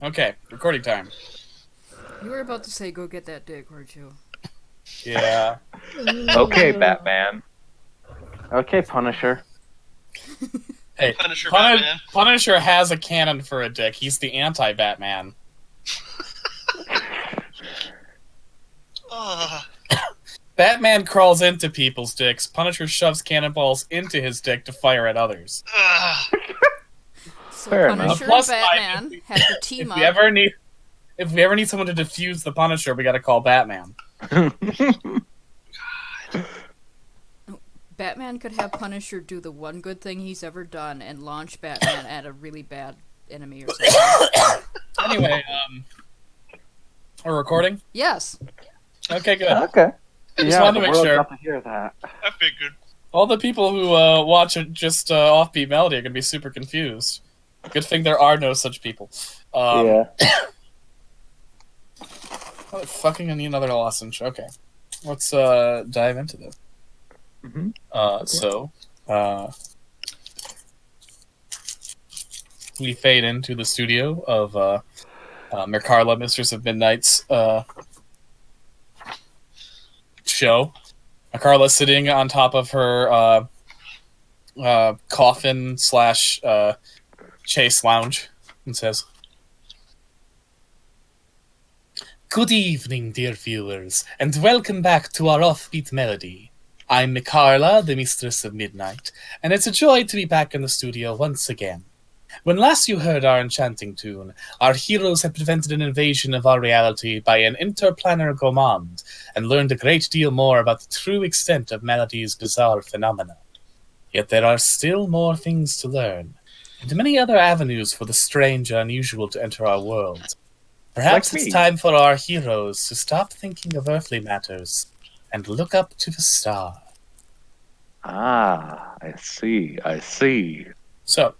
Okay, recording time. You were about to say go get that dick, weren't you? Yeah. Okay, Batman. Okay, Punisher. Hey, Punisher has a cannon for a dick. He's the anti-Batman. Batman crawls into people's dicks. Punisher shoves cannonballs into his dick to fire at others. So Fair Punisher enough. and Batman have to team If up. we ever need someone to defuse the Punisher, we gotta call Batman. Batman could have Punisher do the one good thing he's ever done and launch Batman at a really bad enemy or something. Anyway, we're recording? Yes. Okay, good. Okay. Just wanted to make sure. Got to hear that. I figured. All the people who watch just Offbeat Melody are gonna be super confused. Good thing there are no such people. Yeah. Oh, fucking I need another lozenge. Okay, let's dive into this. Mm-hmm. So, we fade into the studio of Mercarla, Mistress of Midnight's show. Mercarla sitting on top of her coffin slash chase lounge and says, "Good evening, dear viewers, and welcome back to our Offbeat Melody. I'm Mercarla, the Mistress of Midnight, and it's a joy to be back in the studio once again. When last you heard our enchanting tune, our heroes had prevented an invasion of our reality by an interplanar gourmand, and learned a great deal more about the true extent of Melody's bizarre phenomena. Yet there are still more things to learn, and many other avenues for the strange and unusual to enter our world. Perhaps Like it's me. time for our heroes to stop thinking of earthly matters and look up to the stars." Ah, I see. So,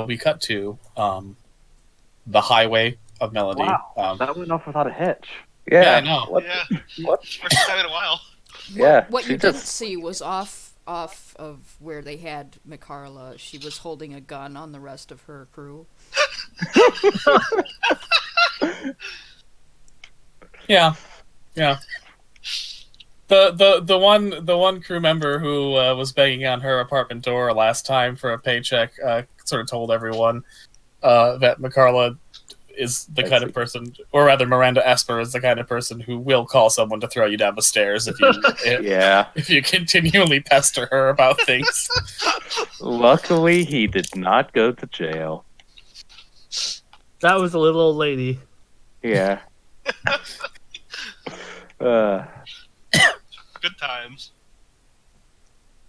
we cut to the highway of Melody. Wow, that went off without a hitch. Yeah, I know. What? Yeah. What? First time in a while. Yeah, What she you didn't just- see was off of where they had Mercarla. She was holding a gun on the rest of her crew. Yeah. The one crew member who was banging on her apartment door last time for a paycheck sort of told everyone that Mercarla is the kind of person, or rather Miranda Esper is the kind of person who will call someone to throw you down the stairs if you Yeah. if you continually pester her about things. Luckily, he did not go to jail. That was a little old lady. Yeah. Good times.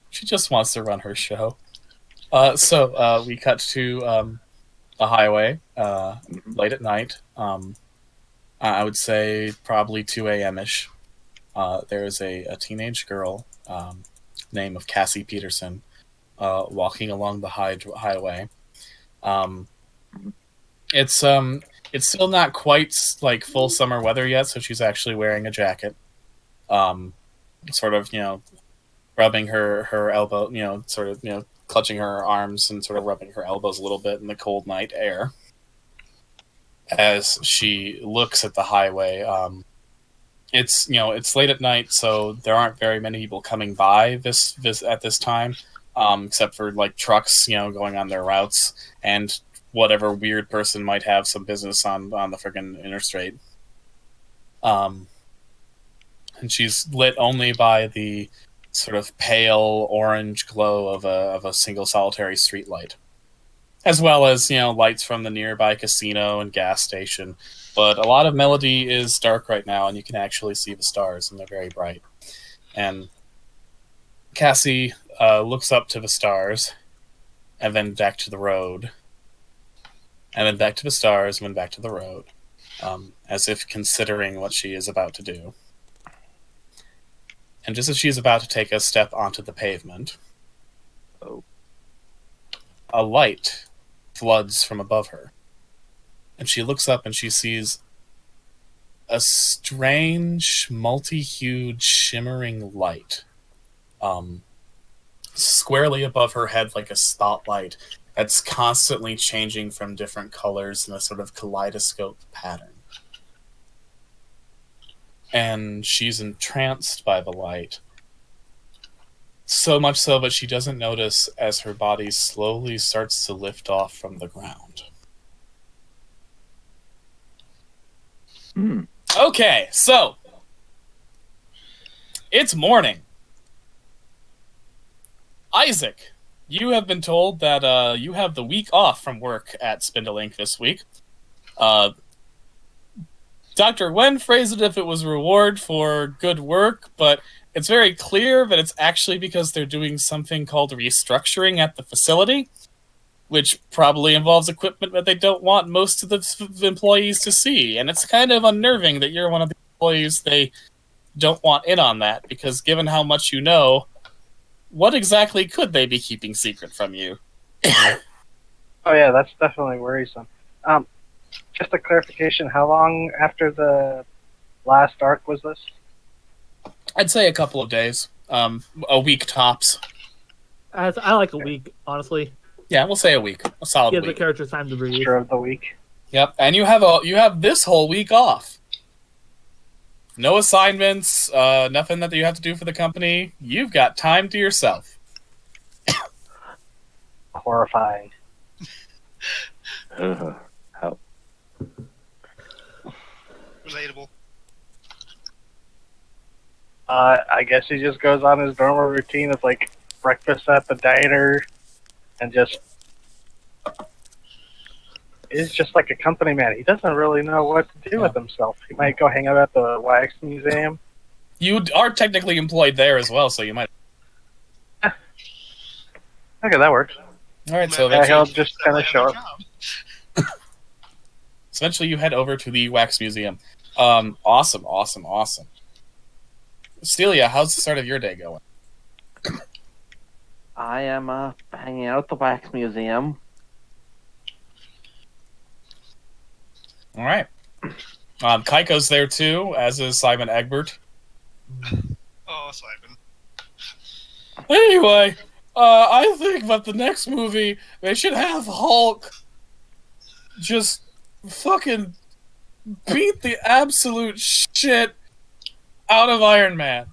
She just wants to run her show. So we cut to the highway late at night. I would say probably 2 a.m.-ish. There's a teenage girl named of Cassie Peterson walking along the highway. It's still not quite like full summer weather yet, so she's actually wearing a jacket. Sort of, rubbing her elbow, clutching her arms and sort of rubbing her elbows a little bit in the cold night air. As she looks at the highway, it's late at night, so there aren't very many people coming by this at this time, except for like trucks, going on their routes, and whatever weird person might have some business on the friggin' interstate. And she's lit only by the sort of pale orange glow of a single solitary streetlight, as well as lights from the nearby casino and gas station. But a lot of Melody is dark right now, and you can actually see the stars, and they're very bright. And Cassie looks up to the stars, and then back to the road, and then back to the stars, and then back to the road, as if considering what she is about to do. And just as she's about to take a step onto the pavement, a light floods from above her. And she looks up and she sees a strange, multi-hued, shimmering light squarely above her head like a spotlight that's constantly changing from different colors in a sort of kaleidoscope pattern. And she's entranced by the light. So much so that she doesn't notice as her body slowly starts to lift off from the ground. Hmm. Okay, so it's morning. Isaac, you have been told that you have the week off from work at Spindle Inc. this week. Dr. Wen phrased it if it was a reward for good work, but it's very clear that it's actually because they're doing something called restructuring at the facility, which probably involves equipment that they don't want most of the employees to see. And it's kind of unnerving that you're one of the employees they don't want in on that, because given how much you know, what exactly could they be keeping secret from you? Oh yeah, that's definitely worrisome. Just a clarification, how long after the last arc was this? I'd say a couple of days. A week tops. I like a week, honestly. Yeah, we'll say a week. A solid Give the week. characters time to breathe. Sure of the week. Yep, and you have this whole week off. No assignments, nothing that you have to do for the company. You've got time to yourself. Horrifying. How? Relatable. I guess he just goes on his normal routine of like breakfast at the diner and just is just like a company man. He doesn't really know what to do with himself. He might go hang out at the wax museum. You are technically employed there as well, so you might. Okay, that works. All right, so Yeah, he'll eventually, just kind of show up. you head over to the wax museum. Awesome. Celia, how's the start of your day going? I am hanging out at the wax museum. All right. Kaiko's there too, as is Simon Egbert. Oh, Simon. Anyway, I think that the next movie they should have Hulk just fucking beat the absolute shit out of Iron Man.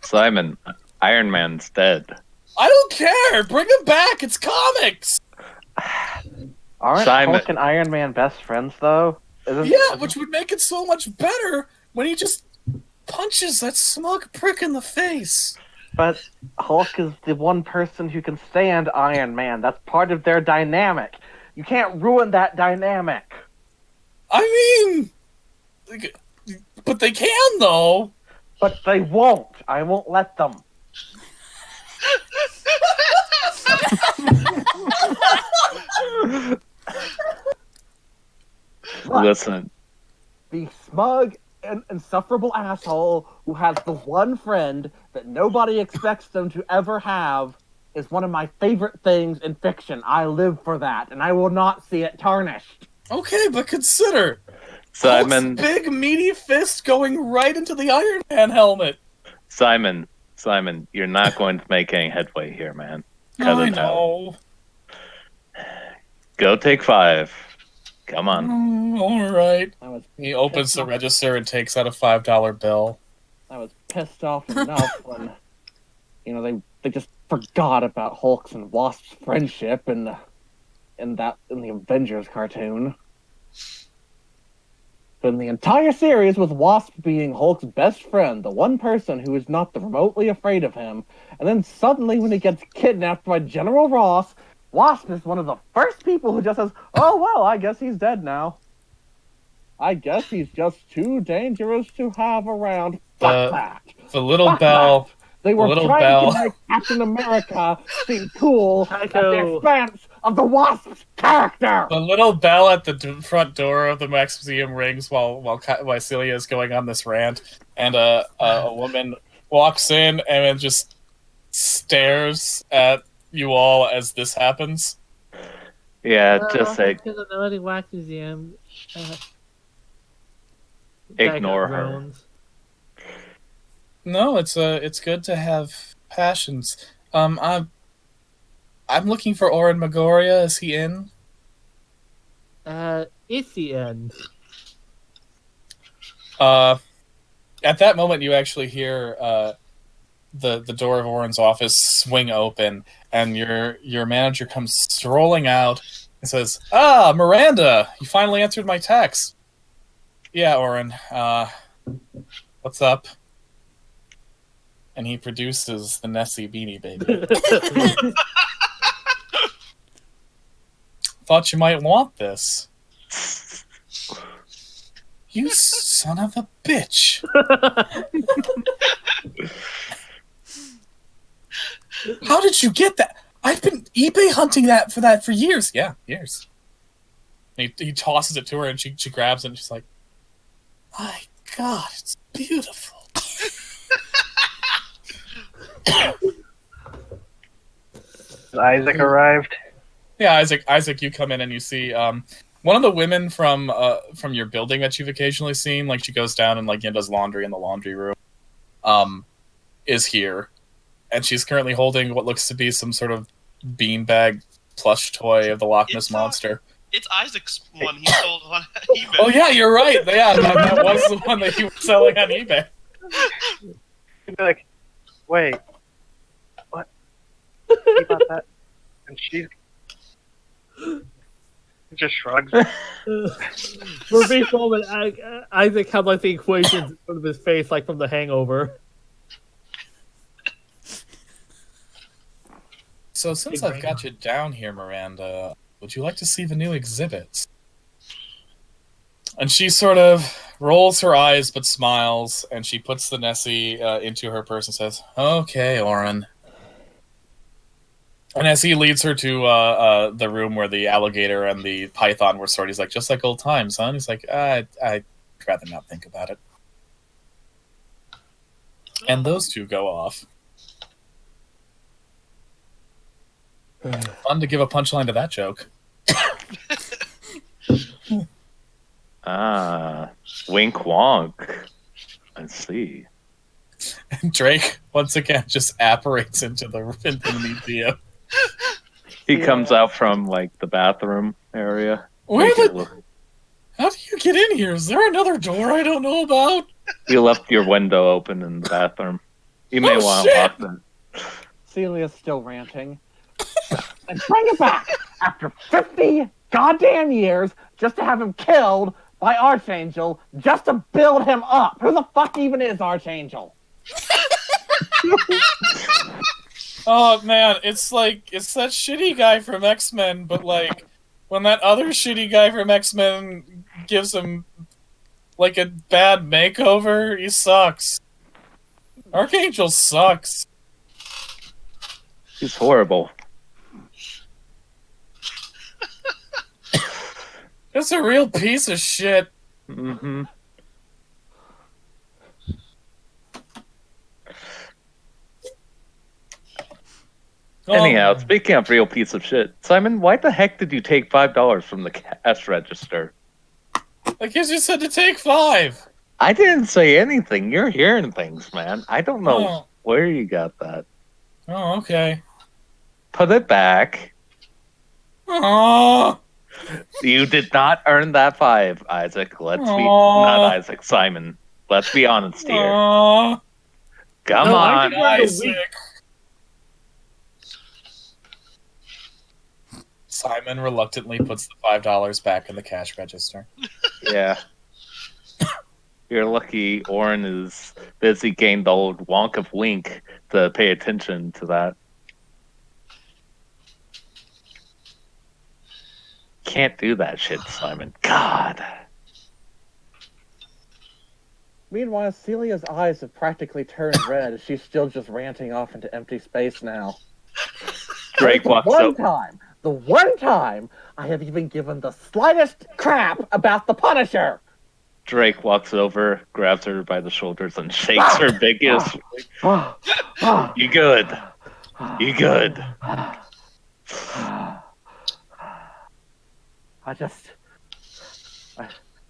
Simon, Iron Man's dead. I don't care. Bring him back. It's comics. Aren't Simon- Hulk and Iron Man best friends, though? Yeah, which would make it so much better when he just punches that smug prick in the face. But Hulk is the one person who can stand Iron Man. That's part of their dynamic. You can't ruin that dynamic. I mean, but they can though. But they won't. I won't let them. Listen, The smug and insufferable asshole who has the one friend that nobody expects them to ever have is one of my favorite things in fiction. I live for that, and I will not see it tarnished. Okay, but consider Simon, Hulk's big meaty fist going right into the Iron Man helmet. Simon, you're not going to make any headway here, man. Cut I it out. know. Go take 5. Come on. All right. I was He opens the register and takes out a $5 bill. I was pissed off enough when, they just forgot about Hulk's and Wasp's friendship in the Avengers cartoon. But in the entire series, with Wasp being Hulk's best friend, the one person who is not remotely afraid of him, and then suddenly when he gets kidnapped by General Ross, Wasp is one of the first people who just says, "Oh well, I guess he's dead now. I guess he's just too dangerous to have around." Fuck that. The little Fuck bell. that. They were Little trying Bell. to make Captain America seem cool at the Tycho. expense of the Wasp's character. The little bell at the front door of the Wax Museum rings while Celia is going on this rant, and a woman walks in and then just stares at you all as this happens. Yeah, just say Because of Melody Wax Museum. Ignore Tycho her. groans. No, it's good to have passions. I'm looking for Oren Magoria. Is he in? It's the end. At that moment, you actually hear the door of Oren's office swing open, and your manager comes strolling out and says, "Ah, Miranda, you finally answered my text." Yeah, Oren. What's up? And he produces the Nessie Beanie Baby. Thought you might want this. You son of a bitch. How did you get that? I've been eBay hunting that for years. Yeah, years. And he tosses it to her and she grabs it and she's like, my God, it's beautiful. Isaac arrived. Yeah, Isaac, you come in and you see one of the women from your building that you've occasionally seen, like she goes down and like does laundry in the laundry room, is here, and she's currently holding what looks to be some sort of beanbag plush toy of the Loch Ness monster. It's Isaac's one he sold on eBay. Oh yeah, you're right. Yeah, that was the one that he was selling on eBay. He'd be like, wait, what? He bought that? And she just shrugs. For a brief moment, Isaac had like the equations in front of his face, like from The Hangover. So since I've got you down here, Miranda, would you like to see the new exhibits? And she sort of rolls her eyes but smiles, and she puts the Nessie into her purse and says, "Okay, Oren." And as he leads her to the room where the alligator and the python were stored, he's like, "Just like old times, son." He's like, "I'd rather not think about it." And those two go off. Fun to give a punchline to that joke. Wink wonk. I see. And Drake, once again, just apparates into the museum. He comes out from like the bathroom area. How do you get in here? Is there another door I don't know about? You left your window open in the bathroom. You may want to lock that. Celia's still ranting. And bring it back after 50 goddamn years just to have him killed by Archangel just to build him up. Who the fuck even is Archangel? Oh man, it's that shitty guy from X-Men, but like when that other shitty guy from X-Men gives him like a bad makeover, he sucks. Archangel sucks. He's horrible. It's a real piece of shit. Mm-hmm. Anyhow, speaking of real piece of shit, Simon, why the heck did you take $5 from the cash register? I guess you said to take 5. I didn't say anything. You're hearing things, man. I don't know where you got that. Oh, okay. Put it back. Oh. You did not earn that 5, Isaac. Not Isaac, Simon. Let's be honest here. Oh. Come on. Isaac. Simon reluctantly puts the $5 back in the cash register. Yeah. You're lucky Oren is busy getting the old wonk of wink to pay attention to that. Can't do that shit, Simon. God. Meanwhile, Celia's eyes have practically turned red as she's still just ranting off into empty space now. Drake walks up. The one time I have even given the slightest crap about the Punisher. Drake walks over, grabs her by the shoulders, and shakes her biggest. You good? You good?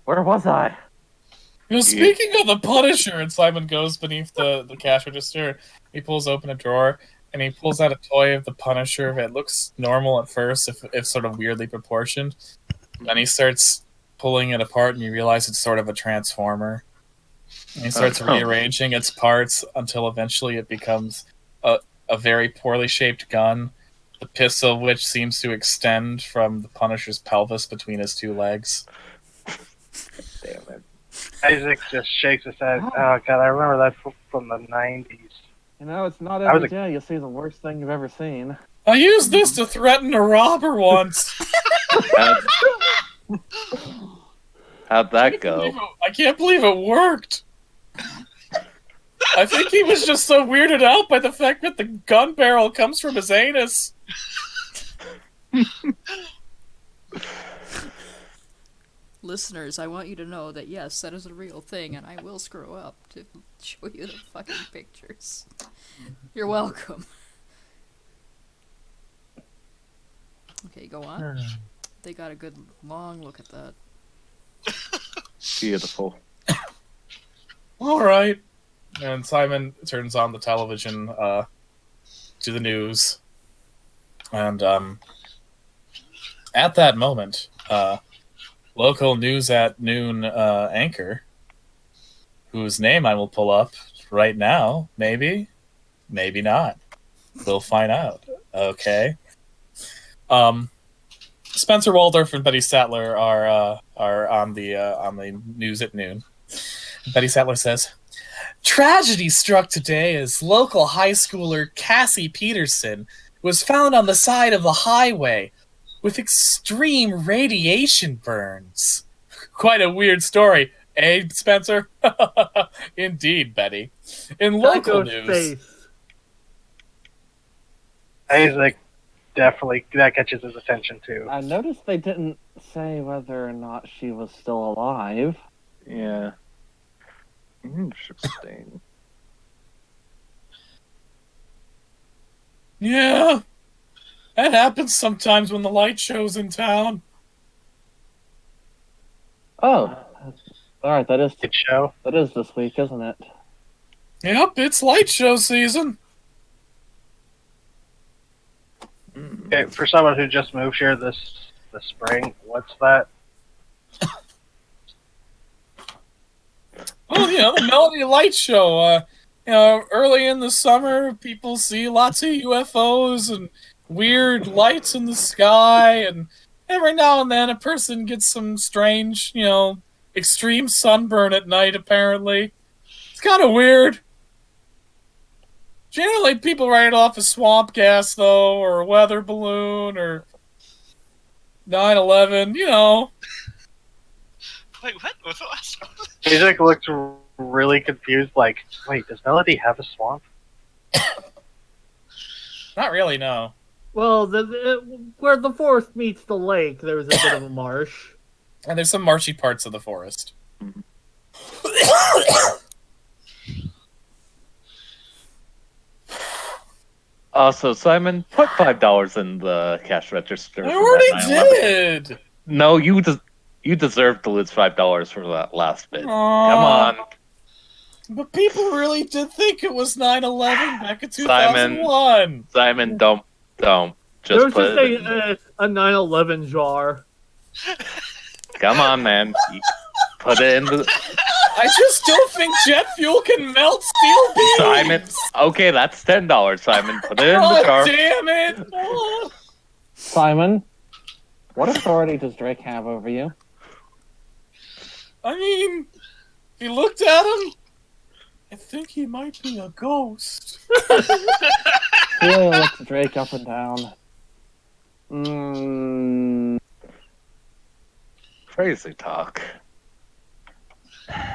Where was I? Speaking of the Punisher, and Simon goes beneath the cash register. He pulls open a drawer, and he pulls out a toy of the Punisher. It looks normal at first, if sort of weirdly proportioned. Then he starts pulling it apart, and you realize it's sort of a transformer. And he starts rearranging its parts until eventually it becomes a very poorly shaped gun, the pistol of which seems to extend from the Punisher's pelvis between his two legs. Damn it. Isaac just shakes his head. Oh god, I remember that from the 90s. You know, it's not I was every day you see the worst thing you've ever seen. I used this to threaten a robber once. How'd that go? I can't believe it worked. I think he was just so weirded out by the fact that the gun barrel comes from his anus. Listeners, I want you to know that yes, that is a real thing, and I will screw up to show you the fucking pictures. You're welcome. Okay, go on. They got a good long look at that. Beautiful. All right. And Simon turns on the television to the news. And at that moment, local news at noon anchor, whose name I will pull up right now, maybe not. We'll find out. Okay. Spencer Waldorf and Betty Sattler are on the news at noon. Betty Sattler says, "Tragedy struck today as local high schooler Cassie Peterson was found on the side of the highway with extreme radiation burns." Quite a weird story, eh, Spencer? Indeed, Betty. In local news, Face. Isaac definitely that catches his attention too. I noticed they didn't say whether or not she was still alive. Yeah. Interesting. yeah, that happens sometimes when the light show's in town. Oh, alright, that is Good show. this week, isn't it? Yep, it's light show season. Okay, for someone who just moved here this spring, what's that? Well, the Melody Light Show. Early in the summer, people see lots of UFOs and weird lights in the sky, and every now and then a person gets some strange, extreme sunburn at night, apparently. It's kind of weird. Generally, people write off a swamp gas, though, or a weather balloon, or 9/11, Wait, what? What's the last one? Isaac looks really confused. Like, wait, does Melody have a swamp? Not really, no. Well, where the forest meets the lake, there was a bit of a marsh. And there's some marshy parts of the forest. Also, Simon, put $5 in the cash register. I for already that 9/11. did! No, you deserve to lose $5 for that last bid. Aww. Come on, But people really did think it was 9/11 back in 2001. Simon. Don't There just was put just it. In. a 9/11 jar. Come on, man. Put it in the I just don't think jet fuel can melt steel beams. Simon. Okay, that's $10. Simon, put it in the Oh, jar. damn it! Oh. Simon, what authority does Drake have over you? I mean, if you looked at him, I think he might be a ghost. Celia looks Drake up and down. Crazy talk.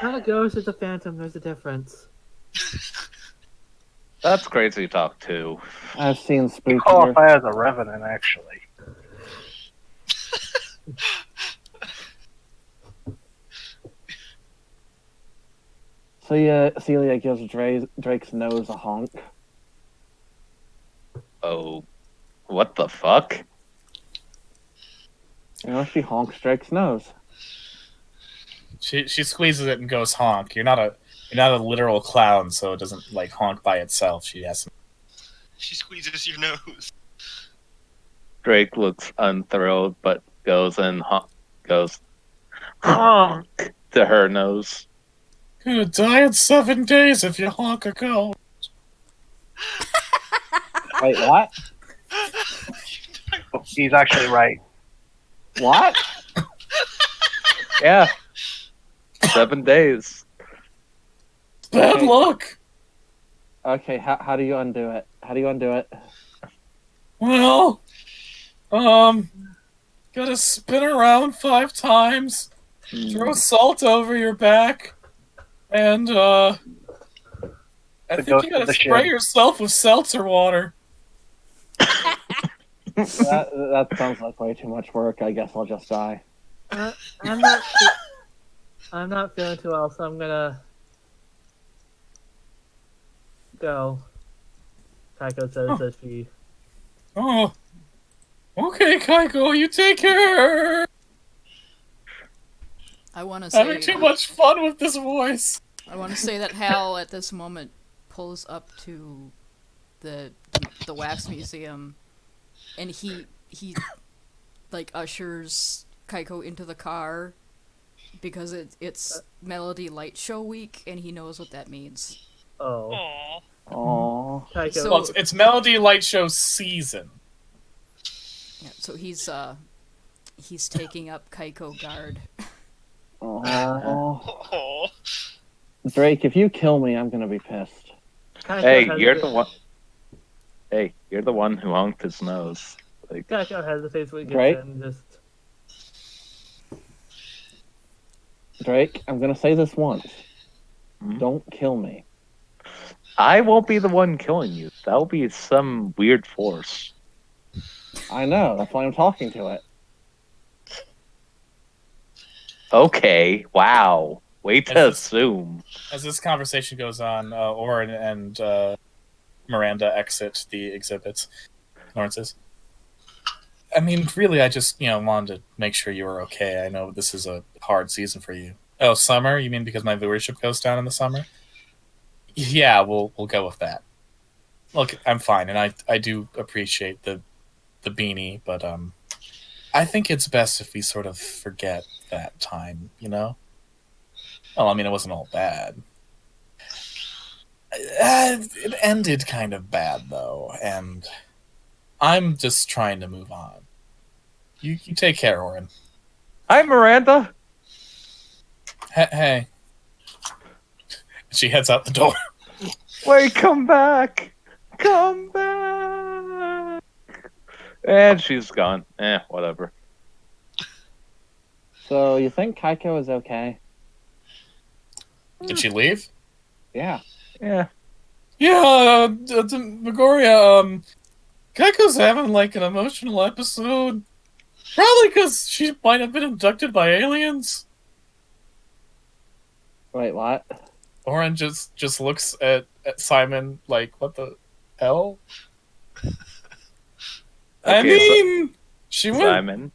Not a ghost, it's a phantom. There's a difference. That's crazy talk too. I've seen You spookier. qualify as a revenant, actually. Celia gives Drake's nose a honk. Oh, what the fuck? She honks Drake's nose. She squeezes it and goes honk. You're not a literal clown, so it doesn't honk by itself. She has some She squeezes your nose. Drake looks unthrilled, but goes and goes honk to her nose. Gonna die in 7 days if you honk a goat. Wait, what? He's actually right. What? Yeah, 7 days. Bad Okay. luck. Okay, how do you undo it? How do you undo it? Well, gotta spin around 5 times, throw salt over your back, and I The think ghost you of gotta the spray ship. yourself with seltzer water. That sounds like way too much work. I guess I'll just die. I'm not feeling too well, so I'm gonna go. Taiko says that she. Oh, okay, Kaiko, you take care. I want to Having say too much fun with this voice. I want to say that Hal at this moment pulls up to the wax museum, and he like ushers Kaiko into the car because it's Melody Light Show week, and he knows what that means. Oh, Aww. Aww. Taiko. So- Well, it's Melody Light Show season. Yeah, so he's taking up Kaiko guard. Aww. Aww. Drake, if you kill me, I'm gonna be pissed. Taiko Hey, hesitates- you're the one. Hey, you're the one who honked his nose. Like, Taiko hesitates when he gets Right. in. Just Drake, I'm gonna say this once. Hmm? Don't kill me. I won't be the one killing you. That'll be some weird force. I know, that's why I'm talking to it. Okay, wow. Way to Yes. assume. As this conversation goes on, Oren and Miranda exit the exhibits. Oren says, I mean, really, I just, wanted to make sure you were okay. I know this is a hard season for you. Oh, summer? You mean because my viewership goes down in the summer? Yeah, we'll go with that. Look, I'm fine, and I do appreciate the beanie, but I think it's best if we sort of forget that time, Well, I mean, it wasn't all bad. It ended kind of bad, though, and I'm just trying to move on. You take care, Oren. Hi, Miranda. Hey. She heads out the door. Wait, come back. Come back. And she's gone. Whatever. So, you think Kaiko is okay? Did she leave? Yeah. Yeah. Yeah, Megoria, Kaiko's having like an emotional episode. Probably because she might have been abducted by aliens. Wait, what? Oren just looks at Simon like, what the hell? I Okay, mean, she went Simon.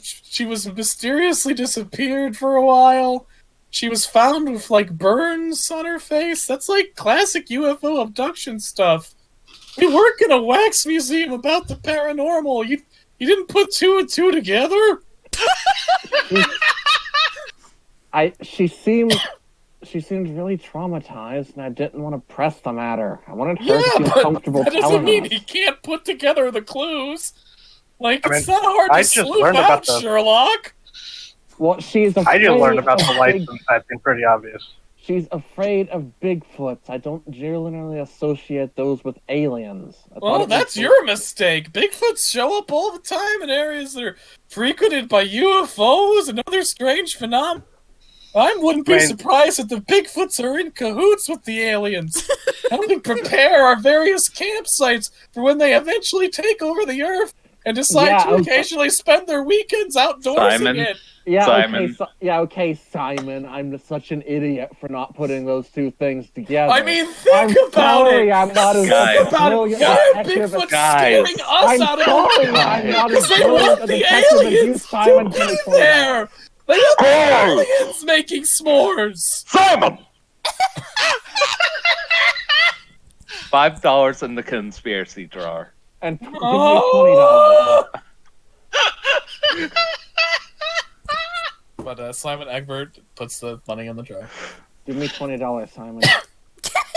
she was mysteriously disappeared for a while. She was found with like burns on her face. That's like classic UFO abduction stuff. We work in a wax museum about the paranormal. You didn't put 2 and 2 together? She seemed really traumatized, and I didn't want to press the matter. I wanted her to feel comfortable that doesn't telling mean us. he can't put together the clues. Like, I mean, it's not hard I to just sleuth learned out, about the- Sherlock. Well, she's I afraid did learn about of the lights big- inside. Seemed pretty obvious. She's afraid of Bigfoots. I don't generally associate those with aliens. I thought Well, it was that's your mistake. Bigfoots show up all the time in areas that are frequented by UFOs and other strange phenomena. I wouldn't be I mean- surprised if the Bigfoots are in cahoots with the aliens, helping prepare our various campsites for when they eventually take over the Earth and decide Yeah, to okay. occasionally spend their weekends outdoorsing Simon. it. Yeah, Simon. okay, Simon. I'm such an idiot for not putting those two things together. I mean, think I'm about sorry, it. I'm not as Guys. Think about it. brilliant Why a are detective Bigfoot as- Guys. scaring us I'm out of sorry, the I'm not as Because they brilliant want a the detective as you, aliens Simon. to can be point out. there. They want the Hey! aliens making s'mores. Simon! $5 in the conspiracy drawer. And give me $20. But Simon Egbert puts the money in the jar. Give me $20, Simon.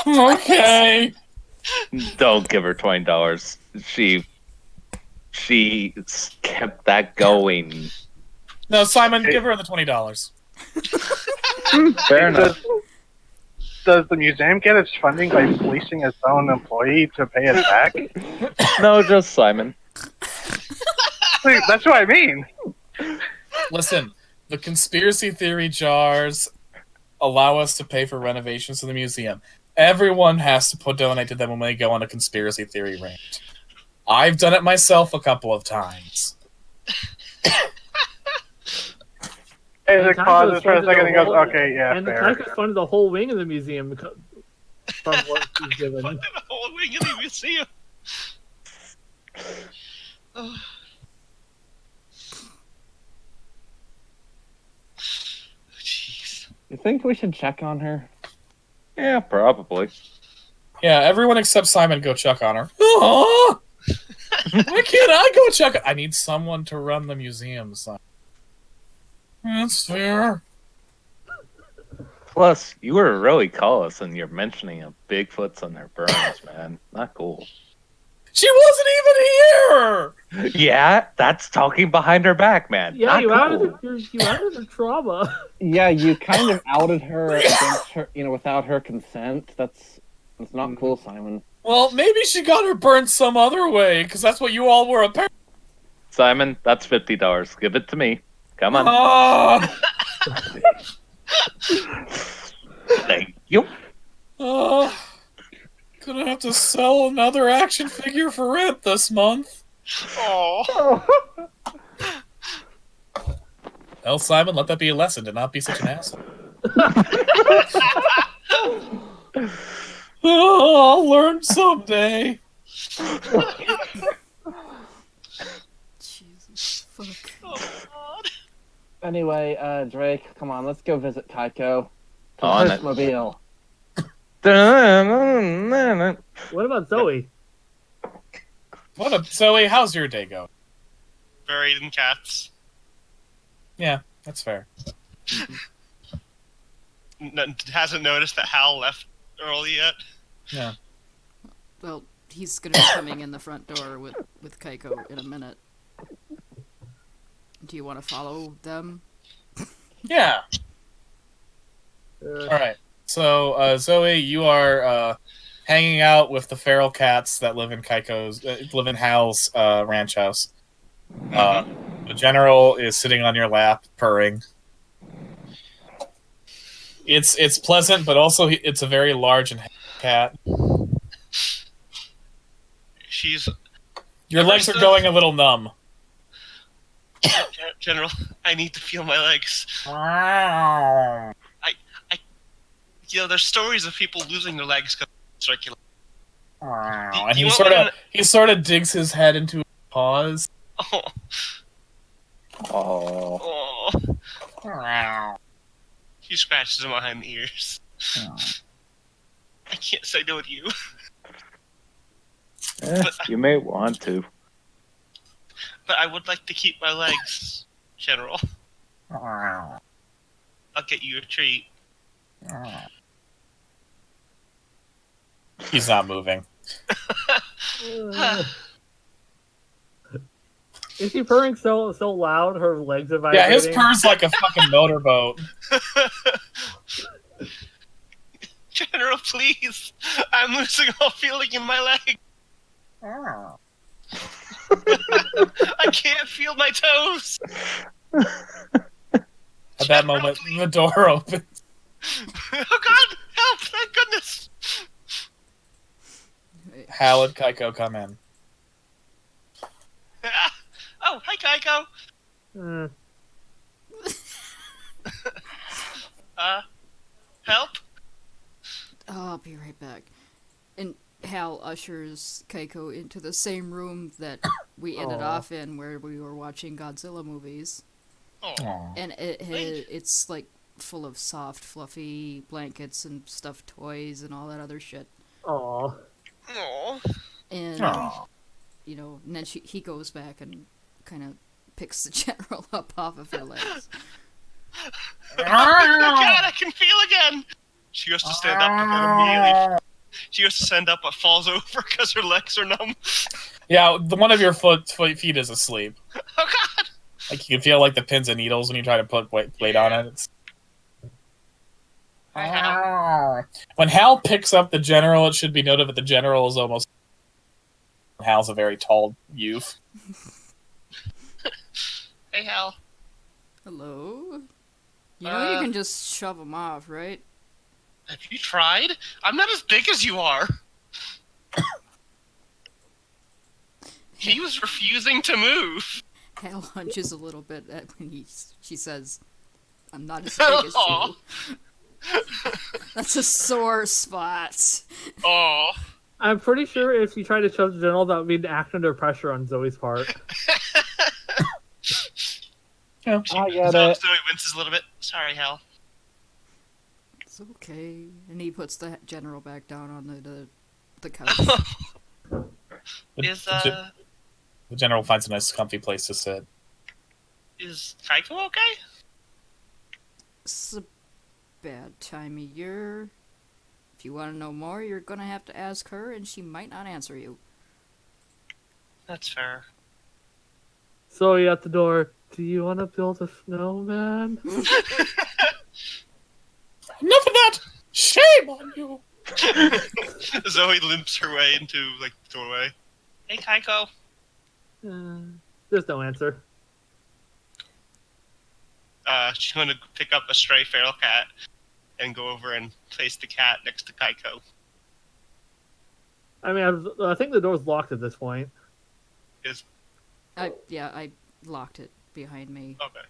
Okay. Don't give her $20. She kept that going. No, Simon, give her the $20. Fair enough. Does the museum get its funding by fleecing its own employee to pay it back? No, just Simon. See, that's what I mean. Listen, the conspiracy theory jars allow us to pay for renovations of the museum. Everyone has to donate to them when they go on a conspiracy theory rant. I've done it myself a couple of times. Isaac Kaiko's pauses for a funded second and the goes, whole- okay, yeah, And fair. the Kaiko's funded the whole wing of the museum from what he's given. Funded the whole wing of the museum. Oh. Jeez. You think we should check on her? Yeah, probably. Yeah, everyone except Simon go check on her. Aww! Why can't I go check? I need someone to run the museum, Simon. That's fair. Plus, you were really callous and you're mentioning a Bigfoots on their burns, man. Not cool. She wasn't even here! Yeah, that's talking behind her back, man. Yeah, Not you cool. added the trauma. Yeah, you kind of outed her against her, without her consent. That's not cool, Simon. Well, maybe she got her burned some other way, because that's what you all were apparently. Simon, that's $50. Give it to me. Come on. Ah! Thank you. Gonna have to sell another action figure for rent this month. Oh. Well, Simon, let that be a lesson to not be such an asshole. I'll learn someday. Jesus fuck. Oh God. Anyway, Drake, come on, let's go visit Kaiko. To On the it. mobile. What about Zoe? What up, Zoe? How's your day going? Buried in cats. Yeah, that's fair. Hasn't noticed that Hal left early yet. Yeah. Well, he's gonna be coming in the front door with Kaiko in a minute. Do you want to follow them? Yeah. All right. So, Zoe, you are hanging out with the feral cats that live in Hal's ranch house. The general is sitting on your lap, purring. It's pleasant, but also it's a very large and heavy cat. She's Your legs are going a little numb. General. I need to feel my legs. You know, there's stories of people losing their legs because of circulation. And You he sort of digs his head into his paws. Oh, Oh. oh. He scratches him behind the ears. I can't say no to you. You may want to. But I would like to keep my legs, General. I'll get you a treat. He's not moving. Is he purring so loud? Her legs are vibrating. Yeah, his purr's like a fucking motorboat. General, please. I'm losing all feeling in my leg. I can't feel my toes. At that moment, the door opens. Oh God! Help! Thank goodness. Hal and Kaiko come in. Oh, hi, Kaiko. Mm. Help? I'll be right back. And Hal ushers Kaiko into the same room that we ended Aw. off in, where we were watching Godzilla movies. Oh, Aw. And it's like full of soft, fluffy blankets and stuffed toys and all that other shit. Aw. Aw. And Aw. and then he goes back and kind of picks the general up off of her legs. Oh God, I can feel again. She goes to stand up, but then immediately she goes to stand up, but falls over because her legs are numb. Yeah, the one of your feet is asleep. Oh God. Like you can feel like the pins and needles when you try to put weight on it. It's... Hi, Hal. When Hal picks up the general, it should be noted that the general is almost... Hal's a very tall youth. Hey, Hal. Hello? You know you can just shove him off, right? Have you tried? I'm not as big as you are. He was refusing to move. Hal hunches a little bit when she says, "I'm not as big as Aw. you." That's a sore spot. Oh. I'm pretty sure if you try to shove the general, that would be an act under pressure on Zoe's part. I get So it. he winces a little bit. Sorry, Hal. It's okay. And he puts the general back down on the couch. Is The general finds a nice comfy place to sit. is Kaiko okay? It's a bad time of year. If you want to know more, you're gonna have to ask her, and she might not answer you. That's fair. Zoe at the door. Do you want to build a snowman? Enough of that! Shame on you! Zoe limps her way into the doorway. Hey, Kaiko. There's no answer. She's going to pick up a stray feral cat and go over and place the cat next to Kaiko. I mean, I think the door's locked at this point. I locked it behind me. Okay.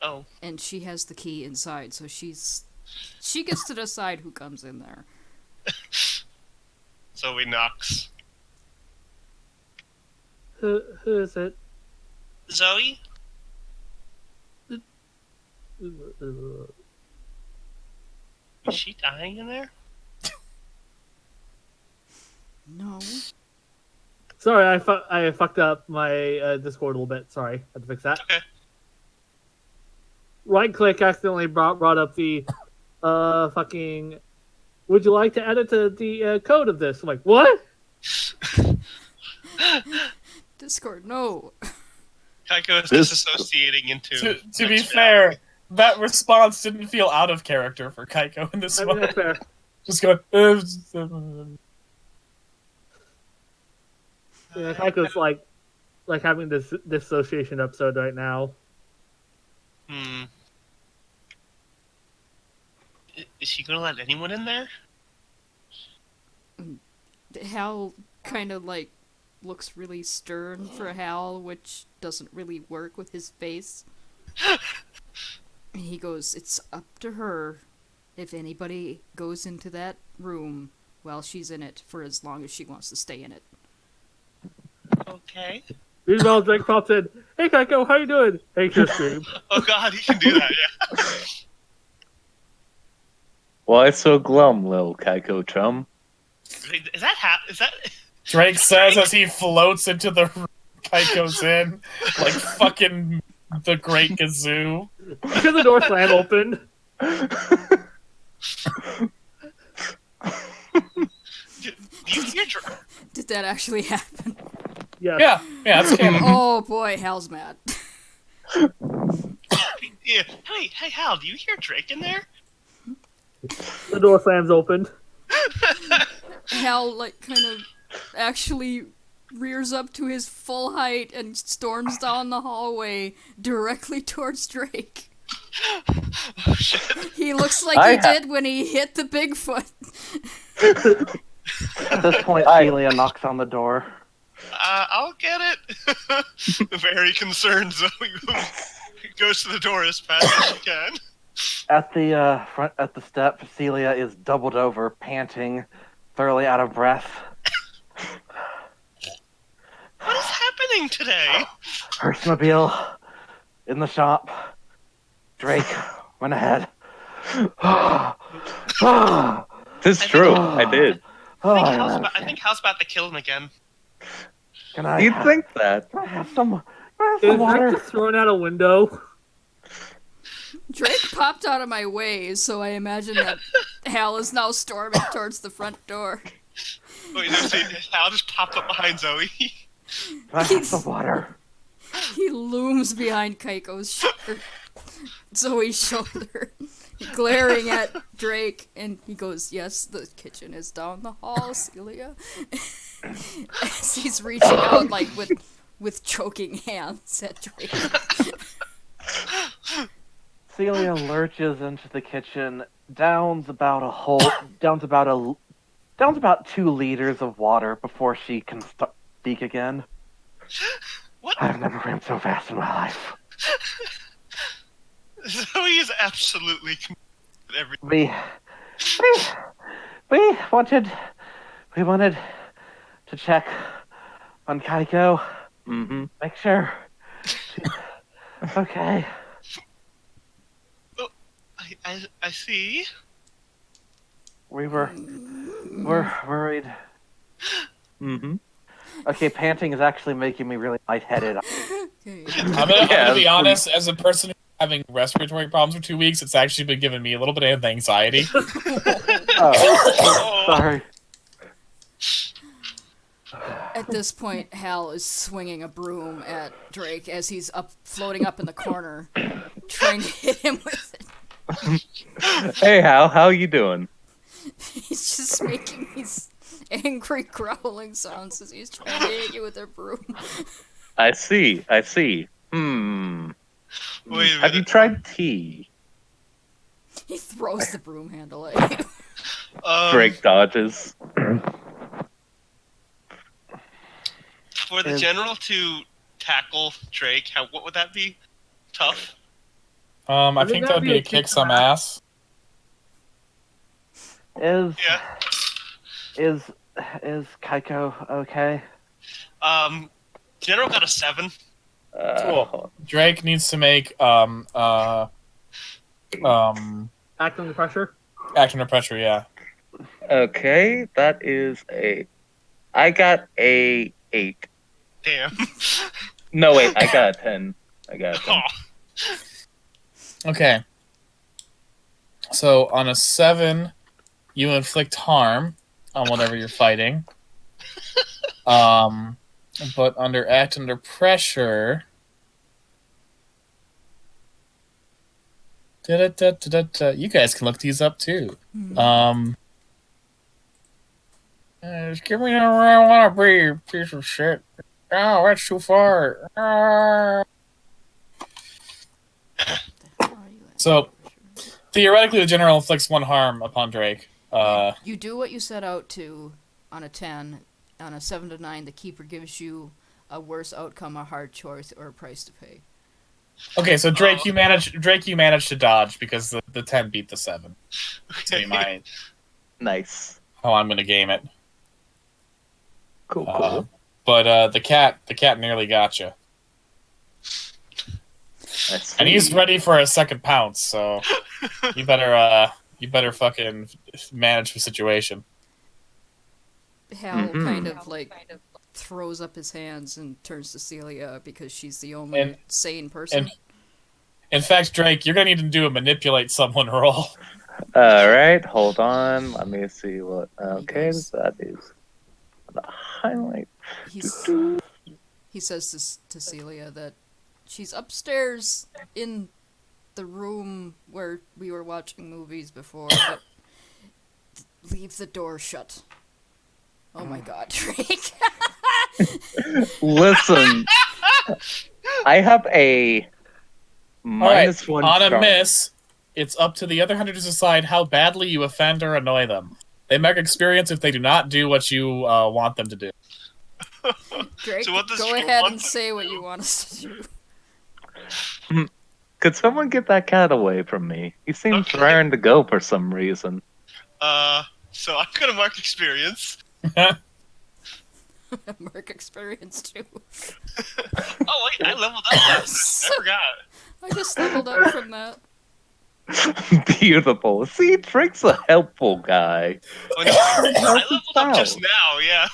Oh. And she has the key inside, so she gets to decide who comes in there. Zoe knocks. Who is it? Zoe? Is she dying in there? No. Sorry, I fucked up my Discord a little bit. Sorry, had to fix that. Okay. Right click accidentally brought up the fucking. Would you like to edit the code of this? I'm like, what? Discord, no. Kaiko is disassociating into... To be fair, that response didn't feel out of character for Kaiko in this I mean, one. that's fair. Just going... Yeah, Kaiko's like having this dissociation episode right now. Is she gonna let anyone in there? Hal kind of looks really stern for Hal, which doesn't really work with his face. And he goes, "It's up to her if anybody goes into that room while she's in it for as long as she wants to stay in it." Okay. Meanwhile, Drake pops in. Hey, Kaiko, how you doing? Hey, Krispy. Oh god, he can do that, yeah. Why so glum, little Kaiko chum? Wait, is that Drake says as he floats into the room Kaiko's in, like fucking the Great Gazoo. Because the door slam opened. do you hear Did that actually happen? Yes. Yeah, that's canon. Oh boy, Hal's mad. Yeah. Hey, Hal, do you hear Drake in there? The door slams open. Hal kind of actually rears up to his full height and storms down the hallway directly towards Drake. Oh shit. He looks like he did when he hit the Bigfoot. At this point, Celia knocks on the door. I'll get it. Very concerned Zoe goes to the door as fast as she can. At the front, at the step, Celia is doubled over, panting, thoroughly out of breath. What is happening today? Hearstmobile in the shop. Drake went ahead. This is true. I did. Oh, I think Hal's about to kill him again. Can I? You'd think that. Can I have some? Can I have Is some that water? just thrown out a window? Drake popped out of my way, so I imagine that Hal is now storming towards the front door. Wait, no, see, Hal just popped up behind Zoe. Can I have some water? He looms behind Zoe's shoulder, glaring at Drake, and he goes, "Yes, the kitchen is down the hall, Celia." As he's reaching out, like with choking hands at Drake. Celia lurches into the kitchen, downs about 2 liters of water before she can speak again. What? I've never ran so fast in my life. Zoe is absolutely every. We wanted to check on Kaiko. Mm-hmm. Make sure she's okay. I see. We're worried. Mm-hmm. Okay, panting is actually making me really lightheaded. Okay. I'm gonna be honest, as a person who's having respiratory problems for 2 weeks, it's actually been giving me a little bit of anxiety. Oh, sorry. At this point, Hal is swinging a broom at Drake as he's floating up in the corner, trying to hit him with it. Hey, Hal, how you doing? He's just making these angry growling sounds as he's trying to hit you with a broom. I see. Wait a Have you minute. tried tea? He throws the broom handle at you. Drake dodges. For the general to tackle Drake, what would that be? Tough? I think that would be a kick some ass. Is Yeah. Kaiko okay? General got a 7. Cool. Drake needs to make Act under pressure. act under pressure. Yeah. Okay, that is I got a 8. Damn. No, wait, I got a 10. I got a 10. Oh. Okay. So on a 7, you inflict harm on whatever you're fighting. But act under pressure. You guys can look these up too. Just give me where I want to be, you piece of shit. Oh, that's too far. So, theoretically, the general inflicts 1 harm upon Drake. You do what you set out to on a 10. On a 7 to 9, the keeper gives you a worse outcome, a hard choice, or a price to pay. Okay, so Drake, you managed to dodge because the 10 beat the 7. To be Nice. how I'm gonna game it. Cool. But the cat nearly got you, and he's ready for a second pounce. So you better fucking manage the situation. Hal kind of throws up his hands and turns to Celia because she's the only sane person. In fact, Drake, you're gonna need to do a manipulate someone roll. Alright, hold on. Let me see what. Okay, that is the highlight. He says to Celia that she's upstairs in the room where we were watching movies before, but leave the door shut. Oh my god, Drake. Listen, I have a -1 on a charm. miss. It's up to the other hunter to decide how badly you offend or annoy them. They mark experience if they do not do what you want them to do. Drake, So what does go Drake ahead want and to- say what you want us to do. Could someone get that cat away from me? He seems Okay. raring to go for some reason. So I'm gonna mark experience. Mark experience too. Oh wait, I leveled up last. I forgot. I just leveled up from that. Beautiful. See, Trick's a helpful guy. Oh no, I leveled up just now. Yeah.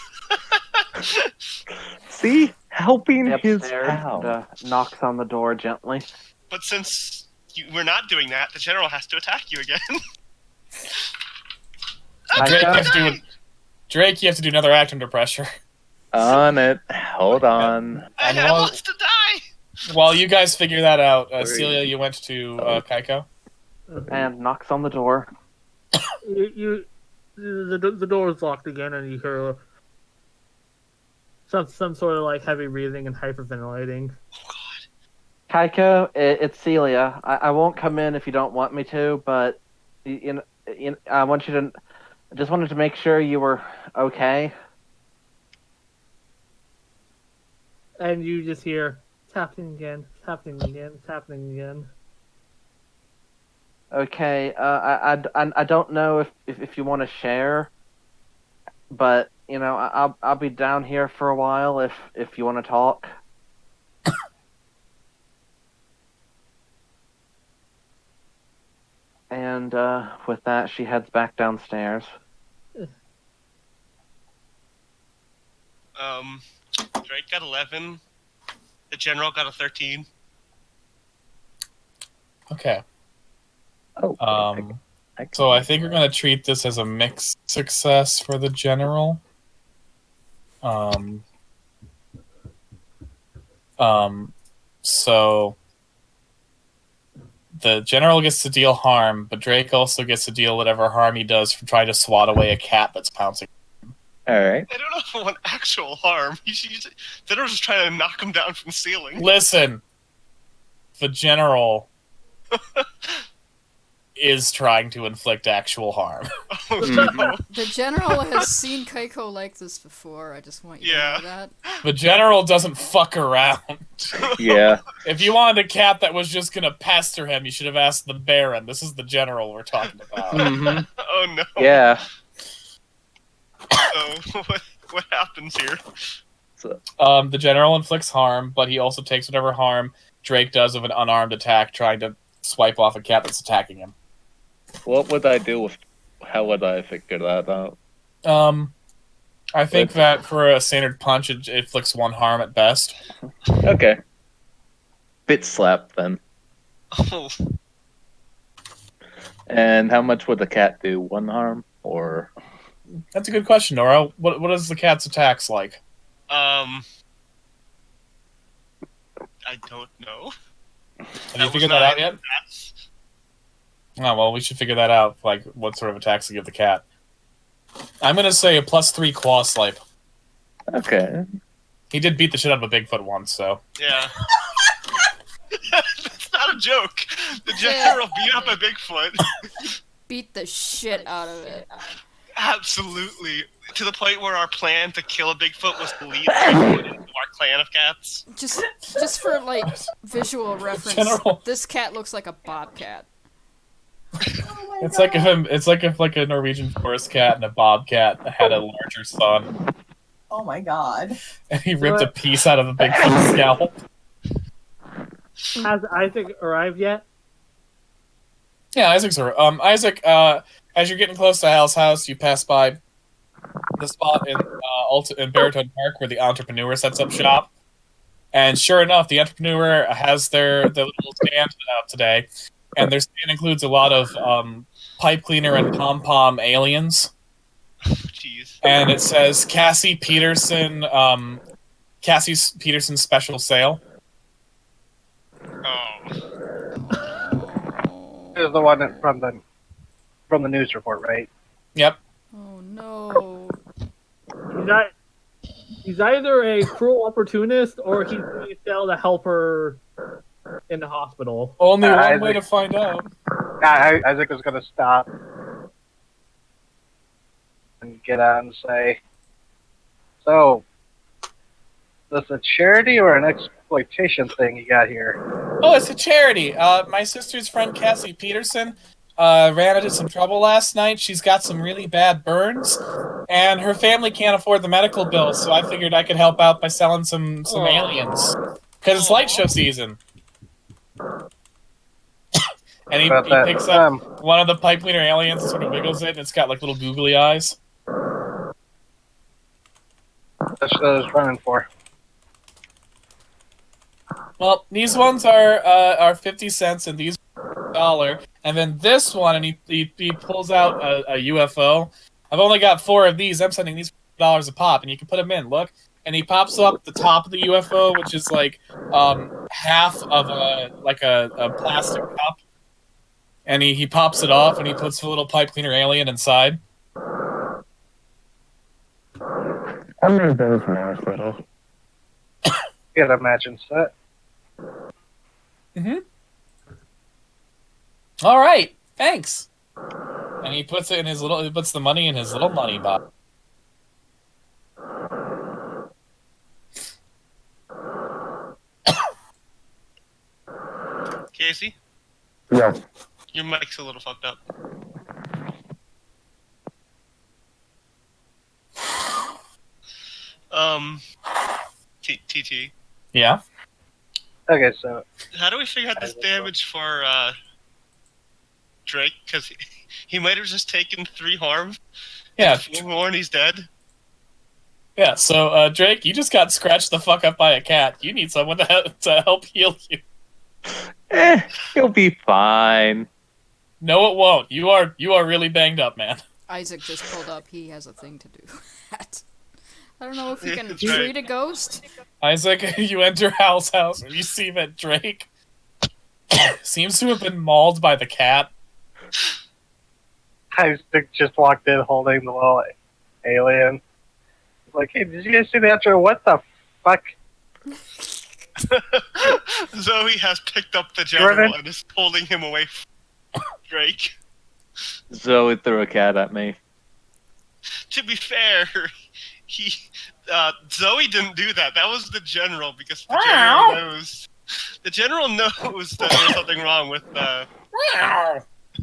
See, helping Yep, his there, pal. knocks on the door gently. But since we're not doing that, the general has to attack you again. Drake, you have to do another act under pressure. On it. Hold on. I And have while- lots to die. While you guys figure that out, Sorry. Celia, you went to Kaiko. And knocks on the door. The door is locked again, and you hear some sort of like heavy breathing and hyperventilating. Oh god. Kaiko, it's Celia. I won't come in if you don't want me to, but I want you to. I just wanted to make sure you were okay. And you just hear, it's happening again, it's happening again, it's happening again. Okay. I don't know if you want to share, but I'll be down here for a while if you want to talk. And with that, she heads back downstairs. Drake got 11. The general got a 13. Okay. Oh. So I think we're going to treat this as a mixed success for the general. So the general gets to deal harm, but Drake also gets to deal whatever harm he does from trying to swat away a cat that's pouncing. All right. I don't know if I want actual harm. The general's just trying to knock him down from the ceiling. Listen, the general is trying to inflict actual harm. Oh no. The general has seen Kaiko like this before. I just want you to know that. The general doesn't fuck around. Yeah. If you wanted a cat that was just gonna pester him, you should have asked the Baron. This is the general we're talking about. Mm-hmm. Oh no. Yeah. So what happens here? So, The general inflicts harm, but he also takes whatever harm Drake does of an unarmed attack trying to swipe off a cat that's attacking him. what would I do with? How would I figure that out? I think that for a standard punch, it inflicts one harm at best. Okay. Bit slap then. Oh, And how much would the cat do? One harm or? That's a good question, Nora. What is the cat's attacks like? I don't know. Have you figured that out yet? Oh, well, we should figure that out, like, what sort of attacks to give the cat. I'm gonna say a +3 claw swipe. Okay. He did beat the shit out of a Bigfoot once, so... Yeah. That's not a joke. The general beat up a Bigfoot. Beat the shit out of it. Absolutely. To the point where our plan to kill a Bigfoot was to lead Bigfoot into our clan of cats. Just for like visual reference, General. this cat looks like a bobcat. It's like if a Norwegian forest cat and a bobcat had a larger son, Oh my god. and he ripped a piece out of a Bigfoot's scalp. Has Isaac arrived yet? Yeah, Isaac's Isaac, as you're getting close to Hal's house, you pass by the spot in Baritone Park where the entrepreneur sets up shop. And sure enough, the entrepreneur has their little stand out today. And their stand includes a lot of pipe cleaner and pom-pom aliens. Jeez. And it says Cassie Peterson special sale. Oh. This is the one from the news report, right? Yep. Oh no. He's either a cruel opportunist or he's going to sell the helper in the hospital. Only one Isaac. way to find out. Isaac is going to stop and get out and say, "So, is this a charity or an exploitation thing you got here?" Oh, it's a charity. My sister's friend Cassie Peterson ran into some trouble last night. She's got some really bad burns, and her family can't afford the medical bills, so I figured I could help out by selling some aliens. Because it's light show season. And he About that. picks up one of the pipe cleaner aliens and sort of wiggles it, and it's got like little googly eyes. That's what I was running for. Well, these ones are 50 cents, and these are $1. And then this one, and he pulls out a UFO. I've only got 4 of these. I'm sending these for $1 a pop, and you can put them in. Look, and he pops up the top of the UFO, which is like half of a plastic cup, and he pops it off, and he puts the little pipe cleaner alien inside. I remember those when I was little. Get imagine set. Mm-hmm. All right, thanks. And he puts it in his little. He puts the money in his little money box. Casey, Yeah. your mic's a little fucked up. TT. Yeah. Okay, so How do we figure out this damage for Drake? Because he might have just taken 3 harm. Yeah. Warren, he's dead. Yeah. So Drake, you just got scratched the fuck up by a cat. You need someone to help heal you. He'll be fine. No, it won't. You are really banged up, man. Isaac just pulled up. He has a thing to do. I don't know if you can That's treat right. a ghost. Isaac, you enter Hal's house and you see that Drake seems to have been mauled by the cat. Isaac just walked in holding the little alien. Like, hey, did you guys see the outro? What the fuck? Zoe has picked up the general Jordan? and is holding him away from Drake. Zoe threw a cat at me. To be fair, Zoe didn't do that. That was the general, because the general knows. The general knows that there's something wrong with.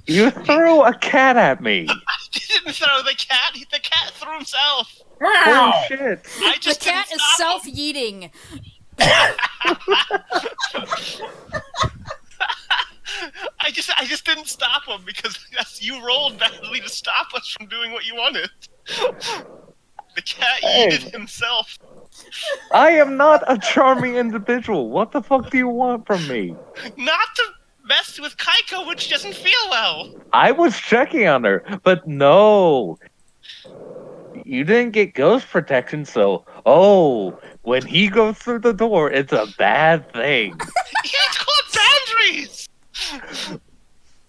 You threw a cat at me. He didn't throw the cat. The cat threw himself. Oh shit! I The just cat didn't is stop him. self-yeeting. I just didn't stop him because you rolled badly to stop us from doing what you wanted. The cat Hey. yeeted himself. I am not a charming individual. What the fuck do you want from me? Not to mess with Kaiko when she doesn't feel well. I was checking on her, but no. You didn't get ghost protection, so when he goes through the door, it's a bad thing. It's called boundaries.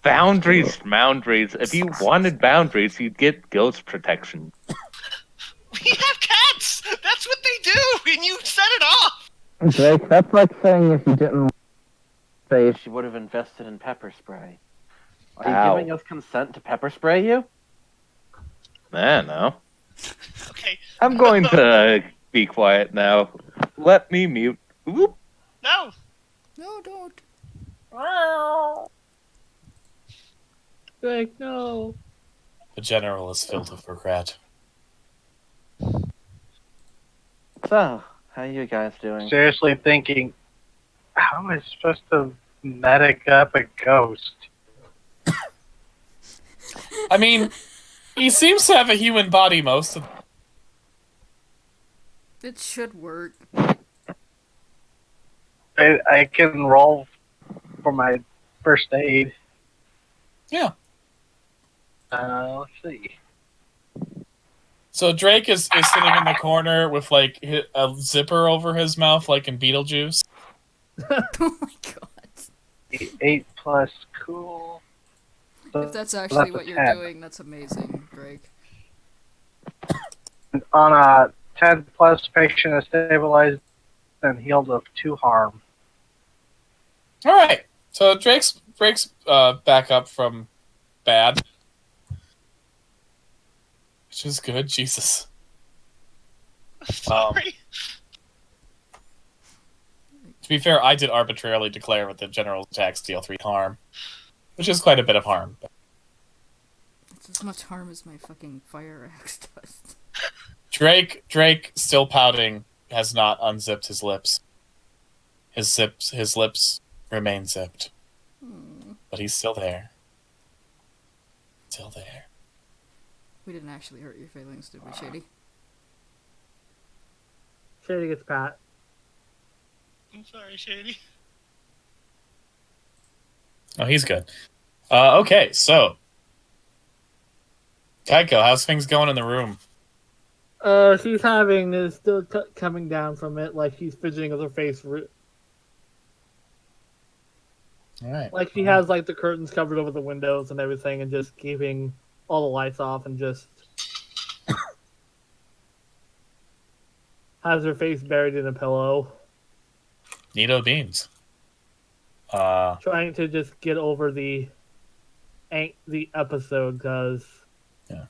Boundaries. If you wanted boundaries, you'd get ghost protection. We have cats. That's what they do, and you set it off. Drake, that's like saying if you didn't say she would have invested in pepper spray. Are you Ow. giving us consent to pepper spray you? No. Okay. I'm going to be quiet now. Let me mute. Whoop. No. No, don't. Like, no. The general is filled with regret. So, how you guys doing? Seriously thinking, how am I supposed to medic up a ghost? I mean, he seems to have a human body most of It should work. I can roll for my first aid. Yeah. Let's see. So Drake is sitting in the corner with like a zipper over his mouth, like in Beetlejuice. Oh my god. 8 plus, cool. So If that's actually a what you're 10. doing, that's amazing, Drake. On a 10 plus, patient is stabilized and healed of 2 harm. All right. So Drake's back up from bad, which is good. Jesus. Sorry. To be fair, I did arbitrarily declare with the general attacks deal 3 harm, which is quite a bit of harm. It's as much harm as my fucking fire axe does. Drake, still pouting, has not unzipped his lips. His lips remain zipped. but he's still there. Still there. We didn't actually hurt your feelings, did we, Shady? Shady gets pat. I'm sorry, Shady. Oh, he's good. Okay, so Kaiko, how's things going in the room? She's having is still coming down from it, like she's fidgeting with her face. All right. Like she has like the curtains covered over the windows and everything, and just keeping all the lights off, and just has her face buried in a pillow, Neato beans. trying to just get over the episode because Yeah.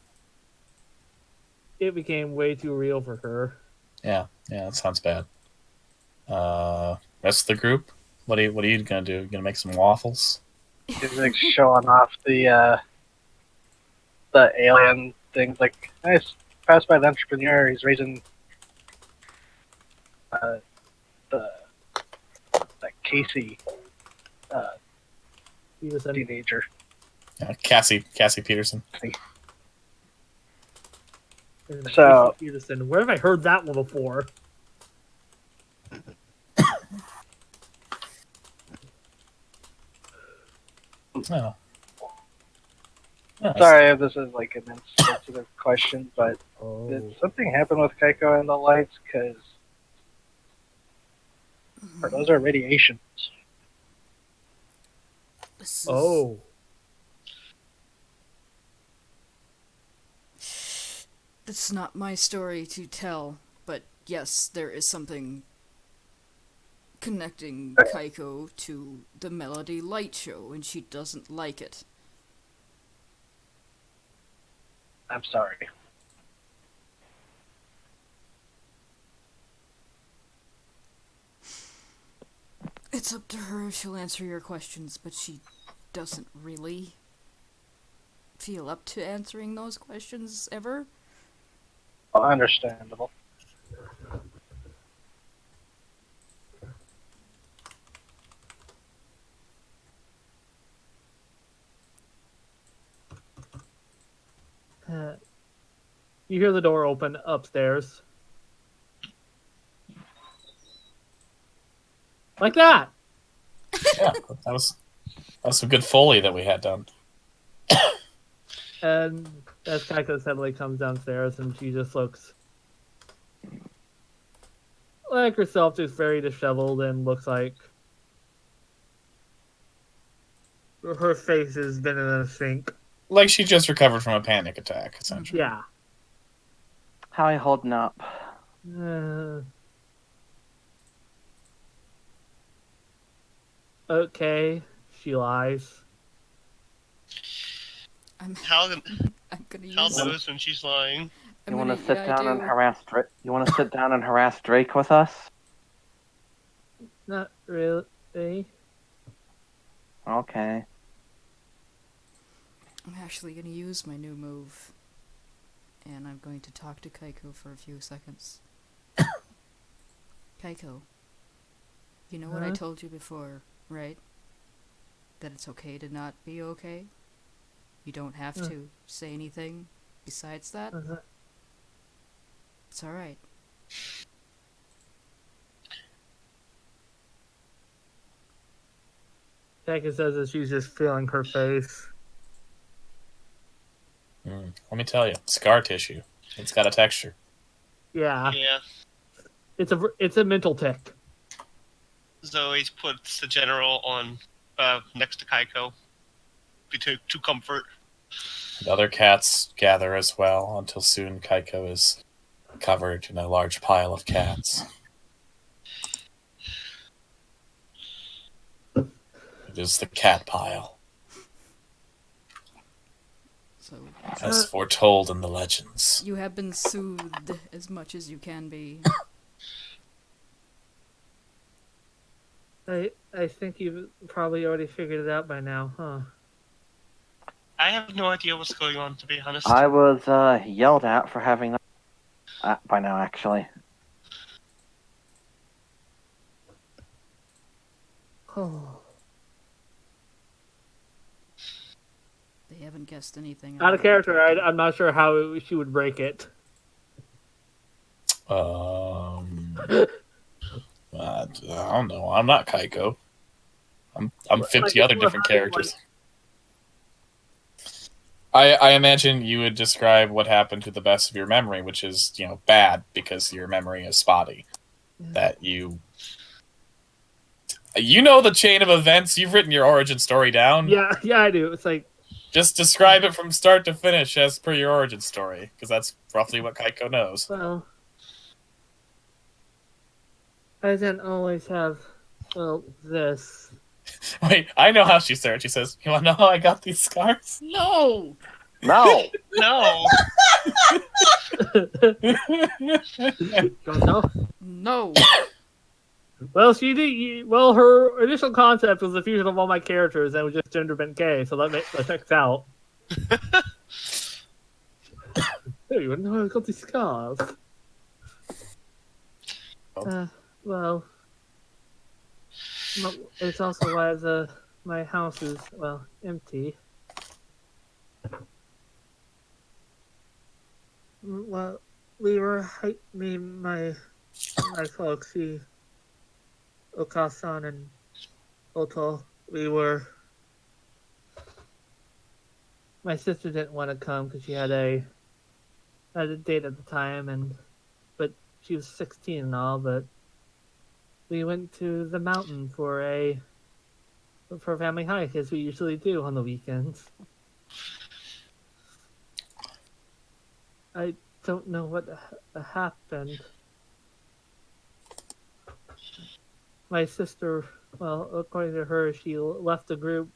it became way too real for her. Yeah, that sounds bad. Rest of the group, what are you gonna do? You gonna make some waffles? He's like showing off the alien things. Like, nice, passed by the entrepreneur. He's raising the Casey Peterson. teenager. Cassie Peterson. So- Peterson. Where have I heard that one before? Oh. Nice. Sorry if this is like an insensitive question, but Oh. did something happen with Keiko and the lights? Because those are radiations. This is... Oh. It's not my story to tell, but yes, there is something connecting Kaiko to the Melody Light Show, and she doesn't like it. I'm sorry. It's up to her if she'll answer your questions, but she doesn't really feel up to answering those questions ever. Understandable. You hear the door open upstairs. Like that. Yeah, that was some good Foley that we had done. And as Kaiko suddenly comes downstairs, and she just looks like herself, just very disheveled, and looks like her face has been in a sink. Like she just recovered from a panic attack, essentially. Yeah. How you holding up? Okay, she lies. Hal I'm gonna Hal use. knows when she's lying. You want to sit down and harass Drake? You want to sit down and harass Drake with us? Not really. Okay. I'm actually gonna use my new move, and I'm going to talk to Kaiko for a few seconds. Kaiko, you know what I Huh? told you before, right? That it's okay to not be okay? You don't have to say anything besides that? It's alright. Kaiko says that she's just feeling her face. Let me tell you, scar tissue. It's got a texture. Yeah, Yeah. it's a mental tick. Zoe puts the general on next to Kaiko to comfort. The other cats gather as well until soon Kaiko is covered in a large pile of cats. It is the cat pile, So, as foretold in the legends. you have been soothed as much as you can be. I think you've probably already figured it out by now, huh? I have no idea what's going on, to be honest. I was yelled at for having that by now, actually. Oh. haven't guessed anything. Out of character, I'm not sure how she would break it. I don't know. I'm not Kaiko. I'm 50 other different characters. I imagine you would describe what happened to the best of your memory, which is, bad because your memory is spotty. That you know the chain of events. You've written your origin story down. Yeah, I do. It's like, just describe it from start to finish as per your origin story, because that's roughly what Kaiko knows. well, I didn't always have, this. Wait, I know how she starts. She says, "You want to know how I got these scars?" No! No. No. Don't know. No! Well, she did. Well, her initial concept was the fusion of all my characters, and it was just gender bent gay, so that checks out. Hey, you know I got these scars. Well, it's also why my house is empty. Well, we were my folks, Okasan and Oto. My sister didn't want to come because she had a date at the time, but she was 16 and all. But we went to the mountain for a family hike, as we usually do on the weekends. I don't know what happened. My sister, well, according to her, she left the group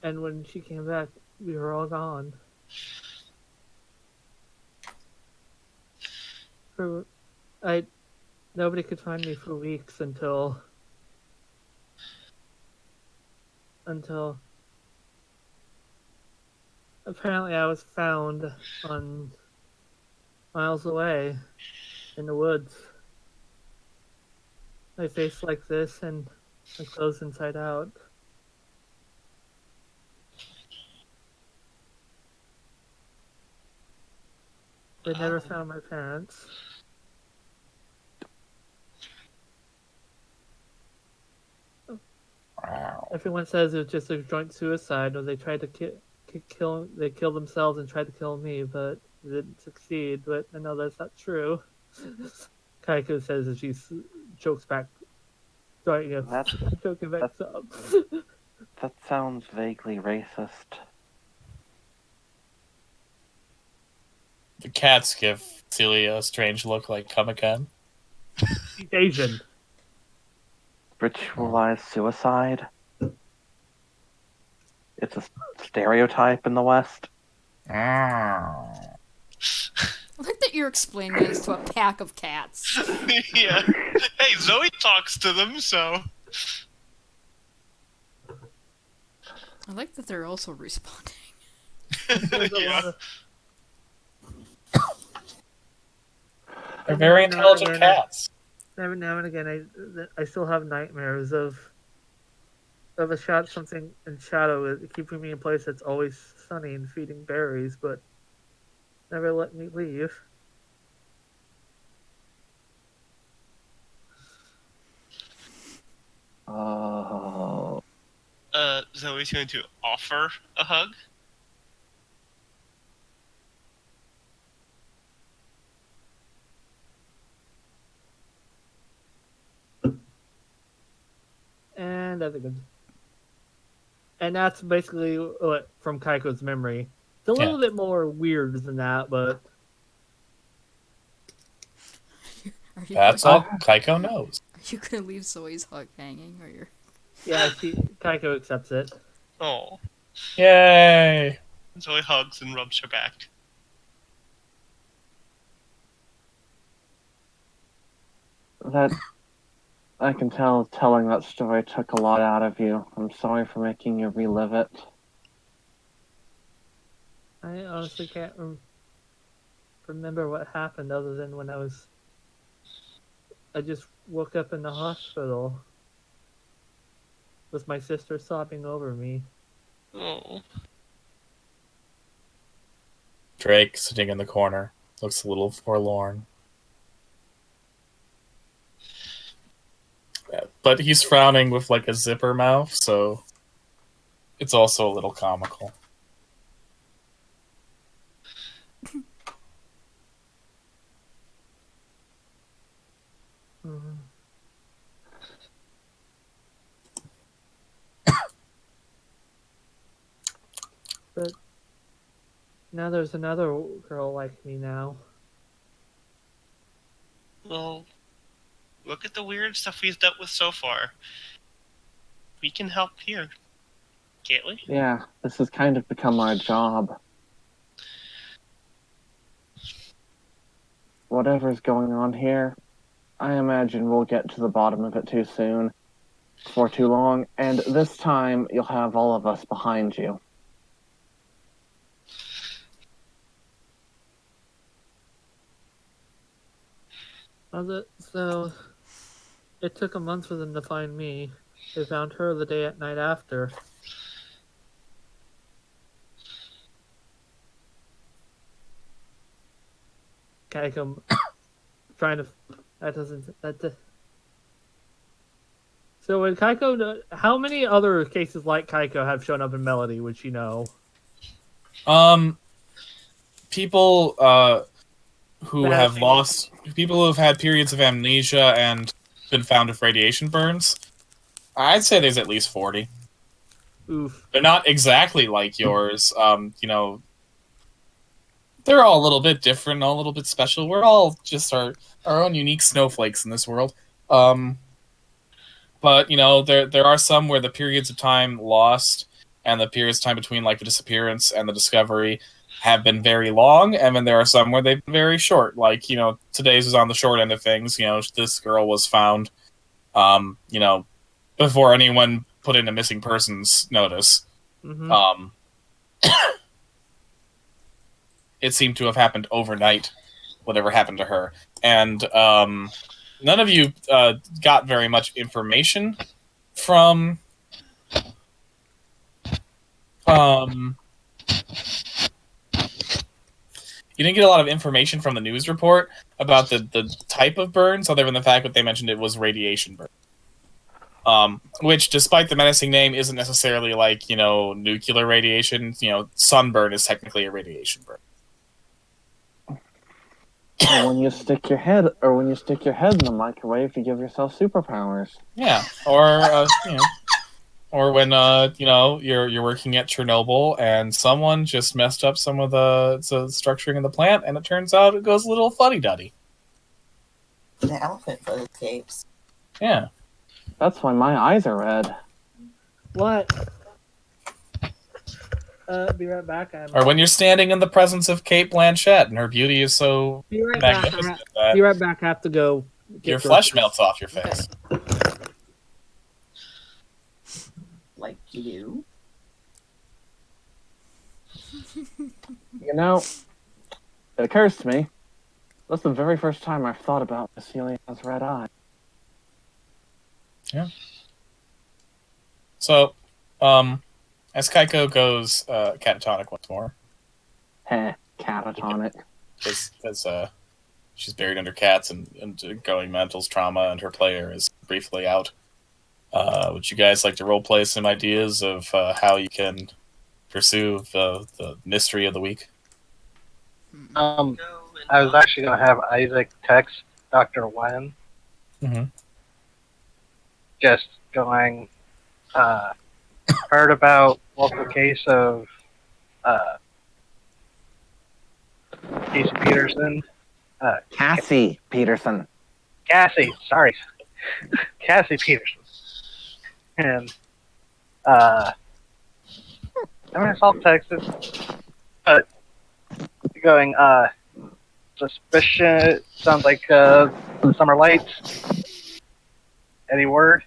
and when she came back, we were all gone. Nobody could find me for weeks until apparently I was found miles away in the woods. My face like this and my clothes inside out. They never found my parents. Wow. Everyone says it was just a joint suicide, or they tried to they killed themselves and tried to kill me, but it didn't succeed. But I know that's not true. Kaiko says as she chokes back, choking back sobs. That sounds vaguely racist. The cats give Celia a strange look like come again. She's Asian. Ritualized suicide? It's a stereotype in the West. I like that you're explaining this to a pack of cats. Yeah. Hey, Zoe talks to them, so. I like that they're also responding. Yeah. They're very intelligent cats. Every now and again, I still have nightmares of something in shadow keeping me in place that's always sunny and feeding berries, but never let me leave. Oh. Zoe's going to offer a hug. And that's a good. And that's basically what from Kaiko's memory. It's a little bit more weird than that, but that's all Kaiko knows. Are you gonna leave Zoe's hug hanging, or you're? Yeah, Kaiko accepts it. Oh. Yay! Zoe hugs and rubs her back. That I can tell telling that story took a lot out of you. I'm sorry for making you relive it. I honestly can't remember what happened other than when I just woke up in the hospital with my sister sobbing over me. Oh. Drake, sitting in the corner, looks a little forlorn. But he's frowning with like a zipper mouth, so it's also a little comical. Mhm. But now there's another girl like me now. Well, look at the weird stuff we've dealt with so far. We can help here, can't we? Yeah, this has kind of become our job. Whatever's going on here, I imagine we'll get to the bottom of it too soon, before too long, and this time you'll have all of us behind you. So it took a month for them to find me. They found her the night after. Kaiko trying to. That doesn't. So when Kaiko, how many other cases like Kaiko have shown up in Melody? Would she know? People who have lost, people who have had periods of amnesia and been found with radiation burns. I'd say there's at least 40. Oof. They're not exactly like yours. They're all a little bit different, all a little bit special. We're all just our own unique snowflakes in this world. But there are some where the periods of time lost and the periods of time between like the disappearance and the discovery have been very long, and then there are some where they've been very short. Like today's is on the short end of things. This girl was found, before anyone put in a missing persons notice. Mm-hmm. It seemed to have happened overnight, whatever happened to her. And none of you got very much information from you didn't get a lot of information from the news report about the type of burns, other than the fact that they mentioned it was radiation burn. Which, despite the menacing name, isn't necessarily like, nuclear radiation. Sunburn is technically a radiation burn. Or when you stick your head in the microwave to give yourself superpowers. Yeah, or when you're working at Chernobyl and someone just messed up some of the structuring of the plant, and it turns out it goes a little fuddy-duddy. The elephant for the capes. Yeah. That's why my eyes are red. What? Be right back. Or when you're standing in the presence of Kate Blanchett and her beauty is so Be right back. magnificent that Be right back. I have to go. your flesh melts off your face. Like you. It occurs to me, that's the very first time I've thought about Miss Celia's red eye. Yeah. So, as Kaiko goes catatonic once more. Catatonic. Because she's buried under cats and going mental trauma, and her player is briefly out. Would you guys like to roleplay some ideas of how you can pursue the mystery of the week? I was actually going to have Isaac text Dr. Wen. Mm-hmm. Just going, heard about local case of Casey Peterson. Cassie Peterson. Cassie, sorry. Cassie Peterson. And, I mean, it's all texted, but going, suspicion, sounds like, Summer Lights. Any word?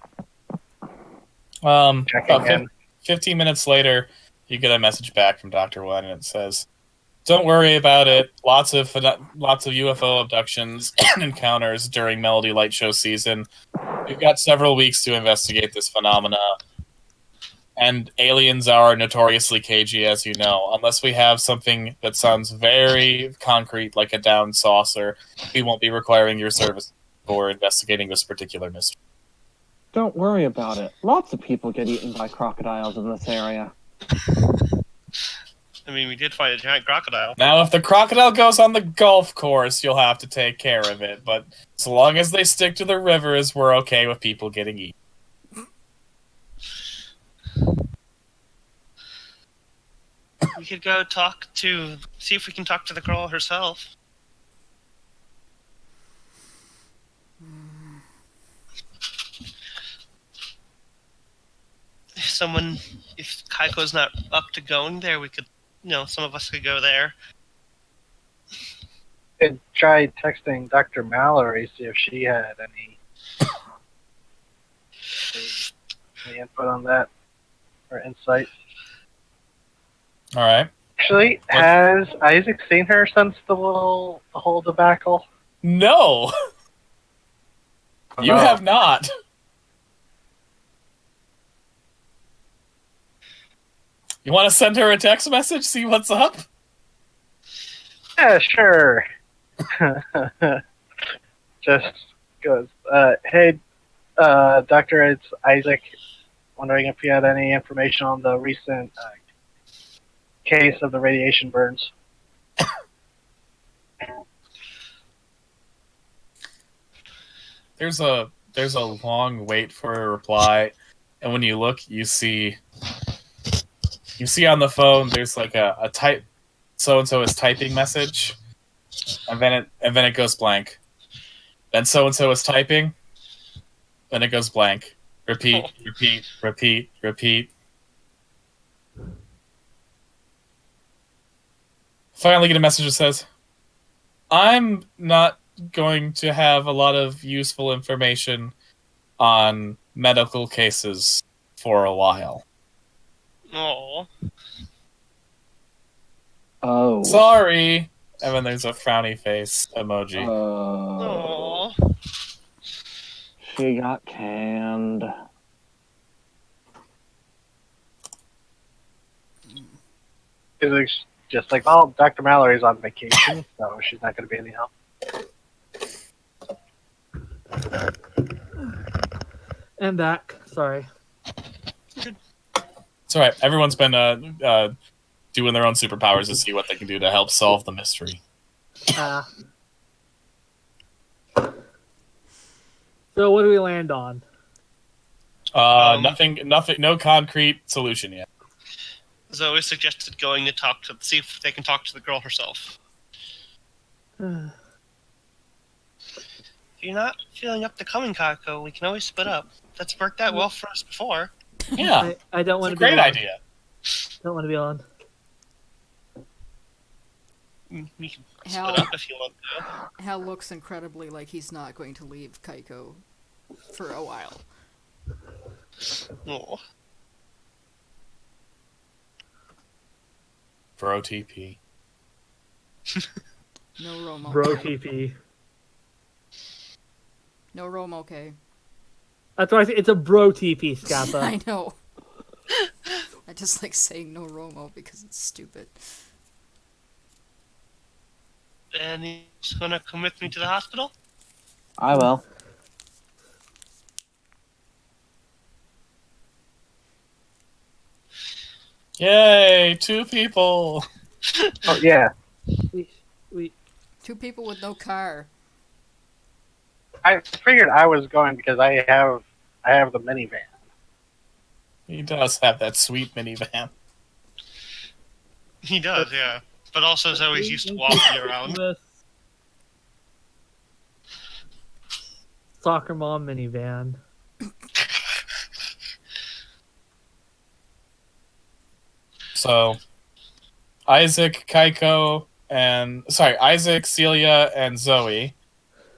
Checking in. 15 minutes later, you get a message back from Dr. Wen, and it says, "Don't worry about it. Lots of UFO abductions and encounters during Melody Light Show season. We've got several weeks to investigate this phenomena. And aliens are notoriously cagey, as you know. Unless we have something that sounds very concrete, like a downed saucer, we won't be requiring your service for investigating this particular mystery. Don't worry about it. Lots of people get eaten by crocodiles in this area. I mean, we did find a giant crocodile. Now, if the crocodile goes on the golf course, you'll have to take care of it. But so long as they stick to the rivers, we're okay with people getting eaten. We could go see if we can talk to the girl herself. If Kaiko's not up to going there, we could, some of us could go there. Could try texting Dr. Mallory, see if she had any input on that or insight. All right. Actually, has Isaac seen her since the whole debacle? No, you have not. You want to send her a text message, see what's up? Yeah, sure. Just goes, hey, Doctor, it's Isaac. Wondering if you had any information on the recent case of the radiation burns. There's a long wait for a reply, and when you look, you see on the phone there's like a type, so and so is typing message, and then it goes blank. Then so and so is typing, then it goes blank. Repeat, repeat, repeat, repeat. Finally get a message that says, I'm not going to have a lot of useful information on medical cases for a while. Oh. Oh. Sorry. And then there's a frowny face emoji. Oh. She got canned. It's just like, well, Dr. Mallory's on vacation, so she's not going to be any help. And back. Sorry. It's alright. Everyone's been doing their own superpowers to see what they can do to help solve the mystery. So what do we land on? Nothing, no concrete solution yet. Zoe suggested going to see if they can talk to the girl herself. If you're not feeling up to coming, Kako, we can always split up. That's worked out well for us before. Yeah, I don't want it's to a be great on. idea. Don't want to be on. We can Hal- split up if you want to. Hal looks incredibly like he's not going to leave Kaiko for a while. Oh. Bro TP. No Romo. Bro TP. No Romo, okay. That's why I say it's a bro TP, Scappa. I know. I just like saying no Romo because it's stupid. And he's gonna come with me to the hospital? I will. Yay, 2 people. Oh, yeah. we Two people with no car. I figured I was going because I have the minivan. He does have that sweet minivan. He does, yeah. But also Zoe's used to walking around. This soccer mom minivan. So, Isaac, Celia, and Zoe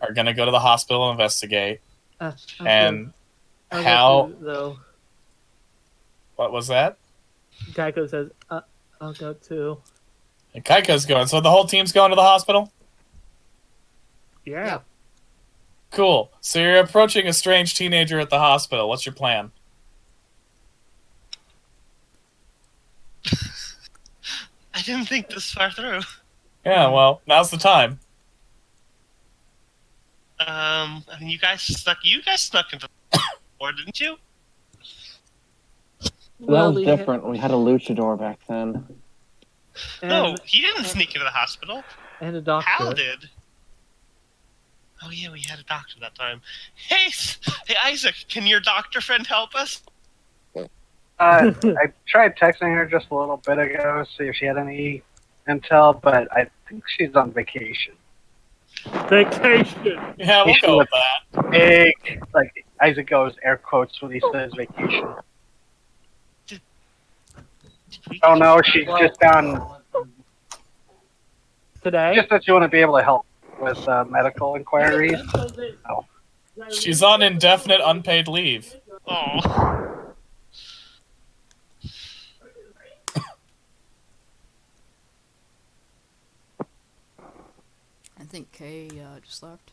are gonna go to the hospital and investigate. And Hal, though. what was that? Geico says, I'll go too. And Kaiko's going. So the whole team's going to the hospital? Yeah. Yep. Cool. So you're approaching a strange teenager at the hospital. What's your plan? didn't think this far through. Yeah, well, now's the time. I mean, you guys snuck into the door, didn't you? That Well, was different. We had a luchador back then. No, he didn't sneak into the hospital. And a doctor. Hal did. Oh yeah, we had a doctor that time. Hey, hey Isaac, can your doctor friend help us? I tried texting her just a little bit ago, see if she had any intel, but I think she's on vacation. Vacation. Yeah, we'll go with that. Big, like Isaac goes air quotes when he says vacation. Oh no, she's just down. Today? Just that you want to be able to help with medical inquiries. Oh. She's on indefinite unpaid leave. Oh. I think Kay just left.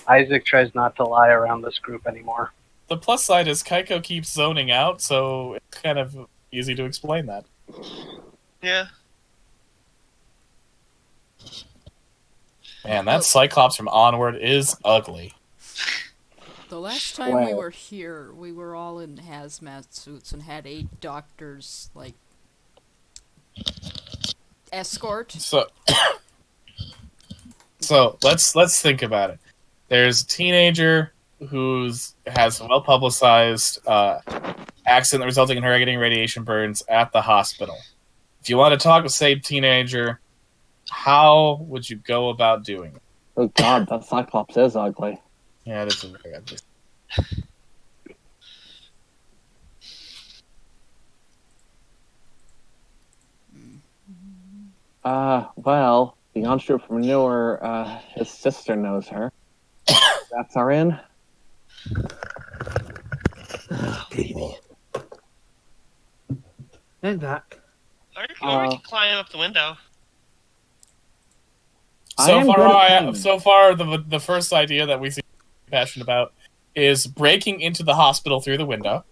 Isaac tries not to lie around this group anymore. The plus side is Kaiko keeps zoning out, so it's kind of easy to explain that. Yeah. Man, that Cyclops from Onward is ugly. The last time we were here, we were all in hazmat suits and had a doctor's, like, escort. So let's think about it. There's a teenager who has a well-publicized accident resulting in her getting radiation burns at the hospital. If you want to talk with said teenager, how would you go about doing it? Oh god, that Cyclops is ugly. Yeah, it is very ugly. Well, the entrepreneur, his sister knows her. That's our in. And back. Or we can climb up the window. So far, the first idea that we seem passionate about is breaking into the hospital through the window.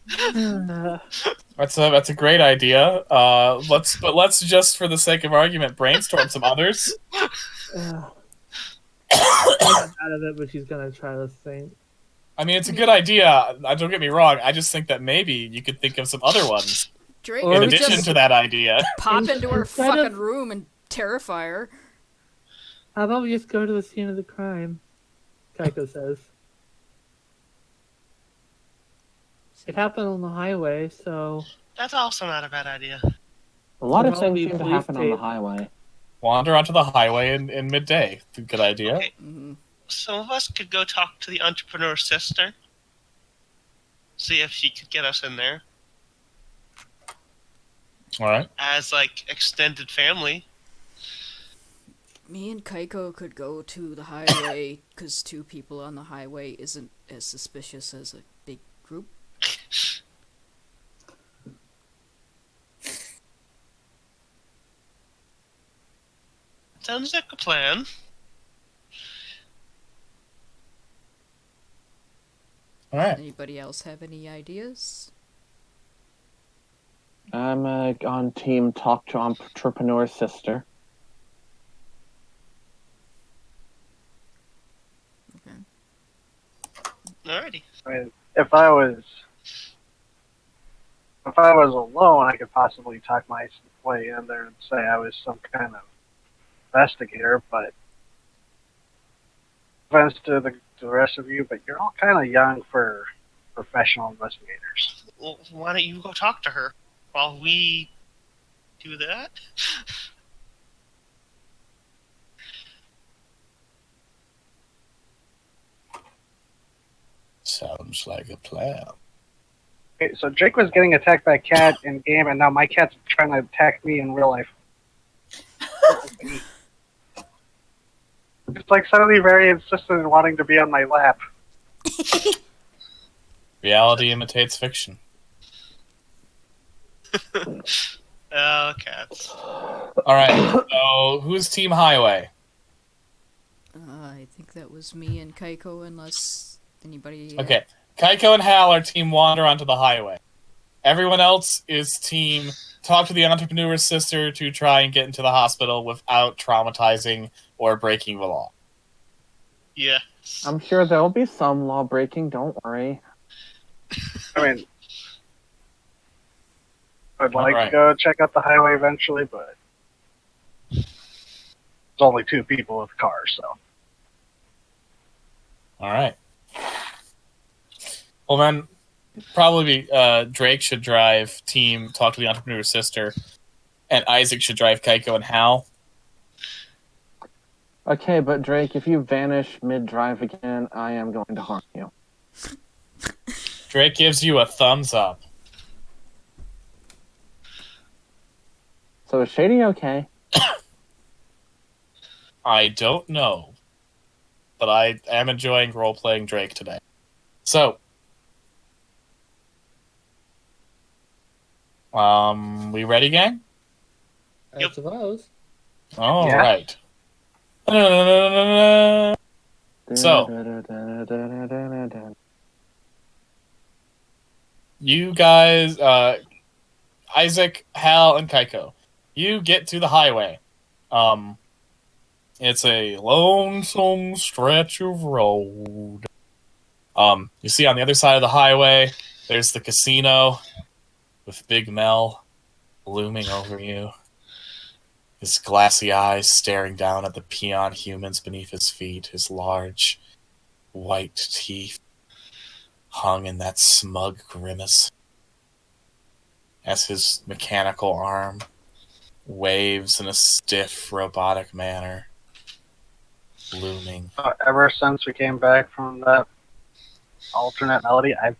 That's a great idea. Let's just, for the sake of argument, brainstorm some others. Out of it, but she's gonna try this thing. I mean, it's a good idea. Don't get me wrong. I just think that maybe you could think of some other ones Drake in addition to that idea. pop into her Instead fucking of- room and terrify her. How about we just go to the scene of the crime? Kaiko says. It happened on the highway, so... That's also not a bad idea. A lot of Probably things seem to police happen on the tape. highway. Wander onto the highway in midday. Good idea. Okay. Some of us could go talk to the entrepreneur's sister. See if she could get us in there. All right. As, like, extended family. Me and Kaiko could go to the highway, because 2 people on the highway isn't as suspicious as a big group. Sounds like a plan. All right. Anybody else have any ideas? I'm on team talk to entrepreneur sister. Alrighty. I mean, if I was alone, I could possibly talk my way in there and say I was some kind of investigator, but offense to the rest of you, but you're all kind of young for professional investigators. Well, why don't you go talk to her while we do that? Sounds like a plan. Okay, so Jake was getting attacked by a cat in game, and now my cat's trying to attack me in real life. It's like suddenly very insistent in wanting to be on my lap. Reality imitates fiction. Oh, cats. All right. So who's Team Highway? I think that was me and Kaiko, unless anybody... Okay. Kaiko and Hal are Team Wander onto the highway. Everyone else is team talk to the entrepreneur's sister to try and get into the hospital without traumatizing or breaking the law. Yeah. I'm sure there'll be some law breaking, don't worry. I mean, I'd All like to right. go check out the highway eventually, but there's only 2 people with cars, so. All right. Well, then, probably Drake should drive team talk to the entrepreneur's sister, and Isaac should drive Kaiko and Hal. Okay, but Drake, if you vanish mid-drive again, I am going to harm you. Drake gives you a thumbs up. So is Shady okay? I don't know, but I am enjoying role-playing Drake today. So, we ready, gang? I Yep. suppose. All Yeah. right. So, you guys, Isaac, Hal, and Kaiko, you get to the highway. It's a lonesome stretch of road. You see on the other side of the highway, there's the casino with Big Mel looming over you. His glassy eyes staring down at the peon humans beneath his feet, his large, white teeth hung in that smug grimace as his mechanical arm waves in a stiff, robotic manner, looming. Ever since we came back from that alternate melody, I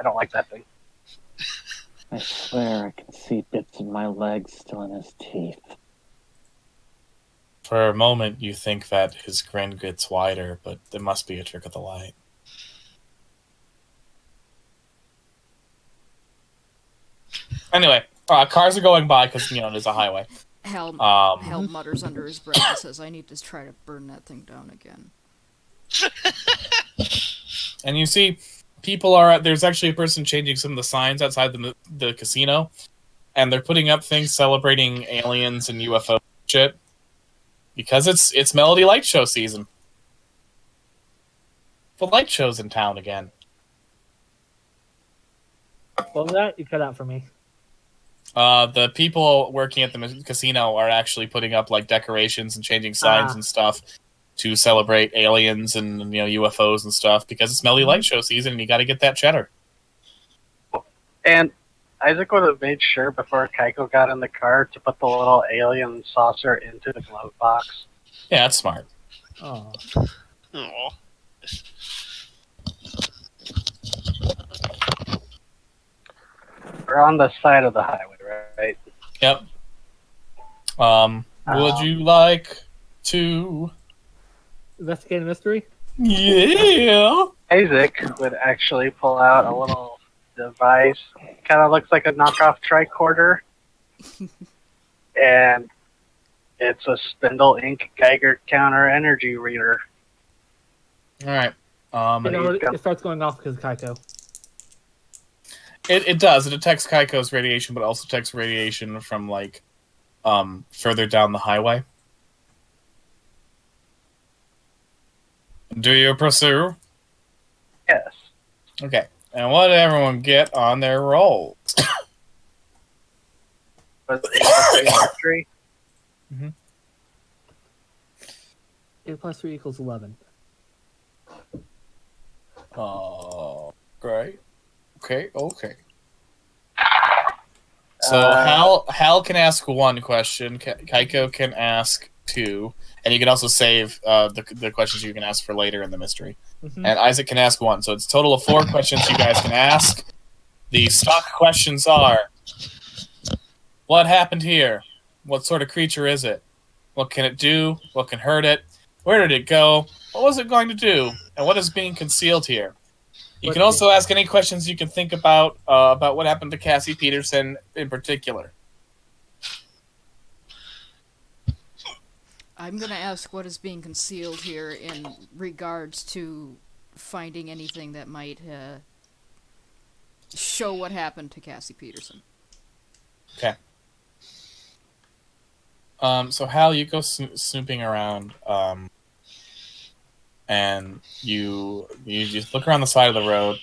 don't like that thing. I swear I can see bits of my legs still in his teeth. For a moment, you think that his grin gets wider, but it must be a trick of the light. Anyway, cars are going by because, there's a highway. Hal mutters under his breath and says, I need to try to burn that thing down again. And you see, there's actually a person changing some of the signs outside the casino, and they're putting up things celebrating aliens and UFO shit, because it's Melody Light Show season. The light show's in town again. What was that? You cut out for me. The people working at the casino are actually putting up like decorations and changing signs and stuff to celebrate aliens and UFOs and stuff, because it's Melody Light Show season and you got to get that cheddar. And Isaac would have made sure before Kaiko got in the car to put the little alien saucer into the glove box. Yeah, that's smart. Oh. Aw. We're on the side of the highway, right? Yep. Would you like to? Investigate a mystery? Yeah. Isaac would actually pull out a little device. Kind of looks like a knockoff tricorder. And it's a spindle ink Geiger counter energy reader. All right. It starts going off because of Kaiko. It does. It detects Kaiko's radiation, but also detects radiation from further down the highway. Do you pursue? Yes. Okay. And what did everyone get on their rolls? Was the mystery? 8 plus 3 equals 11. Oh, great. Okay. So Hal can ask one question. Kaiko can ask two, and you can also save the questions you can ask for later in the mystery. Mm-hmm. And Isaac can ask one. So it's a total of 4 questions you guys can ask. The stock questions are: what happened here? What sort of creature is it? What can it do? What can hurt it? Where did it go? What was it going to do? And what is being concealed here? You can also ask any questions you can think about what happened to Cassie Peterson in particular. I'm gonna ask what is being concealed here in regards to finding anything that might show what happened to Cassie Peterson. Okay. So Hal, you go snooping around, and you just look around the side of the road.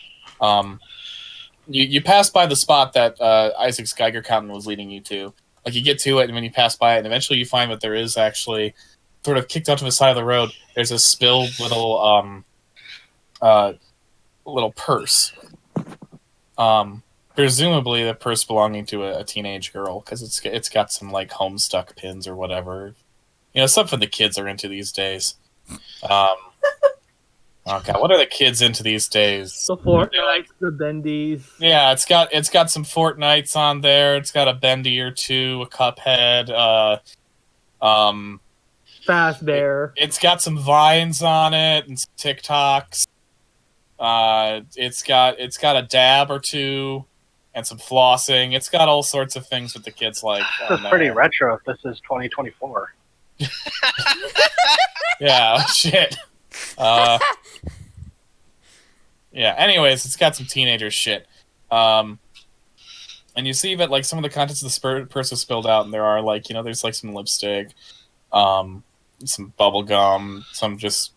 You pass by the spot that Isaac's Geiger counter was leading you to. Like, you get to it, and when you pass by it, and eventually you find that there is actually, sort of kicked out to the side of the road, there's a spilled little purse. Presumably the purse belonging to a teenage girl, because it's got some like Homestuck pins or whatever. Something the kids are into these days. Oh god, what are the kids into these days? The Fortnite, the Bendies. Yeah, it's got some Fortnites on there. It's got a Bendy or two, a Cuphead. Fast Bear. It's got some Vines on it and some TikToks. It's got a dab or two and some flossing. It's got all sorts of things that the kids like. This is pretty retro if this is 2024. Yeah, shit. Yeah, anyways, it's got some teenager shit. And you see that, like, some of the contents of the purse is spilled out, and there are, like, there's, like, some lipstick, some bubble gum, some just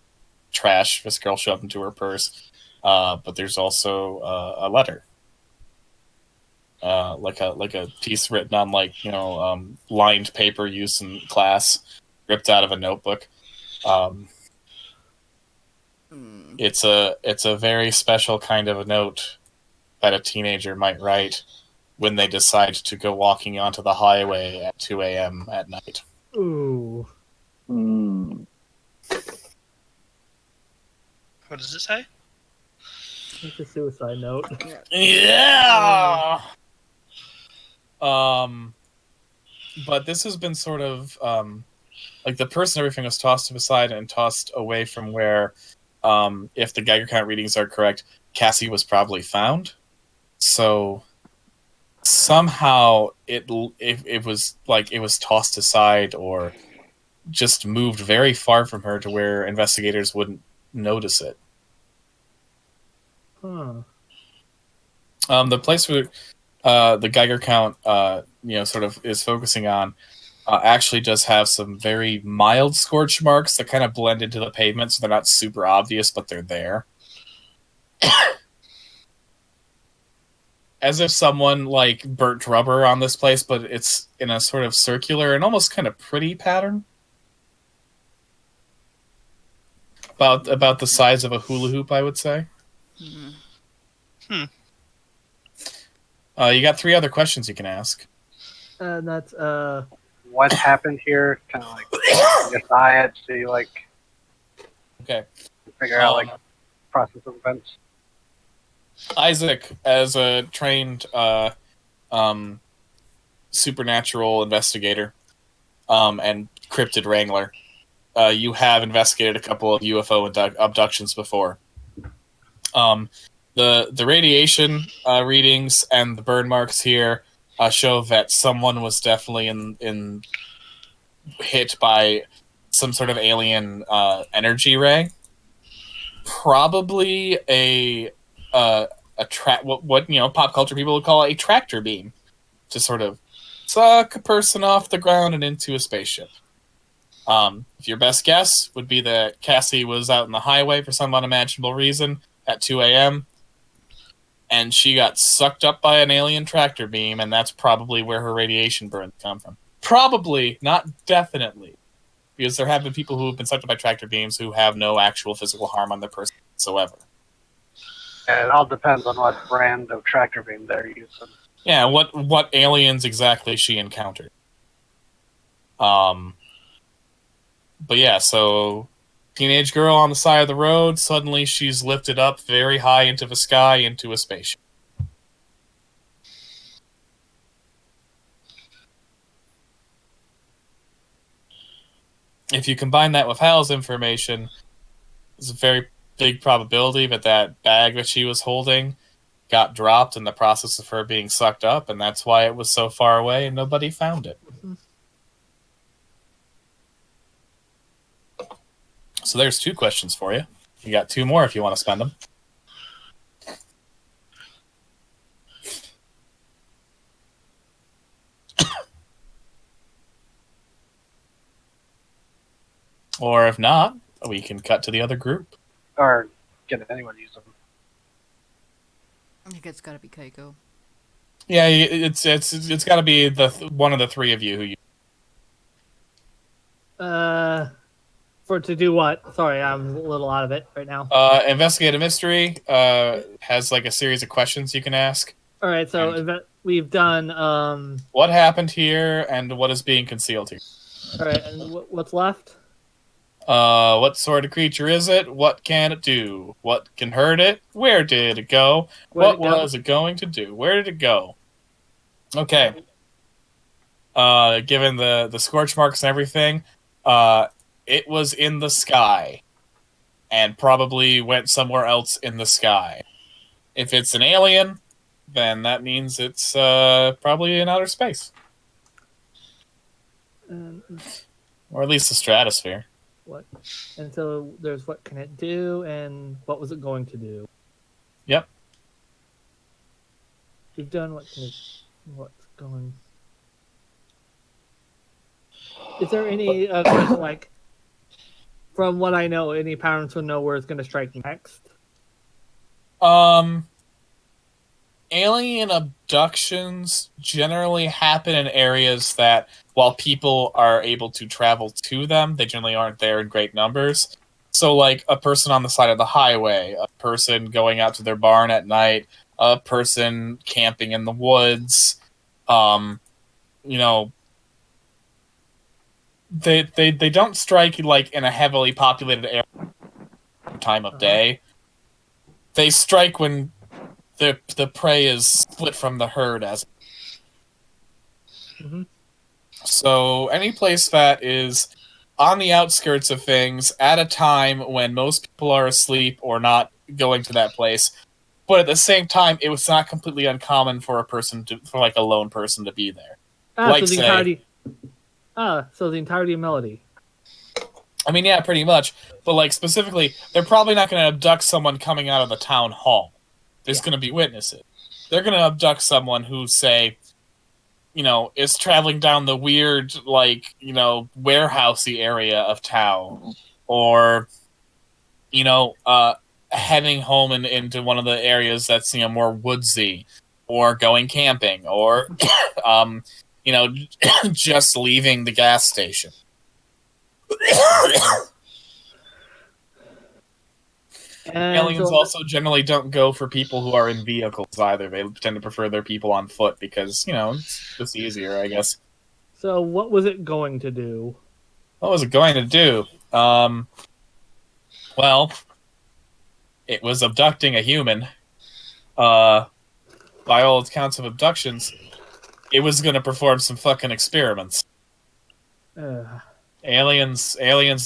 trash this girl shoved into her purse. But there's also a letter. Like a piece written on, like, lined paper used in class, ripped out of a notebook. It's a very special kind of a note that a teenager might write when they decide to go walking onto the highway at 2 a.m. at night. Ooh. Mm. What does it say? It's a suicide note. Yeah. But this has been sort of like the person, everything was tossed to the side and tossed away from where, if the Geiger count readings are correct, Cassie was probably found. So somehow it was like it was tossed aside or just moved very far from her to where investigators wouldn't notice it. Huh. The place where the Geiger count, sort of is focusing on, actually does have some very mild scorch marks that kind of blend into the pavement, so they're not super obvious, but they're there. As if someone, like, burnt rubber on this place, but it's in a sort of circular and almost kind of pretty pattern. About the size of a hula hoop, I would say. Mm-hmm. You got 3 other questions you can ask. And that's What happened here? Kind of like decide to like Okay. figure out like process of events. Isaac, as a trained supernatural investigator and cryptid wrangler, you have investigated a couple of UFO abductions before. The radiation readings and the burn marks here show that someone was definitely in hit by some sort of alien energy ray. Probably what pop culture people would call a tractor beam, to sort of suck a person off the ground and into a spaceship. If your best guess would be that Cassie was out in the highway for some unimaginable reason at 2 a.m. and she got sucked up by an alien tractor beam, and that's probably where her radiation burns come from. Probably, not definitely, because there have been people who have been sucked up by tractor beams who have no actual physical harm on their person whatsoever. And it all depends on what brand of tractor beam they're using. Yeah, what aliens exactly she encountered. But yeah, so teenage girl on the side of the road, suddenly she's lifted up very high into the sky into a spaceship. If you combine that with Hal's information, there's a very big probability that that bag that she was holding got dropped in the process of her being sucked up, and that's why it was so far away and nobody found it. So there's 2 questions for you. You got 2 more if you want to spend them. Or if not, we can cut to the other group. Or get anyone to use them. I think it's gotta be Keiko. Yeah, it's got to be one of the three of you who you. For to do what? Sorry, I'm a little out of it right now. Investigate a mystery. Has like a series of questions you can ask. All right, so we've done. What happened here, and what is being concealed here? All right, and what's left? What sort of creature is it? What can it do? What can hurt it? Where did it go? What was it going to do? Where did it go? Okay. Given the scorch marks and everything, it was in the sky, and probably went somewhere else in the sky. If it's an alien, then that means it's probably in outer space, or at least the stratosphere. What? And so there's what can it do, and what was it going to do? Yep. We've done what can it. What's going? Is there any like? From what I know, any parents would know where it's going to strike next. Alien abductions generally happen in areas that, while people are able to travel to them, they generally aren't there in great numbers. So, like, a person on the side of the highway, a person going out to their barn at night, a person camping in the woods, you know, they don't strike, like, in a heavily populated area time of day. They strike when the prey is split from the herd as. Mm-hmm. So any place that is on the outskirts of things at a time when most people are asleep or not going to that place, but at the same time, it was not completely uncommon for a lone person to be there. So the entirety of Melody. I mean, yeah, pretty much. But, like, specifically, they're probably not going to abduct someone coming out of the town hall. There's going to be witnesses. They're going to abduct someone who, say, is traveling down the weird, like, warehousey area of town. Or, heading home into one of the areas that's, more woodsy. Or going camping. Or, just leaving the gas station. Aliens also generally don't go for people who are in vehicles either. They tend to prefer their people on foot because, it's just easier, I guess. So what was it going to do? What was it going to do? Well, it was abducting a human. By all accounts of abductions, it was going to perform some fucking experiments. Aliens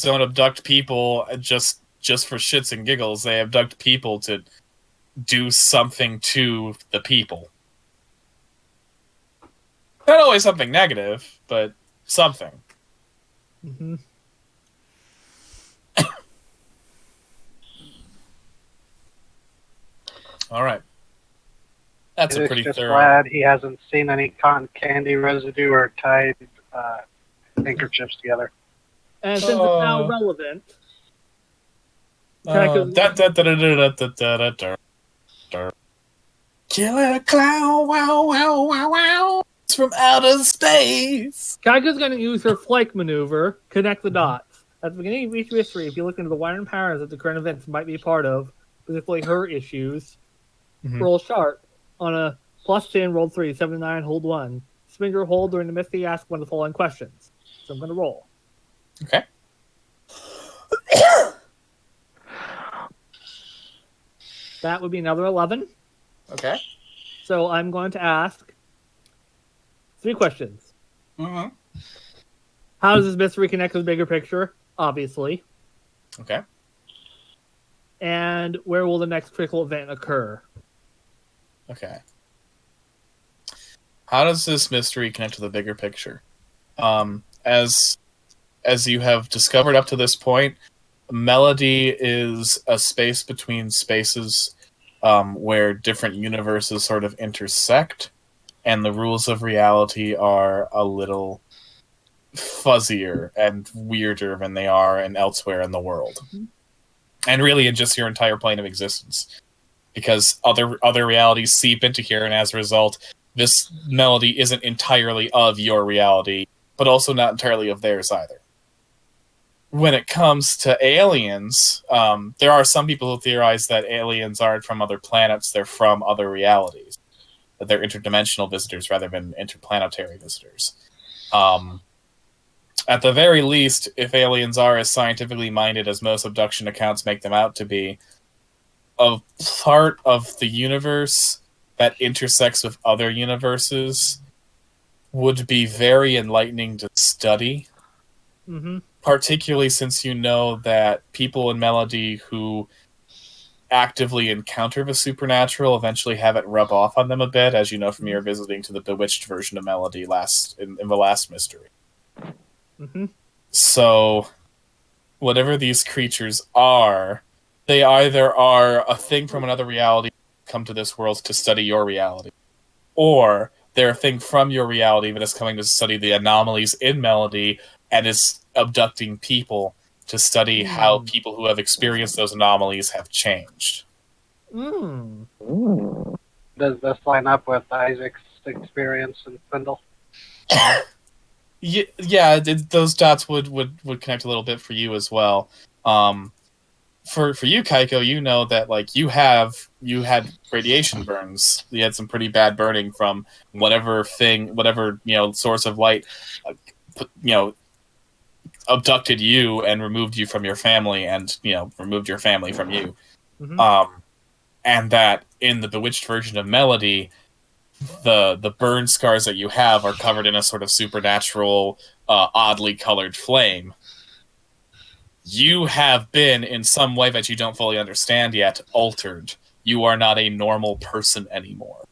don't abduct people just for shits and giggles. They abduct people to do something to the people. Not always something negative, but something. Mm-hmm. All right. That's a pretty just thorough. Glad he hasn't seen any cotton candy residue or tied handkerchiefs together. And since it's now relevant, Killer clown, wow, wow, wow, wow. It's from outer space. Kaika's going to use her flake maneuver, connect the dots. At the beginning of each mystery, if you look into the wiring patterns that the current events might be part of, specifically her issues, roll sharp. On a +10, roll 3, 7 to 9, hold 1. Spin your hold during the mystery, ask one of the following questions. So I'm going to roll. Okay. That would be another 11. Okay. So I'm going to ask 3 questions. Mm-hmm. How does this mystery connect with the bigger picture? Obviously. Okay. And where will the next critical event occur? Okay. How does this mystery connect to the bigger picture? As you have discovered up to this point, Melody is a space between spaces where different universes sort of intersect, and the rules of reality are a little fuzzier and weirder than they are and elsewhere in the world, and really in just your entire plane of existence, because other realities seep into here, and as a result, this melody isn't entirely of your reality, but also not entirely of theirs either. When it comes to aliens, there are some people who theorize that aliens aren't from other planets; they're from other realities. That they're interdimensional visitors rather than interplanetary visitors. At the very least, if aliens are as scientifically minded as most abduction accounts make them out to be, a part of the universe that intersects with other universes would be very enlightening to study. Mm-hmm. Particularly since you know that people in Melody who actively encounter the supernatural eventually have it rub off on them a bit, as you know from your visiting to the Bewitched version of Melody in the last mystery. Mm-hmm. So, whatever these creatures are, they either are a thing from another reality come to this world to study your reality, or they're a thing from your reality that is coming to study the anomalies in Melody and is abducting people to study how people who have experienced those anomalies have changed. Mm. Does this line up with Isaac's experience in Spindle? Yeah, those dots would connect a little bit for you as well. For you, Kaiko, you know that like you had radiation burns. You had some pretty bad burning from whatever source of light, abducted you and removed you from your family, and removed your family from you. Mm-hmm. And that in the Bewitched version of Melody, the burn scars that you have are covered in a sort of supernatural, oddly colored flame. You have been, in some way that you don't fully understand yet, altered. You are not a normal person anymore,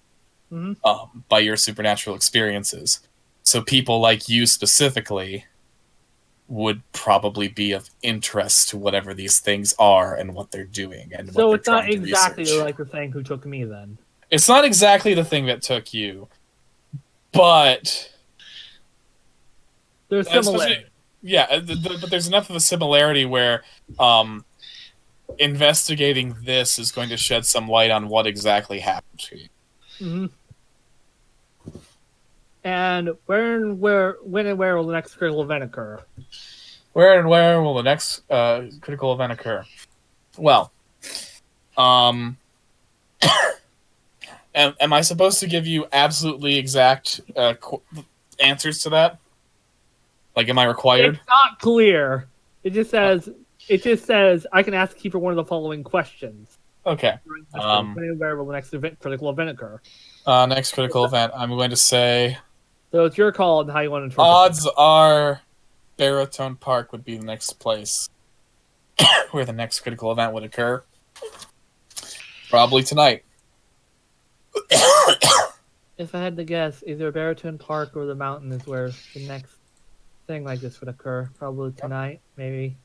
by your supernatural experiences. So people like you specifically would probably be of interest to whatever these things are and what they're doing and So what it's they're not trying to exactly research. like the thing who took me then. It's not exactly the thing that took you, but There's similarity. Yeah, but there's enough of a similarity where investigating this is going to shed some light on what exactly happened to you. Mm-hmm. And when and where will the next critical event occur? Where will the next critical event occur? Well, am I supposed to give you absolutely exact answers to that? Like, am I required? It's not clear. It just says I can ask Keeper one of the following questions. Okay. When and where will the next critical event occur? Next critical event, I'm going to say So it's your call on how you want to interpret odds are Baritone Park would be the next place where the next critical event would occur. Probably tonight. If I had to guess, either Baritone Park or the mountain is where the next thing like this would occur. Probably tonight, maybe.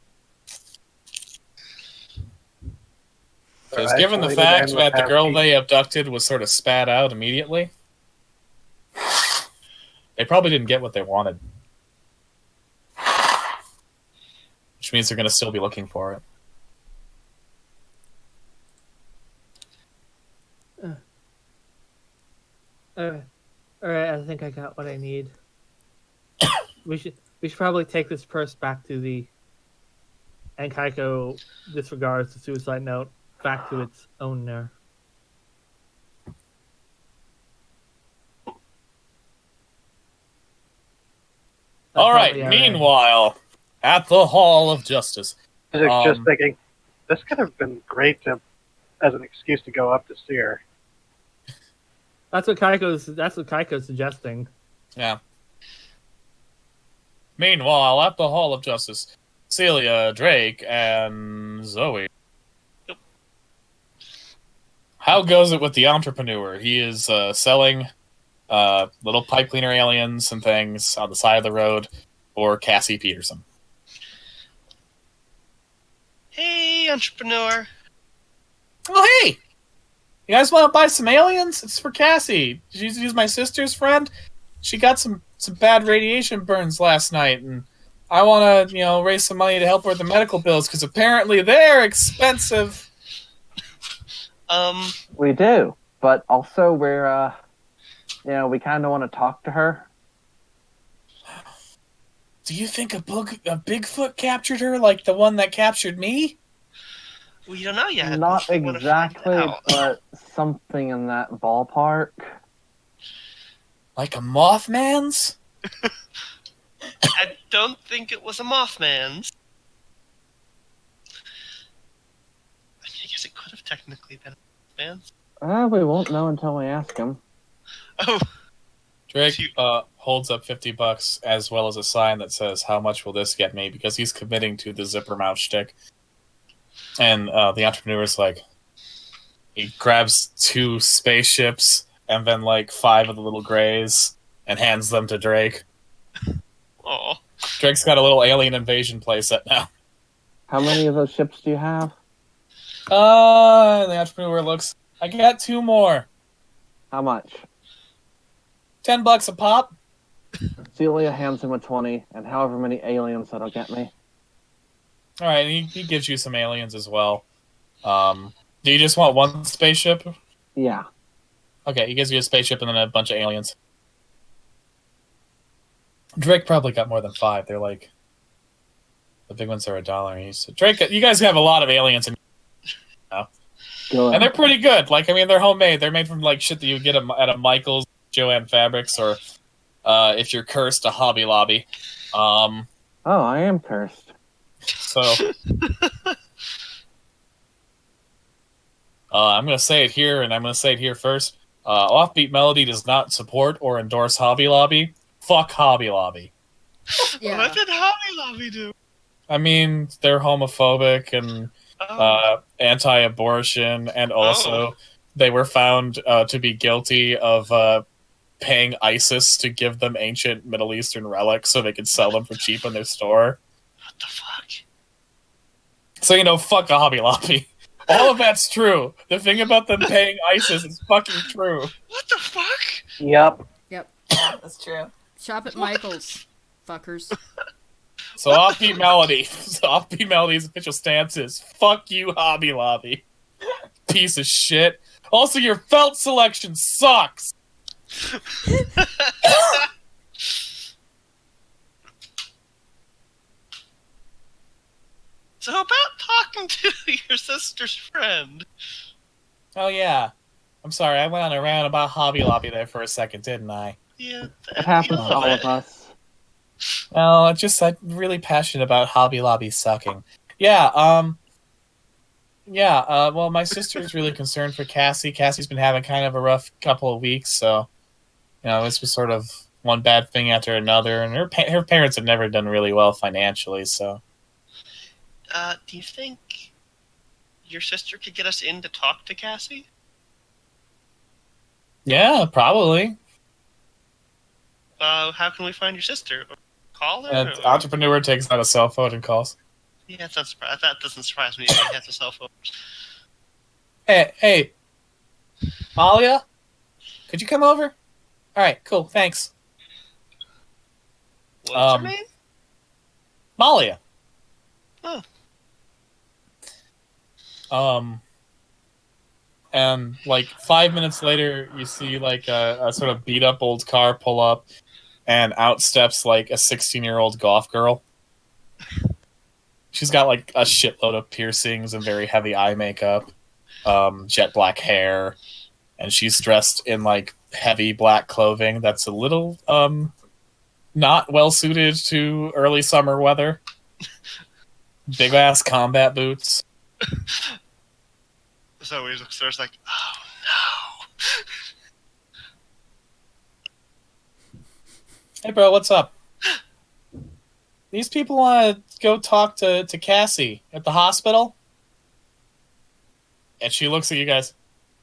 Because given the fact that the girl they abducted was sort of spat out immediately, they probably didn't get what they wanted. Which means they're going to still be looking for it. Alright, I think I got what I need. we should probably take this purse back to the... And Kaiko disregards the suicide note back to its owner. Alright, meanwhile, at the Hall of Justice. Just thinking, this could have been great as an excuse to go up to see her. That's what Kaiko's suggesting. Yeah. Meanwhile, at the Hall of Justice, Celia, Drake, and Zoe. Yep. How goes it with the entrepreneur? He is selling little pipe cleaner aliens and things on the side of the road for Cassie Peterson. Hey, entrepreneur. Oh, hey! You guys want to buy some aliens? It's for Cassie. She's my sister's friend. she got some bad radiation burns last night, and I want to raise some money to help her with the medical bills because apparently they're expensive. We do, but also we're we kind of want to talk to her. Do you think a Bigfoot captured her like the one that captured me? We don't know yet. Not We wanna find exactly, out. but something in that ballpark. Like a Mothman's? I don't think it was a Mothman's. I guess it could have technically been a Mothman's. We won't know until we ask him. Oh, Drake Shoot. holds up $50 as well as a sign that says, "How much will this get me?" Because he's committing to the zipper mouth shtick. And the entrepreneur's like, he grabs 2 spaceships and then like 5 of the little grays and hands them to Drake. oh. Drake's got a little alien invasion playset now. How many of those ships do you have? The entrepreneur looks, I got 2 more. How much? $10 a pop. Celia hands him a 20, and however many aliens that'll get me. All right, he gives you some aliens as well. Do you just want 1 spaceship? Yeah. Okay, he gives you a spaceship and then a bunch of aliens. Drake probably got more than 5. They're like, the big ones are $1. And he said, Drake, you guys have a lot of aliens, and they're pretty good. Like, I mean, they're homemade. They're made from like shit that you get at a Michaels, Joanne Fabrics, or if you're cursed, a Hobby Lobby. Oh, I am cursed. So I'm going to say it here, and I'm going to say it here first. Offbeat Melody does not support or endorse Hobby Lobby. Fuck Hobby Lobby. Yeah. What did Hobby Lobby do? I mean, they're homophobic and anti-abortion, and also they were found to be guilty of paying ISIS to give them ancient Middle Eastern relics so they could sell them for cheap in their store. What the fuck? So, fuck a Hobby Lobby. All of that's true. The thing about them paying ISIS is fucking true. What the fuck? Yep. Yep. That's true. Shop at Michael's, fuckers. So Offbeat Melody's official stance is, fuck you, Hobby Lobby. Piece of shit. Also, your felt selection sucks. So about talking to your sister's friend. Oh, yeah. I'm sorry, I went on a rant about Hobby Lobby there for a second, didn't I? Yeah. It happens to all of us. Well, I'm really passionate about Hobby Lobby sucking. Yeah, well, my sister's really concerned for Cassie. Cassie's been having kind of a rough couple of weeks, so, this was sort of one bad thing after another, and her parents have never done really well financially, so. Do you think your sister could get us in to talk to Cassie? Yeah, probably. How can we find your sister? Call her? Or... Entrepreneur takes out a cell phone and calls. Yeah, that doesn't surprise me. He has a cell phone. Hey, Malia? Could you come over? Alright, cool, thanks. What's her name? Malia. Oh. And like 5 minutes later, you see like a sort of beat up old car pull up, and out steps like a 16-year-old goth girl. She's got like a shitload of piercings and very heavy eye makeup, jet black hair, and she's dressed in like heavy black clothing that's a little not well suited to early summer weather. Big ass combat boots. So he looks there, it's like, oh no. Hey, bro, what's up? These people want to go talk to Cassie at the hospital? And she looks at you guys.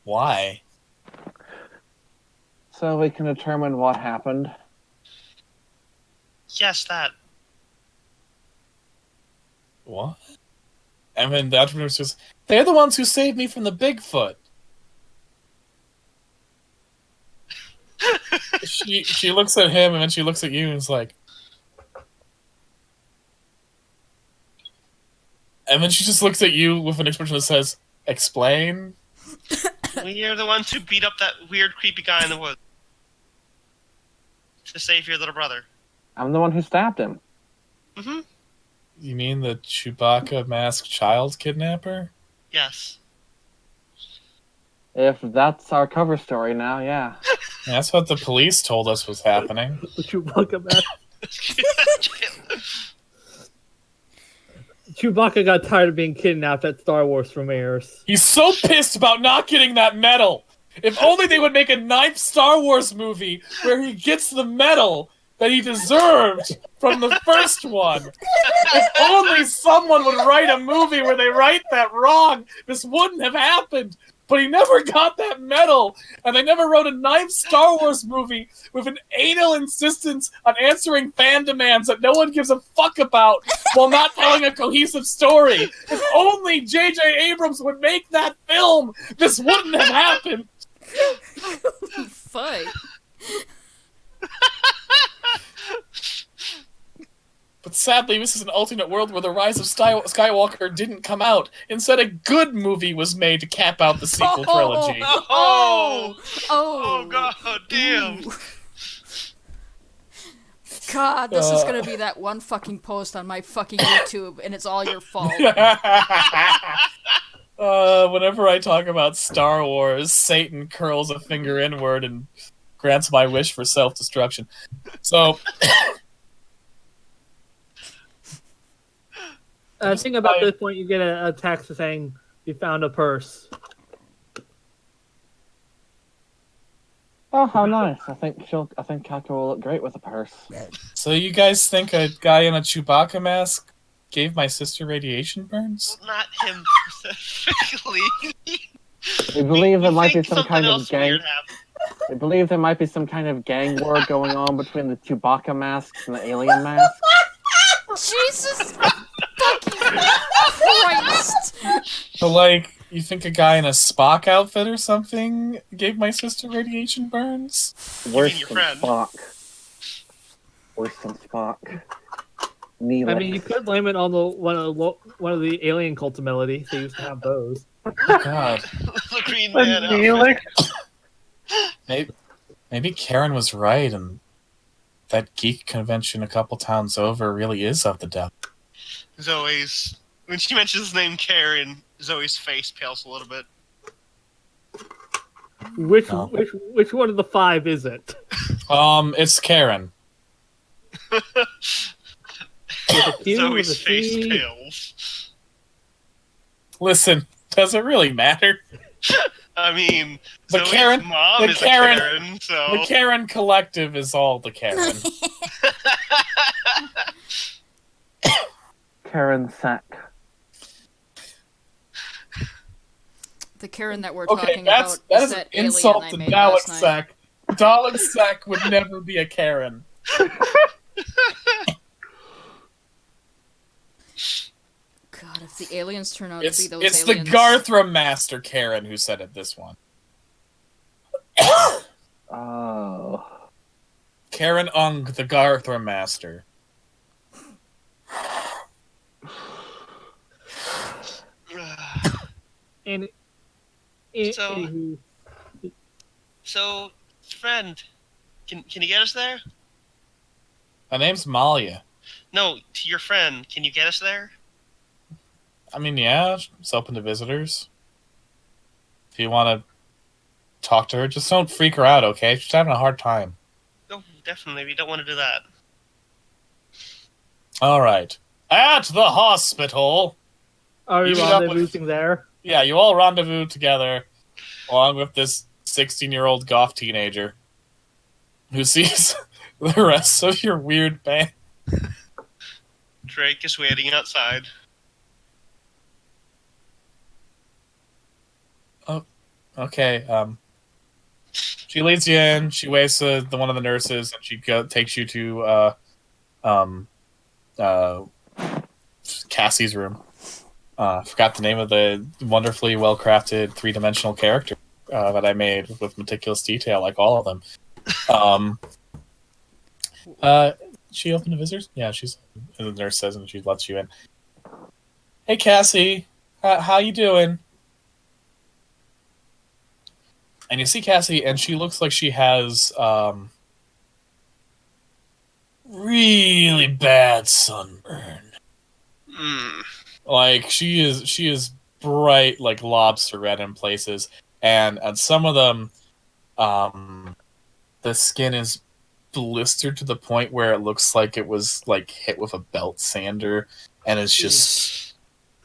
Why? So we can determine what happened. Yes, that. What? And then the entrepreneur says, they're the ones who saved me from the Bigfoot. she looks at him and then she looks at you and is like, and then she just looks at you with an expression that says, "Explain." You're the ones who beat up that weird, creepy guy in the woods to save your little brother. I'm the one who stabbed him. Mm-hmm. You mean the Chewbacca masked child kidnapper? Yes. If that's our cover story now, yeah. That's what the police told us was happening. The Chewbacca mask. Chewbacca got tired of being kidnapped at Star Wars premieres. He's so pissed about not getting that medal. If only they would make a 9th Star Wars movie where he gets the medal that he deserved from the first one. If only someone would write a movie where they write that wrong, this wouldn't have happened. But he never got that medal, and they never wrote a 9th Star Wars movie with an anal insistence on answering fan demands that no one gives a fuck about while not telling a cohesive story. If only J.J. Abrams would make that film, this wouldn't have happened. Fight. But sadly, this is an alternate world where The Rise of Skywalker didn't come out. Instead, a good movie was made to cap out the sequel trilogy. Oh, God, damn. Ooh. God, this is gonna be that one fucking post on my fucking YouTube, and it's all your fault. Whenever I talk about Star Wars, Satan curls a finger inward and grants my wish for self-destruction. So... I think about this point, you get a text saying you found a purse. Oh, how nice! I think Kako will look great with a purse. So you guys think a guy in a Chewbacca mask gave my sister radiation burns? Not him specifically. We believe there might be think some something kind of else gang. weird happened. We believe there might be some kind of gang war going on between the Chewbacca masks and the alien masks. Jesus fucking Christ! So, like, you think a guy in a Spock outfit or something gave my sister radiation burns? Worse your than friend. Spock. Worse than Spock. I mean, you could blame it on one of the alien cult melodies. They used to have those. God. The Green Man outfit. Neelix? Maybe Karen was right, and that geek convention a couple towns over really is of the devil. Zoe's... When she mentions his name Karen, Zoe's face pales a little bit. Which No. which one of the 5 is it? It's Karen. With a Q, with a Zoe's face C? pales. Listen, does it really matter? I mean, The Zoe's Karen- mom the is Karen- a Karen, so... The Karen Collective is all the Karen. Karen Sack. The Karen that we're Okay, talking that about is is an that alien insult I to made Dalek last night. Sack. Dalek Sack would never be a Karen. God, if the aliens turn out to be those It's the aliens... Garthra Master Karen who said it this one. Oh. Karen Ung, the Garthra Master. And So- anywho, So, friend, can you get us there? My name's Malia. No, to your friend, can you get us there? I mean, yeah, it's open to visitors. If you want to talk to her, just don't freak her out, okay? She's having a hard time. No, definitely, we don't want to do that. All right. At the hospital. are we You meet up with- rendezvousing there? Yeah, you all rendezvous together, along with this 16-year-old goth teenager who sees the rest of your weird band. Drake is waiting outside. Okay, she leads you in. She waves to the one of the nurses, and she takes you to Cassie's room. Forgot the name of the wonderfully well-crafted 3-dimensional character that I made with meticulous detail, like all of them. Um, she open to visitors? Yeah, she's. And the nurse says, and she lets you in. Hey, Cassie, how you doing? And you see Cassie, and she looks like she has really bad sunburn. Mm. Like she is bright like lobster red in places, and on some of them, the skin is blistered to the point where it looks like it was like hit with a belt sander, and it's just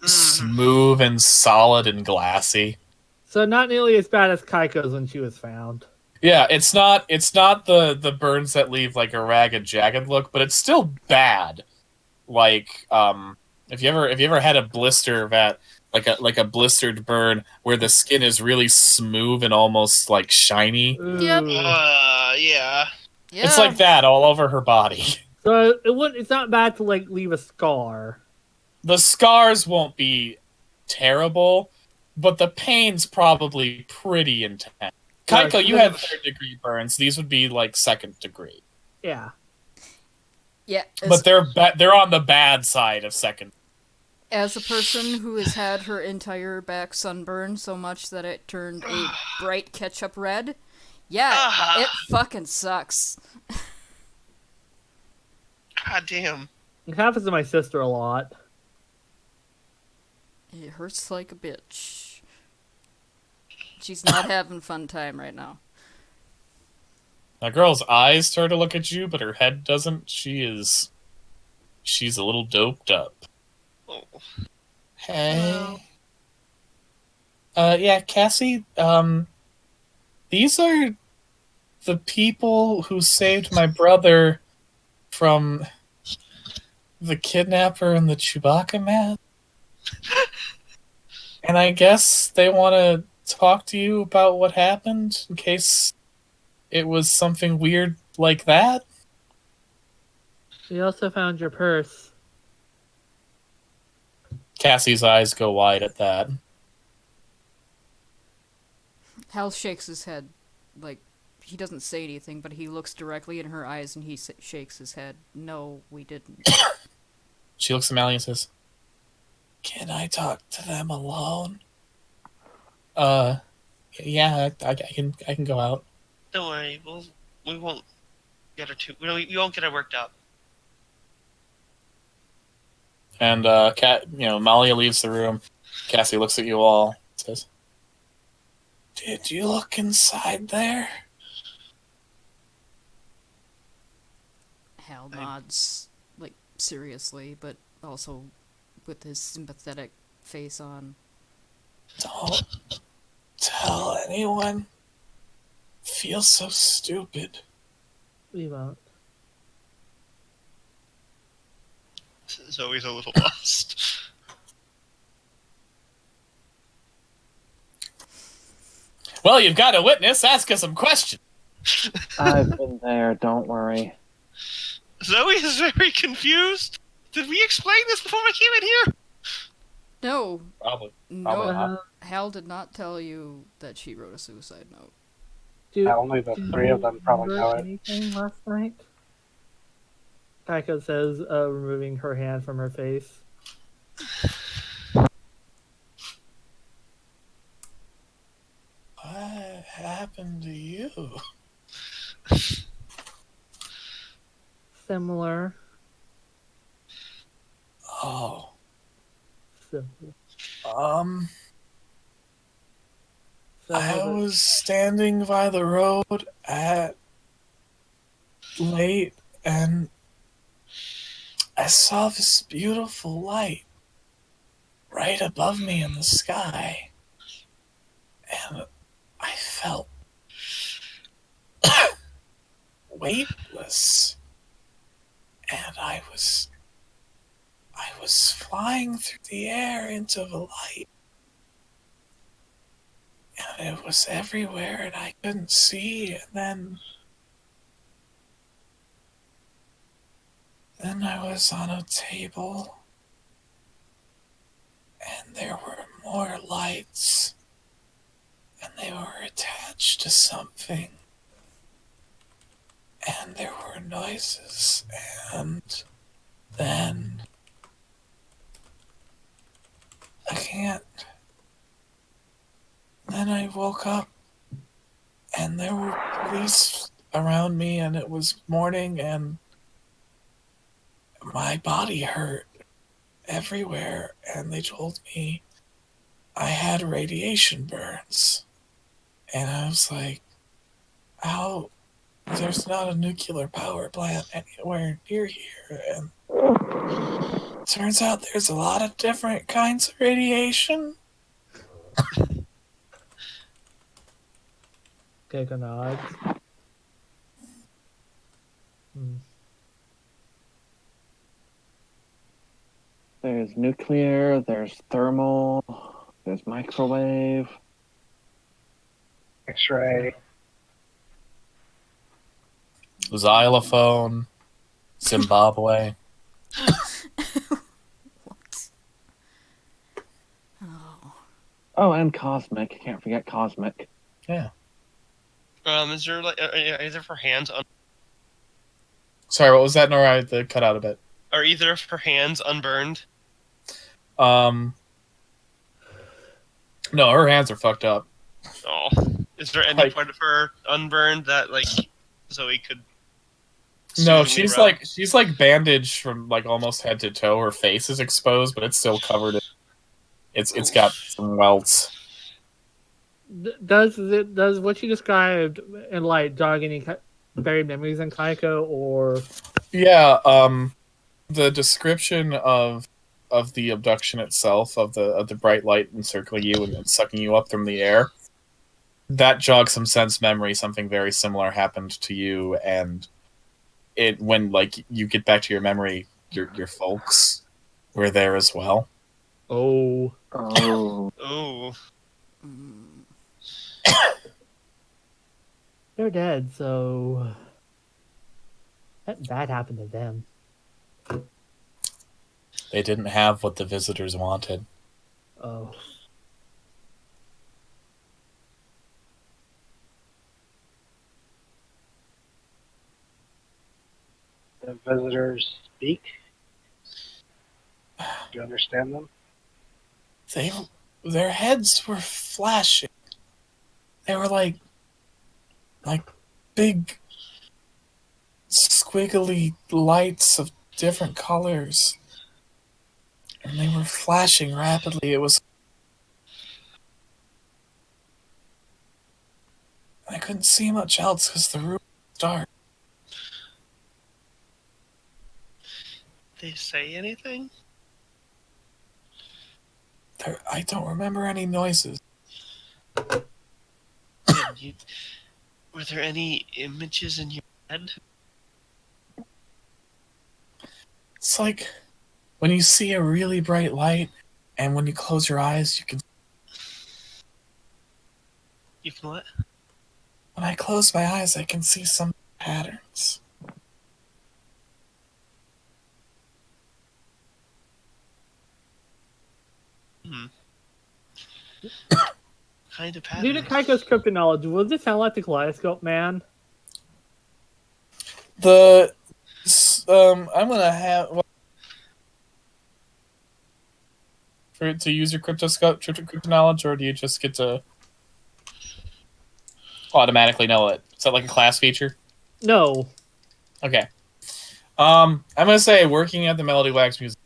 smooth and solid and glassy. So not nearly as bad as Kaiko's when she was found. Yeah, it's not the burns that leave like a ragged, jagged look, but it's still bad. Like if you ever had a blister that like a blistered burn where the skin is really smooth and almost like shiny. Yep. Ooh. Yeah. Yeah. It's like that all over her body. So it's not bad to like leave a scar. The scars won't be terrible, but the pain's probably pretty intense. Kaiko, you had third-degree burns. These would be like second-degree. Yeah. Yeah. But they're on the bad side of second. As a person who has had her entire back sunburned so much that it turned a bright ketchup red, yeah, it fucking sucks. God damn. It happens to my sister a lot. It hurts like a bitch. She's not having fun time right now. That girl's eyes start to look at you, but her head doesn't. She's a little doped up. Oh. Hey. Yeah, Cassie, these are the people who saved my brother from the kidnapper and the Chewbacca man. And I guess they want to talk to you about what happened in case it was something weird like that. We also found your purse. Cassie's eyes go wide at that. Hal shakes his head. Like, he doesn't say anything, but he looks directly in her eyes and he shakes his head. No, we didn't. She looks at Mally and says, "Can I talk to them alone?" Yeah, I can go out. Don't worry. We won't get her too. We won't get her worked up. And Molly leaves the room. Cassie looks at you all and says, "Did you look inside there?" Hal nods, like, seriously, but also with his sympathetic face on. Don't tell anyone. Feels so stupid. We won't. Zoe's a little lost. Well, you've got a witness. Ask us some questions. I've been there, don't worry. Zoe is very confused. Did we explain this before we came in here? No. Probably. No. Hal did not tell you that she wrote a suicide note. Only the three of them probably know it. Anything last night? Kaiko says, removing her hand from her face. What happened to you? Similar. Oh. Simple. I was standing by the road at late and I saw this beautiful light right above me in the sky. And I felt weightless. And I was flying through the air into the light. And it was everywhere and I couldn't see. And then I was on a table. And there were more lights. And they were attached to something. and there were noises, and then I can't. Then I woke up, and there were police around me, and it was morning, and my body hurt everywhere, and they told me I had radiation burns. And I was like, how? There's not a nuclear power plant anywhere near here. And turns out there's a lot of different kinds of radiation. Keiko nods. There's nuclear, there's thermal, there's microwave. X-ray. Xylophone, Zimbabwe. What? Oh. Oh, and cosmic. Can't forget cosmic. Yeah. Is there like either of her hands Sorry, what was that, Nora? I had to cut out a bit. are either of her hands unburned? No, her hands are fucked up. Oh, is there any Like- part of her unburned that like Zoe could? No, soothingly rub? she's like bandaged from like almost head to toe. Her face is exposed, but it's still covered. It's got some welts. Does what you described in like jog any buried memories in Kaiko, or Yeah, the description of the abduction itself, of the bright light encircling you and sucking you up from the air, that jogs some sense memory. Something very similar happened to you, and it when like you get back to your memory, your folks were there as well. oh, Oh, they're dead, so that happened to them. They didn't have what the visitors wanted. Oh, The visitors speak. Do you understand them? Their heads were flashing. They were like big squiggly lights of different colors. And they were flashing rapidly. It was I couldn't see much else because the room was dark. they say anything? I don't remember any noises. Were there any images in your head? It's like when you see a really bright light, and when you close your eyes, you can. You can what? When I close my eyes, I can see some patterns. Kind of due to pattern. Kaiko's cryptic knowledge, would this sound like the Kaleidoscope Man? I'm gonna have to use your crypto knowledge, or do you just get to automatically know it? Is that like a class feature? No. Okay. I'm gonna say working at the Melody Wax Museum.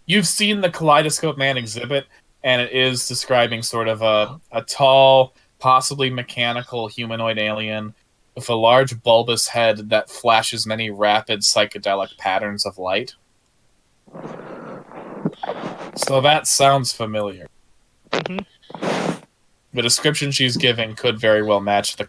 You've seen the Kaleidoscope Man exhibit, and it is describing sort of a tall, possibly mechanical humanoid alien with a large bulbous head that flashes many rapid psychedelic patterns of light. So that sounds familiar. Mhm. The description she's giving could very well match the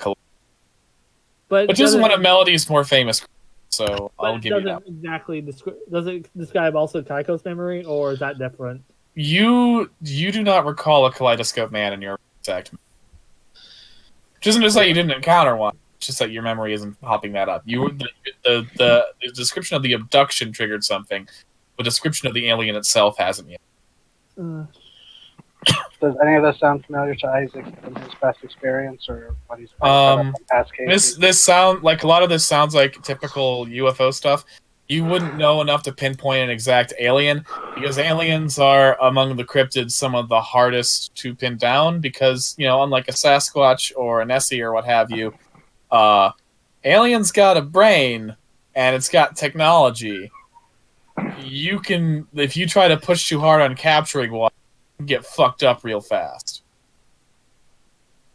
But which is doesn't- one of Melody's more famous. So but I'll it give you doesn't that. exactly does it describe also Kaiko's memory, or is that different? You do not recall a Kaleidoscope Man in your exact. Which isn't to say you didn't encounter one. It's just that your memory isn't popping that up. The description of the abduction triggered something. The description of the alien itself hasn't yet. Does any of this sound familiar to Isaac from his past experience or what he's picked up in past cases? This sound like a lot of this sounds like typical UFO stuff. You wouldn't know enough to pinpoint an exact alien because aliens are among the cryptids some of the hardest to pin down because, you know, unlike a Sasquatch or an Nessie or what have you, aliens got a brain and it's got technology. You can, if you try to push too hard on capturing one, you can get fucked up real fast.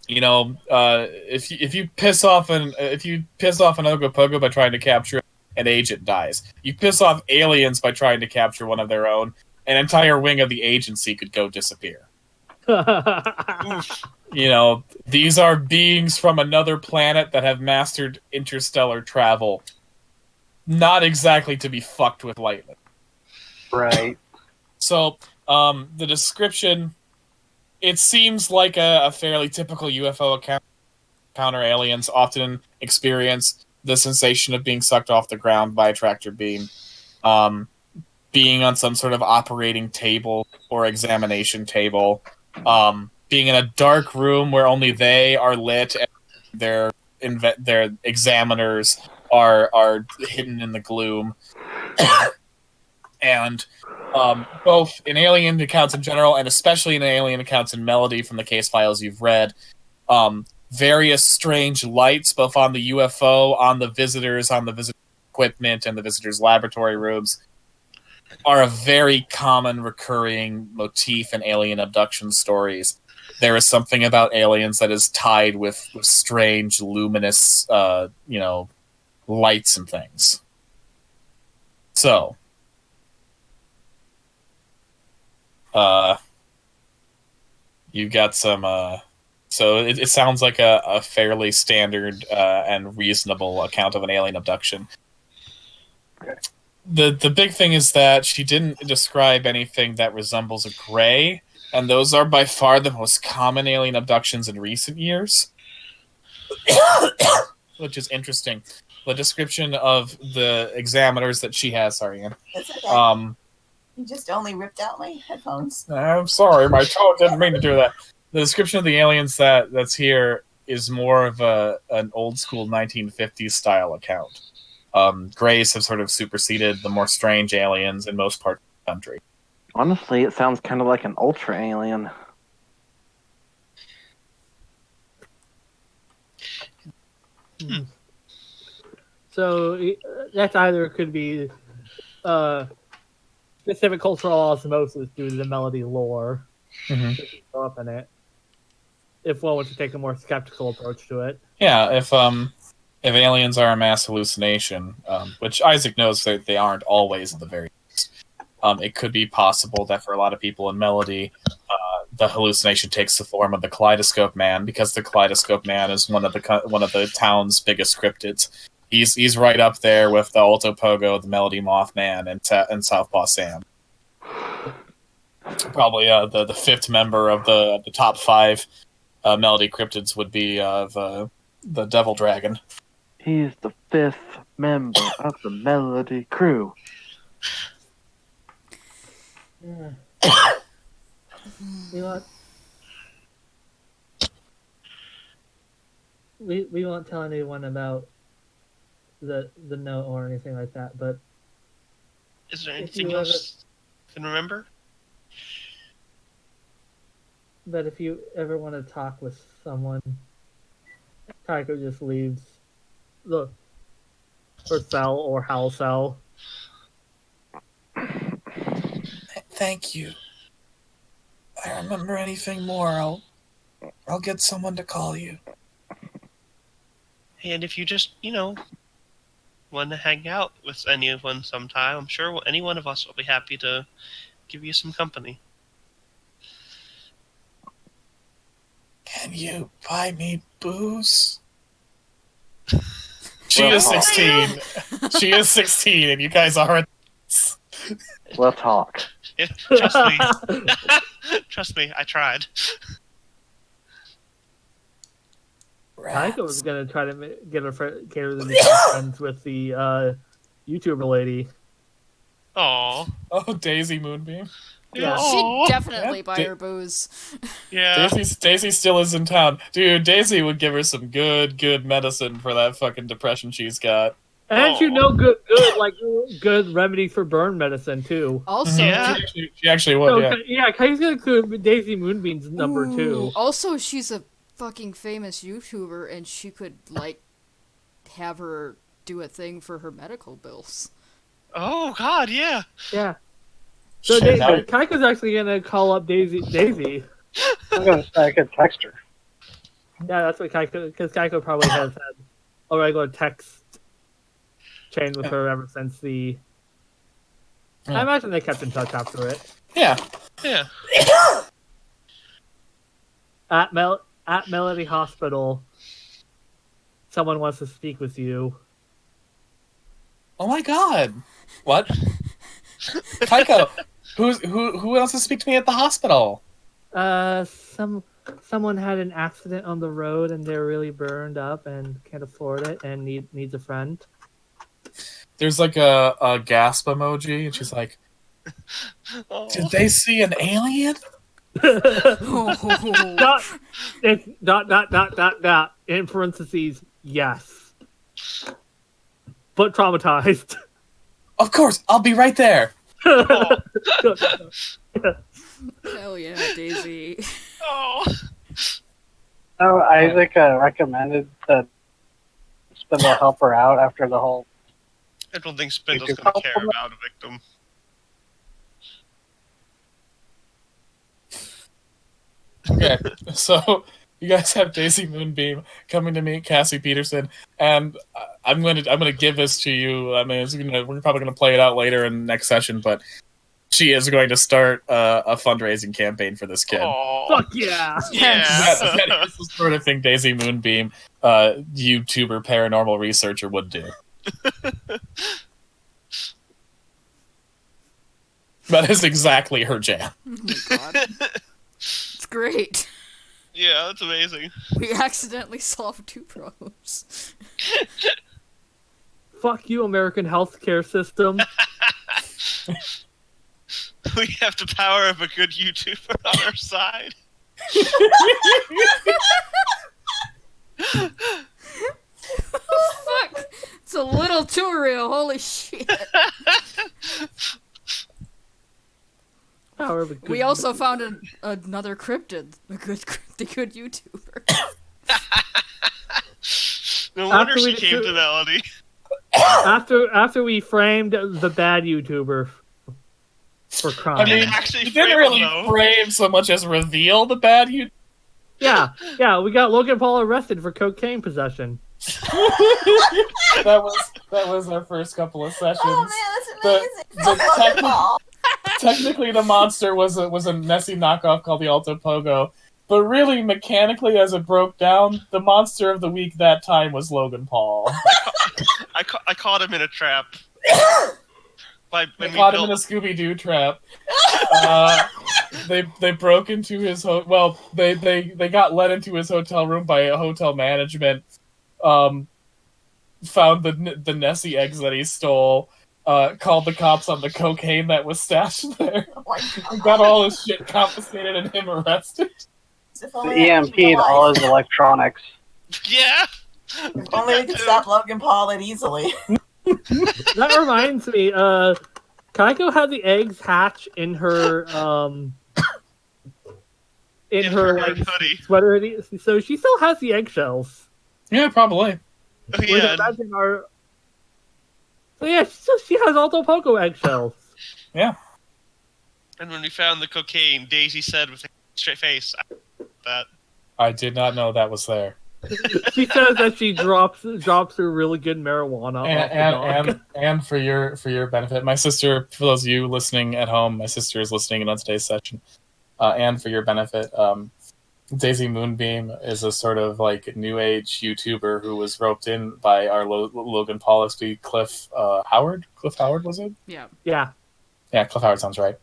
You know, if you piss off an Ogopogo by trying to capture an agent dies. You piss off aliens by trying to capture one of their own, an entire wing of the agency could go disappear. You know, these are beings from another planet that have mastered interstellar travel. Not exactly to be fucked with lightly. Right. So, the description, it seems like a fairly typical UFO account. Counter aliens often experience the sensation of being sucked off the ground by a tractor beam, being on some sort of operating table or examination table, being in a dark room where only they are lit and their examiners are hidden in the gloom. And both in alien accounts in general, and especially in alien accounts in Melody from the case files you've read, various strange lights, both on the UFO, on the visitors equipment, and the visitors' laboratory rooms, are a very common recurring motif in alien abduction stories. There is something about aliens that is tied with strange, luminous, lights and things. So, you got some. So it sounds like a fairly standard and reasonable account of an alien abduction. The big thing is that she didn't describe anything that resembles a gray, and those are by far the most common alien abductions in recent years, which is interesting. The description of the examiners that she has, sorry, Ian. That's okay. You just only ripped out my headphones. I'm sorry, my toe didn't mean to do that. The description of the aliens that's here is more of an old school 1950s style account. Greys have sort of superseded the more strange aliens in most parts of the country. Honestly, it sounds kind of like an ultra alien. So that's either could be specific cultural osmosis due to the Melody lore. Go up in it. If one was to take a more skeptical approach to it. Yeah, if aliens are a mass hallucination, which Isaac knows that they aren't always at the very least, it could be possible that for a lot of people in Melody, the hallucination takes the form of the Kaleidoscope Man, because the Kaleidoscope Man is one of the town's biggest cryptids. He's right up there with the Alto Pogo, the Melody Mothman, and Southpaw Sam. Probably the fifth member of the top 5 Melody cryptids would be the Devil Dragon. He's the 5th member of the Melody crew. We won't tell anyone about the note or anything like that, but is there anything else you can remember? But if you ever want to talk with someone, Tycho just leaves her cell or house cell. Thank you. If I remember anything more, I'll get someone to call you. And if you just, want to hang out with anyone sometime, I'm sure any one of us will be happy to give you some company. Can you buy me booze? She is 16. She is 16, and you guys are. We'll talk. Yeah, trust me. Trust me, I tried. Tycho was gonna try to get her to be friends with the YouTuber lady. Aww. Oh, Daisy Moonbeam. Yeah. She'd definitely Yeah. buy her booze. Yeah. Daisy still is in town. Dude, Daisy would give her some good medicine for that fucking depression she's got. And you know, good remedy for burn medicine too. Also, Yeah. She actually would, So, yeah. yeah, Kai's gonna include Daisy Moonbeam's number Ooh, two. Also, she's a fucking famous YouTuber, and she could like have her do a thing for her medical bills. Oh God, yeah. Yeah. So Shit, now- Kaiko's actually gonna call up Daisy. I'm gonna say I could text her. Yeah, that's what Kaiko, because Kaiko probably has had a regular text chain with her ever since the. Yeah. I imagine they kept in touch after it. Yeah. Yeah. At Melody Hospital, someone wants to speak with you. Oh my god. What? Kaiko, who wants to speak to me at the hospital? Someone had an accident on the road and they're really burned up and can't afford it and needs a friend. There's like a gasp emoji, and she's like, Oh. "Did they see an alien?" dot in parentheses, yes, but traumatized. Of course, I'll be right there. Oh. Hell yeah, Daisy. Oh. No, Isaac recommended that Spindle help her out after the whole. I don't think Spindle's gonna care about a victim. Okay, so you guys have Daisy Moonbeam coming to meet Cassie Peterson, and I'm gonna give this to you. I mean, we're probably gonna play it out later in the next session, but she is going to start a fundraising campaign for this kid. Oh. Fuck yeah! Yeah. That is the sort of thing Daisy Moonbeam, YouTuber paranormal researcher, would do. That is exactly her jam. Oh my god. It's great. Yeah, that's amazing. We accidentally solved 2 problems. Fuck you, American healthcare system. We have the power of a good YouTuber on our side. Fuck! It's a little too real, holy shit. Power of a good We also found another cryptid, the good YouTuber. No wonder After she we came do- to Melody. after we framed the bad YouTuber for crime. I mean, Actually, you didn't frame really him, though. frame so much as reveal the bad you. yeah, we got Logan Paul arrested for cocaine possession. that was our first couple of sessions. Oh man, that's amazing. the technically, the monster was a Nessie knockoff called the Alto Pogo, but really, mechanically, as it broke down, the monster of the week that time was Logan Paul. I caught him in a trap. They caught him in a Scooby Doo trap. They broke into his they got let into his hotel room by a hotel management. Found the Nessie eggs that he stole. Called the cops on the cocaine that was stashed there. Oh my And God. got all his shit confiscated and him arrested. If The only I could EMP'd all his electronics. Yeah. If only we could stop Logan Paul that easily. That reminds me, Kaiko had the eggs hatch in her in her like hoodie. sweater hoodie, so she still has the eggshells. Yeah, probably. Oh, Which yeah. imagine are. So yeah, she has Alto Poco eggshells. Yeah. And when we found the cocaine, Daisy said with a straight face, "That." I did not know that was there. She says that she drops her really good marijuana off the dog. And for your benefit, my sister, for those of you listening at home, my sister is listening on today's session. And for your benefit, Daisy Moonbeam is a sort of like new age YouTuber who was roped in by our Logan Paul XP Cliff Howard. Cliff Howard, was it? Yeah. Yeah. Yeah, Cliff Howard sounds right.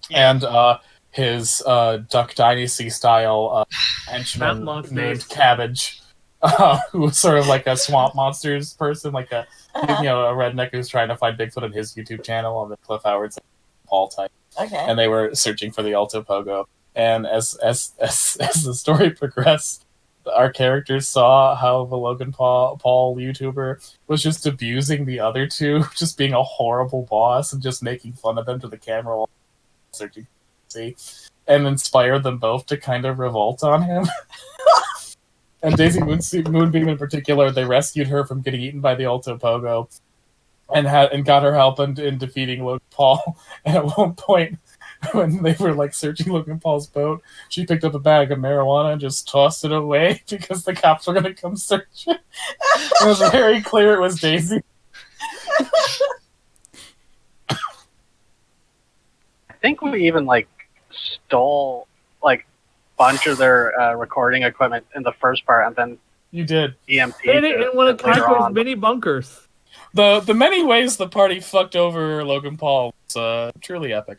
Yeah. And his Duck Dynasty style henchman Monsters. named Cabbage, who was sort of like a swamp monsters person, like a a redneck who's trying to find Bigfoot on his YouTube channel, on the Cliff Howard's Paul type. Okay. and they were searching for the Alto Pogo. And as the story progressed, our characters saw how the Logan Paul YouTuber was just abusing the other two, just being a horrible boss and just making fun of them to the camera while searching, see, and inspired them both to kind of revolt on him. And Daisy Moonbeam in particular, they rescued her from getting eaten by the Alto Pogo, and got her help in defeating Logan Paul. And at one point, when they were like searching Logan Paul's boat, she picked up a bag of marijuana and just tossed it away because the cops were going to come search it. It was very clear it was Daisy. I think we even like stole like a bunch of their recording equipment in the first part, and then You did. EMT Hit it in one of later Kaiko's on. mini bunkers. The many ways the party fucked over Logan Paul was truly epic.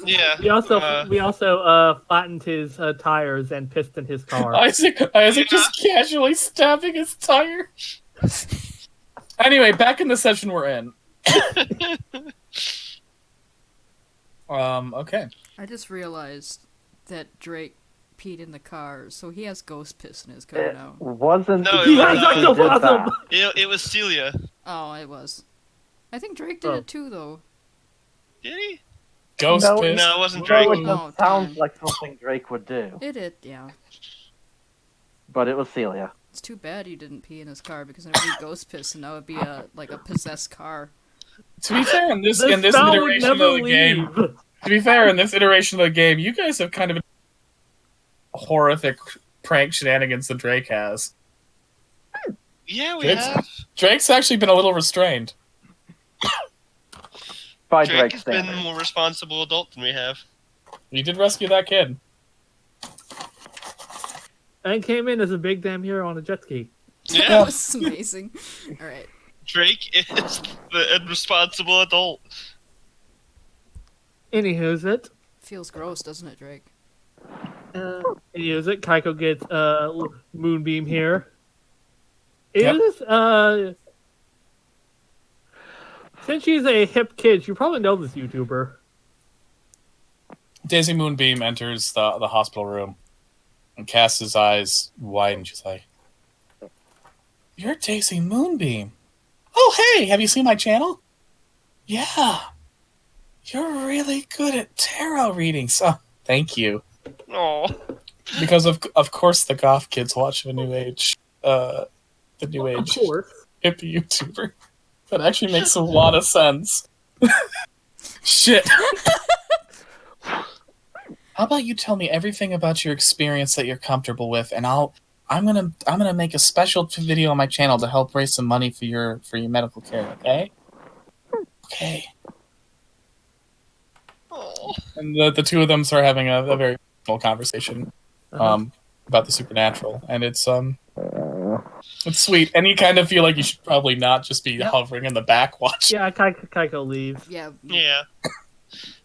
Yeah. We also flattened his tires and pistoned his car. Isaac just casually stabbing his tire. Anyway, back in the session we're in. Okay. I just realized that Drake peed in the car, so he has ghost piss in his car It now. wasn't. No, he it was actually not. did Awesome. that. It was Celia. Oh, it was. I think Drake did it too, though. Did he? Ghost No, piss. No, it wasn't No, Drake. it Oh, just sounds darn. like something Drake would do, It did, yeah. but it was Celia. It's too bad he didn't pee in his car, because it would be ghost piss, and that would be a possessed car. To be fair, in this This sound would iteration of never the game, leave. to be fair, in this iteration of the game, you guys have kind of been horrific prank shenanigans that Drake has. Yeah, we Drake's- have. Drake's actually been a little restrained. By Drake Drake's has been a standards. more responsible adult than we have. You did rescue that kid. And came in as a big damn hero on a jet ski. That Yeah, was amazing. Alright. Drake is the responsible adult. Anywho's it. Feels gross, doesn't it, Drake? Anywho's it. Kaiko gets Moonbeam here. Yep. Since she's a hip kid, you probably know this YouTuber. Daisy Moonbeam enters the hospital room and casts his eyes wide, and she's like, "You're Daisy Moonbeam. Oh, hey, have you seen my channel? Yeah. You're really good at tarot readings. Oh, thank you." Oh, Because of course the goth kids watch the new age Of course. hippie YouTuber. That actually makes a lot of sense. Shit. How about you tell me everything about your experience that you're comfortable with, and I'm gonna make a special video on my channel to help raise some money for your medical care. Okay. Okay. oh. And the two of them start having a very personal conversation about the supernatural, and it's sweet. And you kind of feel like you should probably not just be hovering in the back watching. Yeah, Kaiko leaves. Yeah. Yeah.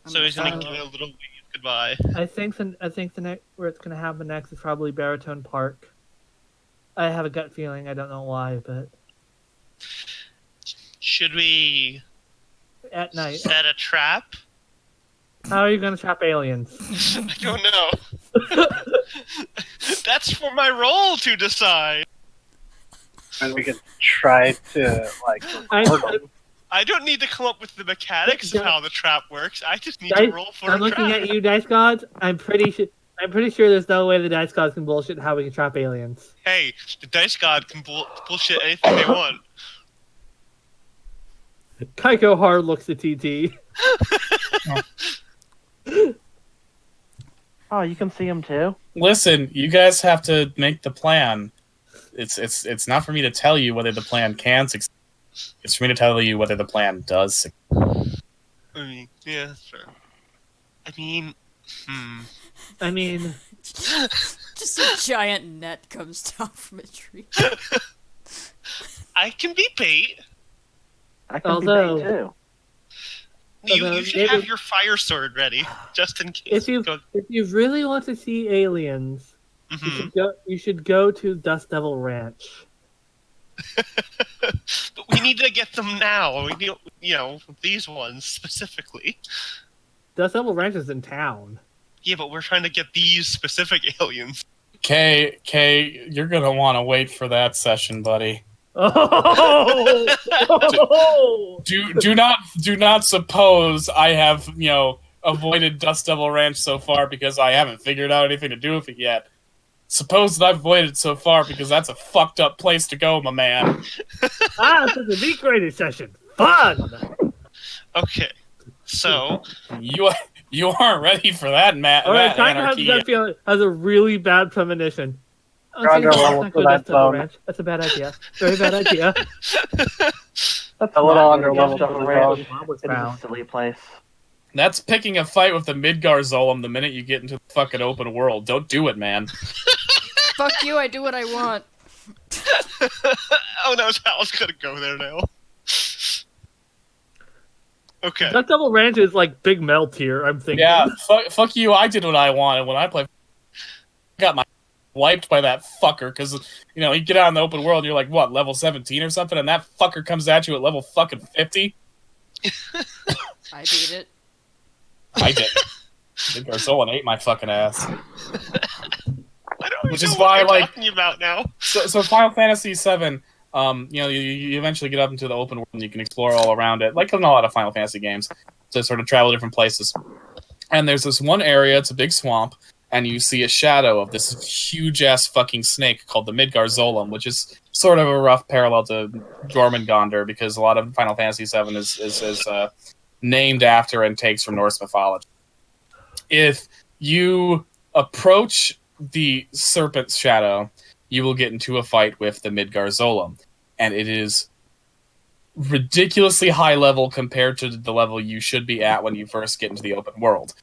So he's gonna Uh, give it a little wave goodbye. I think the next where it's gonna happen next is probably Baritone Park. I have a gut feeling. I don't know why, but Should we at night. set a trap? How are you gonna trap aliens? I don't know. That's for my role to decide. And we could try to like I- record them. I don't need to come up with the mechanics of how the trap works. I just need Dice, to roll for I'm a looking trap. at you, Dice Gods. I'm pretty sure there's no way the Dice Gods can bullshit how we can trap aliens. Hey, the dice god can bullshit anything they want. Kaiko hard looks at TT. Oh, you can see him too. Listen, you guys have to make the plan. It's not for me to tell you whether the plan can succeed. It's for me to tell you whether the plan does succeed. I mean, yeah, sure. I mean, I mean, Just a giant net comes down from a tree. I can be bait. I can Although- be bait too. You should have your fire sword ready, just in case. if you really want to see aliens, Mhm. you should go to Dust Devil Ranch. But we need to get them now. We need, these ones specifically. Dust Devil Ranch is in town. Yeah, but we're trying to get these specific aliens. Kay, you're gonna want to wait for that session, buddy. Oh! Do not suppose I have avoided Dust Devil Ranch so far because I haven't figured out anything to do with it yet. Suppose that I've avoided so far because that's a fucked up place to go, my man. This is a meat grading session. Fun. Okay, so You aren't ready for that, Matt. All right, that Tiger has anarchy. a gut feeling, has a really bad premonition. You're under level Not for go that Dust Devil zone. Ranch. That's a bad idea. Very bad idea. That's A little not under really level Dust for Devil the Ranch. zone. Mom was It is a found. silly place. That's picking a fight with the Midgar Zolom the minute you get into the fucking open world. Don't do it, man. Fuck you, I do what I want. oh no, Sal's gonna go there now. Okay. Dust Devil Ranch is like Big Melt here, I'm thinking. Yeah, fuck you. I did what I wanted when I played. Got my wiped by that fucker because you get out in the open world and you're like what, level 17 or something, and that fucker comes at you at level fucking 50. I beat it. I did. Midgar Zolom ate my fucking ass. I don't Which even is know what why, you're like- talking about now. So Final Fantasy VII, you eventually get up into the open world and you can explore all around it, like in a lot of Final Fantasy games, to sort of travel different places. And there's this one area, it's a big swamp, and you see a shadow of this huge-ass fucking snake called the Midgar Zolom, which is sort of a rough parallel to Jormungandr, because a lot of Final Fantasy VII is named after and takes from Norse mythology. If you approach the serpent's shadow, you will get into a fight with the Midgar Zolom, and it is ridiculously high level compared to the level you should be at when you first get into the open world.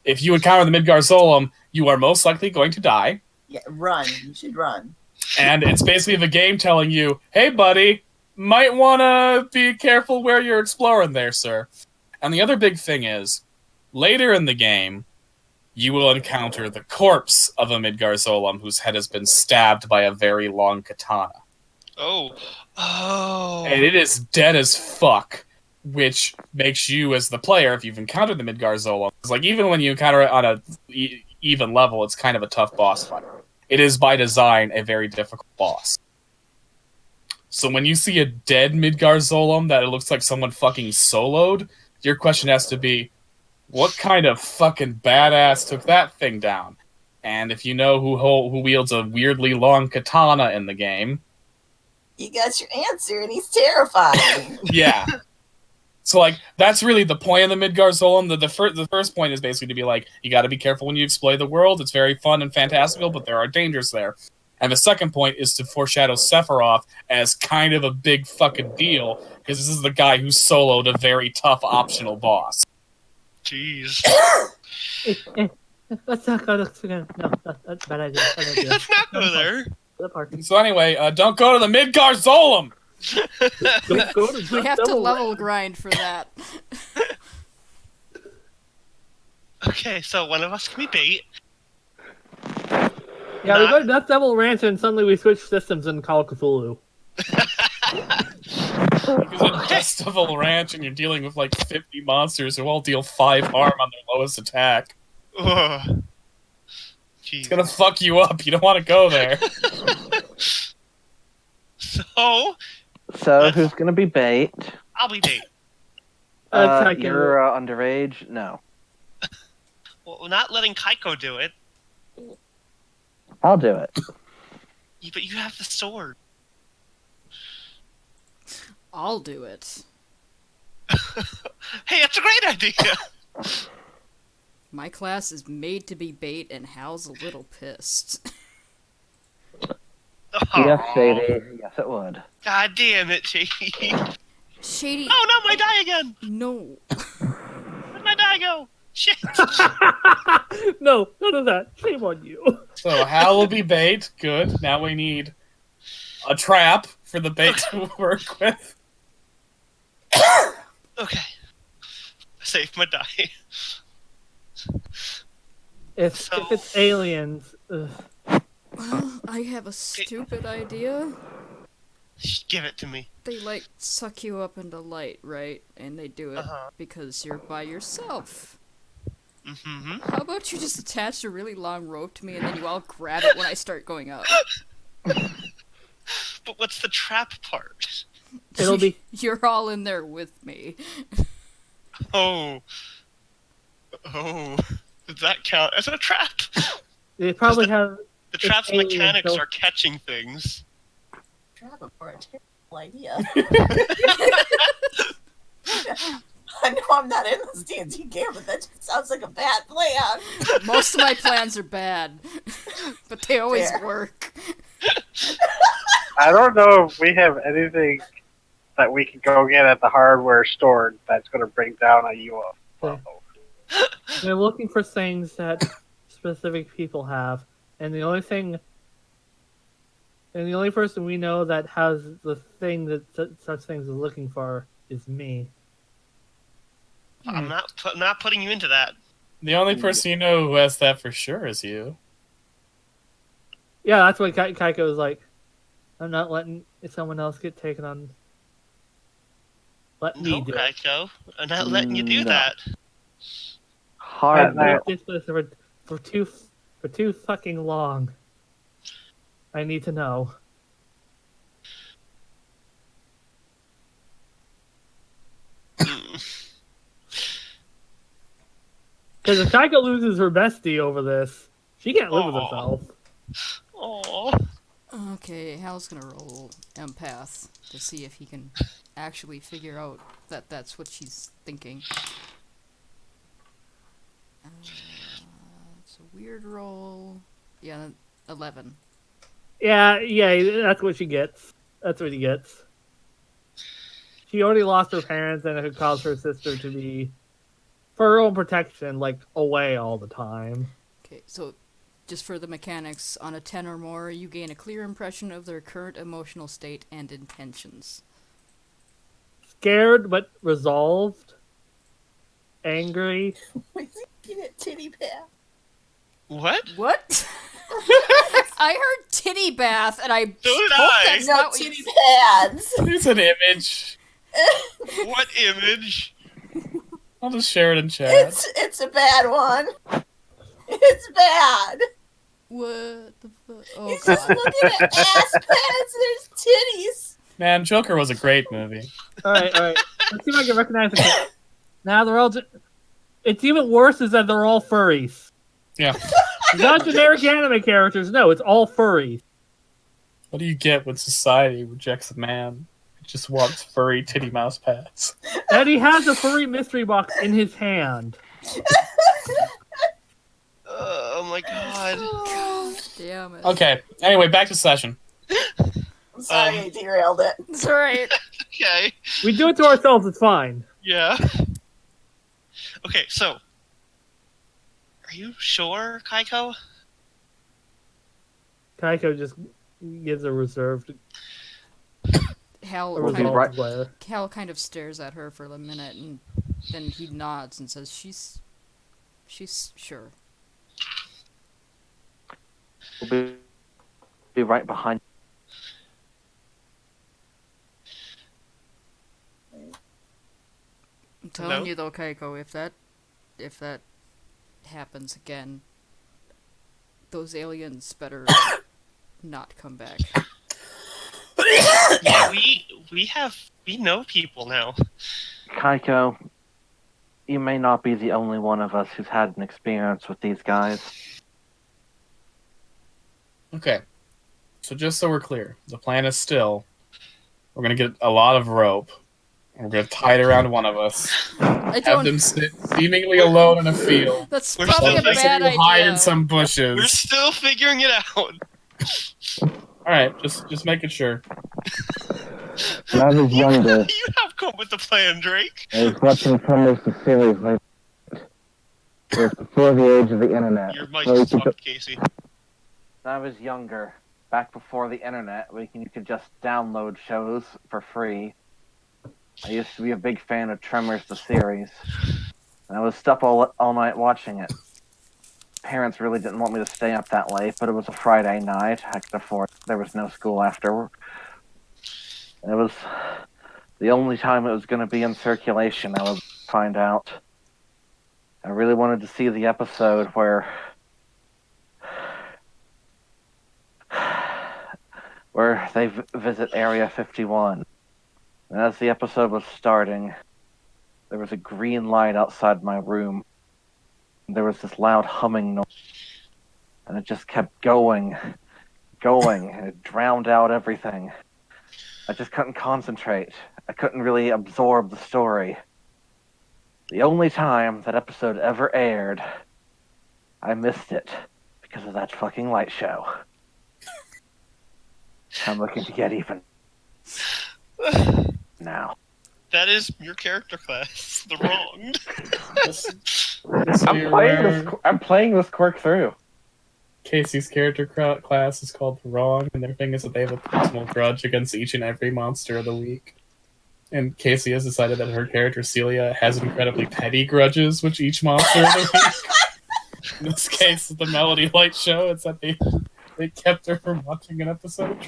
If you encounter the Midgar Zolom, you are most likely going to die, Yeah, run. You should run. and it's basically the game telling you, hey buddy, might want to be careful where you're exploring there, sir. And the other big thing is, later in the game, you will encounter the corpse of a Midgar Zolom whose head has been stabbed by a very long katana. Oh. And it is dead as fuck, which makes you, as the player, if you've encountered the Midgar Zolom, it's like even when you encounter it on a even level, it's kind of a tough boss fight. It is by design a very difficult boss. So when you see a dead Midgar Zolom that it looks like someone fucking soloed, your question has to be, what kind of fucking badass took that thing down? And if you know who wields a weirdly long katana in the game, You got your answer, and he's terrifying. yeah. So, like, that's really the point of the Midgar Zolom. The first point is basically to be like, you gotta be careful when you explore the world. It's very fun and fantastical, but there are dangers there. And the second point is to foreshadow Sephiroth as kind of a big fucking deal, because this is the guy who soloed a very tough optional boss. Jeez. Let's not go to no, that's a bad idea. Bad idea. Let's not go there. The party. So anyway, don't go to the Midgar Zolom! Don't go to We Dust have to Devil level Ranch. grind for that. Okay, so one of us can be bait. Yeah, we go to Dust Devil Ranch and suddenly we switch systems and call Cthulhu. Because at Dust Devil Ranch and you're dealing with like 50 monsters who all deal 5 harm on their lowest attack. Ugh. It's Jeez. gonna fuck you up. You don't want to go there. So, So, who's gonna be bait? I'll be bait. I can- You're underage? No. Well, we're not letting Kaiko do it. I'll do it. But you have the sword. I'll do it. Hey, that's a great idea! My class is made to be bait, and Hal's a little pissed. Yes, Aw. Shady. Yes, it would. God damn it, Shady. Shady, Oh no, my die again! no. Where'd my die go? Shit! No, none of that. Shame on you. So Hal will be bait. Good. Now we need a trap for the bait to work with. Okay. Save my die. If it's aliens, Well, I have a stupid idea. Give it to me. They, like, suck you up into light, right? And they do it Uh-huh. because you're by yourself. Mm-hmm. How about you just attach a really long rope to me and then you all grab it when I start going up? But what's the trap part? It'll be You're all in there with me. Oh. Oh. Does that count as a trap? they probably have The trap's alien, mechanics so- are catching things. Travel for a terrible idea. I know I'm not in this D&D game, but that just sounds like a bad plan. Most of my plans are bad, but they always Fair. work. I don't know if we have anything that we can go get at the hardware store that's going to bring down a UFO. Okay. They're looking for things that specific people have, and the only person we know that has the thing that such things is looking for is me. I'm not putting you into that. The only person you know who has that for sure is you. Yeah, that's what Kaiko was like. I'm not letting someone else get taken on. Let me No, do it. Kaiko. I'm not letting you do No. that. Hard That- no. This was for too fucking long. I need to know. Mm. Because if Kaiko loses her bestie over this, she can't live with Aw. herself. Aw. Okay, Hal's gonna roll empath to see if he can actually figure out that that's what she's thinking. It's a weird roll. Yeah, 11. Yeah, that's what she gets. That's what he gets. She already lost her parents, and it caused her sister to be, for her own protection, like, away all the time. Okay, so just for the mechanics, on a 10 or more, you gain a clear impression of their current emotional state and intentions. Scared, but resolved. Angry. Get it, titty bath. What? What? I heard titty bath, and I did hope I. that's No, not what you titty pads. It's an image. What image? I'll just share it in chat. It's a bad one. It's bad. What the fuck? Oh, He's just God. looking at ass pads. There's titties. Man, Joker was a great movie. Alright. Let's see if I can recognize the Now they're all. It's even worse is that they're all furries. Yeah. Not generic anime characters. No, it's all furries. What do you get when society rejects a man who just wants furry titty mouse pads? And he has a furry mystery box in his hand. Oh my god. Damn it. Okay, anyway, back to session. I'm sorry I derailed it. It's alright. Okay. We do it to ourselves. It's fine. Yeah. Okay, so. Are you sure, Kaiko? Kaiko just gives a reserved, Hal a Was he kind, right? of, player. Hal kind of stares at her for a minute, and then he nods and says, She's sure. We'll be right behind. I'm telling Hello? you though, Kaiko, if that happens again, those aliens better not come back. Yeah, we know people now. Kaiko, you may not be the only one of us who's had an experience with these guys. Okay. So just so we're clear, the plan is still, we're going to get a lot of rope, and we're going to tie it around one of us, I have don't. them sit seemingly alone in a field, That's We're probably a still bad we'll hide idea. in some We're bushes. still figuring it out. Alright, just making sure. When I was younger, You have come up with the plan, Drake. I was watching some of the series like it was before the age of the internet. Your mic So you could sucked, Casey. When I was younger, back before the internet, you could just download shows for free. I used to be a big fan of Tremors, the series, and I was up all night watching it. Parents really didn't want me to stay up that late, but it was a Friday night. I could afford. There was no school after. It was the only time it was going to be in circulation. I would find out. I really wanted to see the episode where they visit Area 51. And as the episode was starting, there was a green light outside my room. And there was this loud humming noise. And it just kept going, and it drowned out everything. I just couldn't concentrate. I couldn't really absorb the story. The only time that episode ever aired, I missed it because of that fucking light show. I'm looking to get even now. That is your character class. The wrong. I'm playing this quirk through. Casey's character class is called the Wrong, and their thing is that they have a personal grudge against each and every monster of the week. And Casey has decided that her character, Celia, has incredibly petty grudges with each monster of the week. In this case, the Melody Light show, it's that they kept her from watching an episode.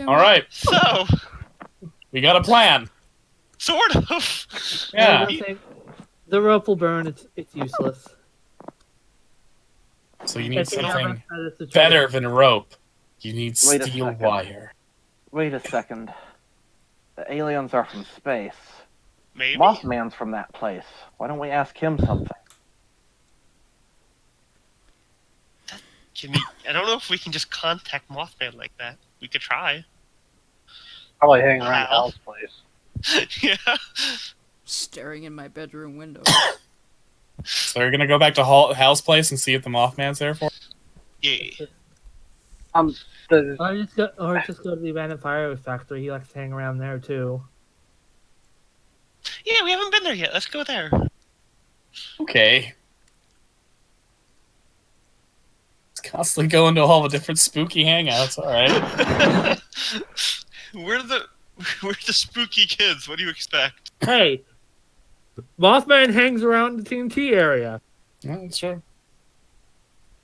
All right, So, we got a plan. sort of. Yeah. The rope will burn. It's useless. So you need something better better than rope. You need Wait a steel second. wire. Wait a second. The aliens are from space. Maybe. Mothman's from that place. Why don't we ask him something? I don't know if we can just contact Mothman like that. We could try. Probably hanging around Wow. Hal's place. Yeah. Staring in my bedroom window. So you're gonna go back to Hal's place and see if the Mothman's there for. Yeah. Or just go to the abandoned fireworks factory. He likes to hang around there too. Yeah, we haven't been there yet. Let's go there. Okay. It's constantly going to all the different spooky hangouts. All right. We're the spooky kids. What do you expect? Hey, Mothman hangs around the TNT area. Yeah, that's true.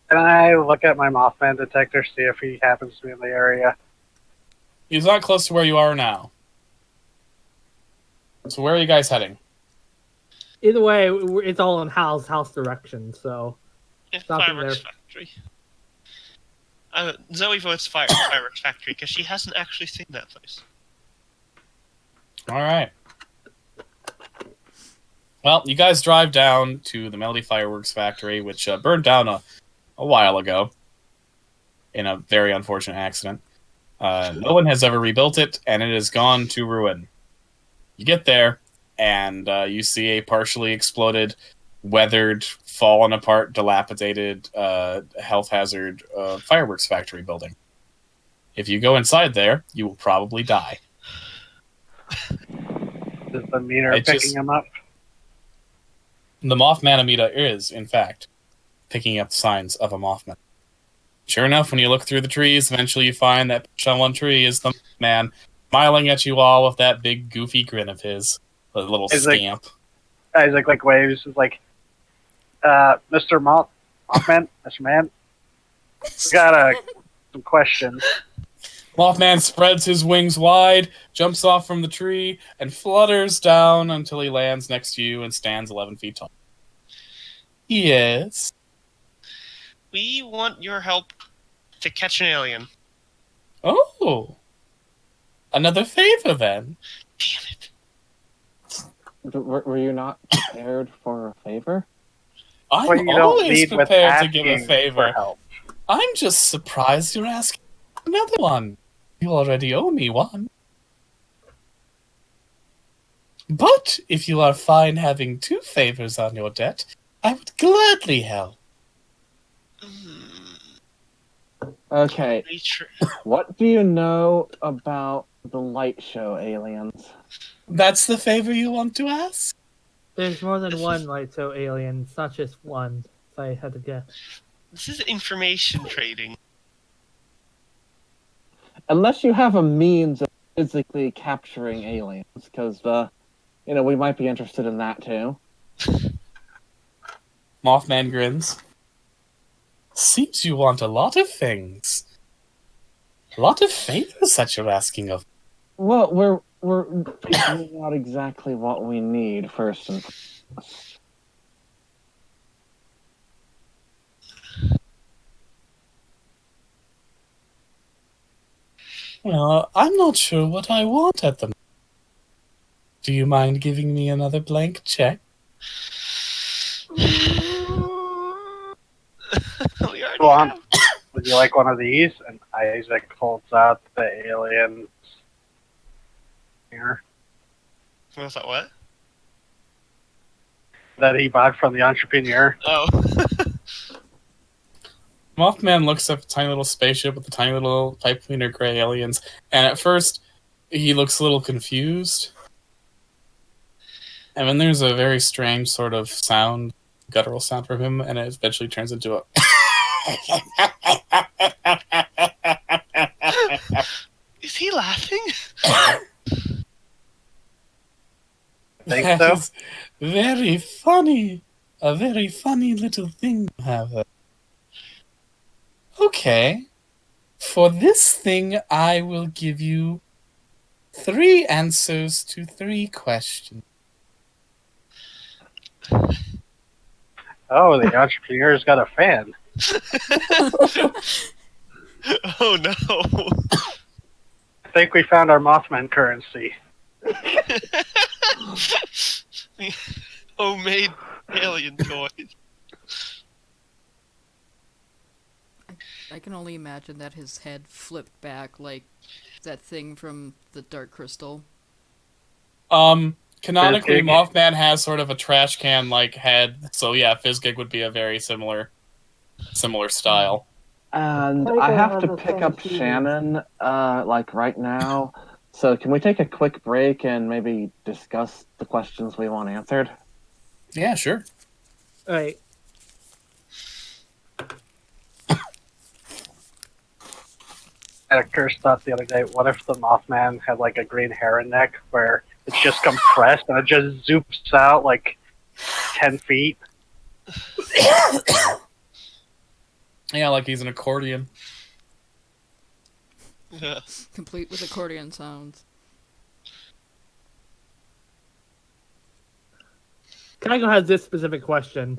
Can I look at my Mothman detector, see if he happens to be in the area? He's not close to where you are now. So where are you guys heading? Either way, it's all in Hal's house direction. So Yeah, Stopping fireworks there. factory. Zoe votes fireworks factory because she hasn't actually seen that place. All right. Well, you guys drive down to the Melody Fireworks Factory, which burned down a while ago in a very unfortunate accident. No one has ever rebuilt it, and it has gone to ruin. You get there, and you see a partially exploded, weathered, fallen apart, dilapidated, health hazard fireworks factory building. If you go inside there, you will probably die. Is the meter I picking just- him up? The Mothman meter is, in fact, picking up signs of a Mothman. Sure enough, when you look through the trees, eventually you find that perched on one tree is the man smiling at you all with that big goofy grin of his, a little Is it- scamp. Isaac like waves, is like, Mr. Mothman, Mr. Man, we got some questions. Mothman spreads his wings wide, jumps off from the tree, and flutters down until he lands next to you and stands 11 feet tall. Yes. We want your help to catch an alien. Oh. Another favor, then. Damn it. Were you not prepared for a favor? I'm Well, you don't always lead with prepared to give a asking for favor. help. I'm just surprised you're asking another one. You already owe me one. But if you are fine having two favors on your debt, I would gladly help. Okay, what do you know about the light show aliens? That's the favor you want to ask? there's more than one light show alien. It's not just one. If I had to guess. This is information trading. Unless you have a means of physically capturing aliens, because, we might be interested in that too. Mothman grins. Seems you want a lot of things. A lot of favors that you're asking of. Well, we're figuring out exactly what we need first and foremost. Well, I'm not sure what I want at the moment. Do you mind giving me another blank check? We already Go on. have. Would you like one of these? And Isaac holds out the alien here Was that what? that he bought from the entrepreneur. Oh. Mothman looks up a tiny little spaceship with the tiny little pipe cleaner gray aliens, and at first he looks a little confused. And then there's a very strange sort of sound, guttural sound from him, and it eventually turns into a. Is he laughing? Think That so? is very funny. A very funny little thing you have. Okay. For this thing, I will give you 3 answers to 3 questions. Oh, the entrepreneur's got a fan. Oh no. I think we found our Mothman currency. Homemade alien toys. I can only imagine that his head flipped back like that thing from the Dark Crystal. Canonically, Fizzgig. Mothman has sort of a trash can like head, so yeah, Fizzgig would be a very similar style. And Tycho I have has to the pick same up feelings. Shannon, like right now. So can we take a quick break and maybe discuss the questions we want answered? Yeah, sure. Alright. I had a cursed thought the other day. What if the Mothman had like a green heron neck where it's just compressed and it just zoops out like 10 feet? Yeah, like he's an accordion. Yeah. Complete with accordion sounds. Kaigo has this specific question.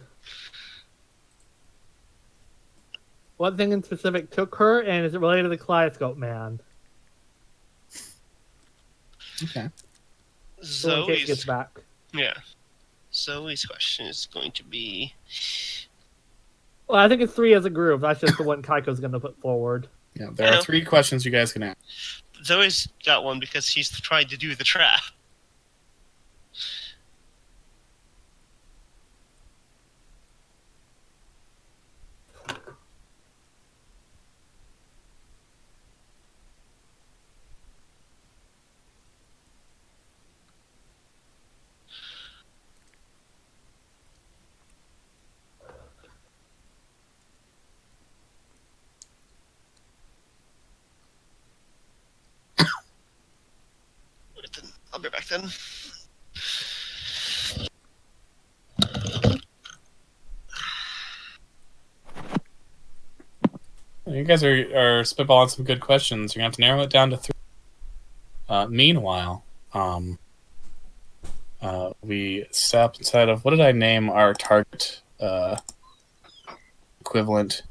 What thing in specific took her, and is it related to the Kaleidoscope Man? Okay. So when Kate gets Zoe's back. yeah. Zoe's question is going to be Well, I think it's 3 as a group. That's just the one Kaiko's going to put forward. Yeah, there are 3 questions you guys can ask. Zoe's got one because she's trying to do the trap. I'll be back then. You guys are spitballing some good questions. You're going to have to narrow it down to 3. Meanwhile, we set up inside of, what did I name our target equivalent?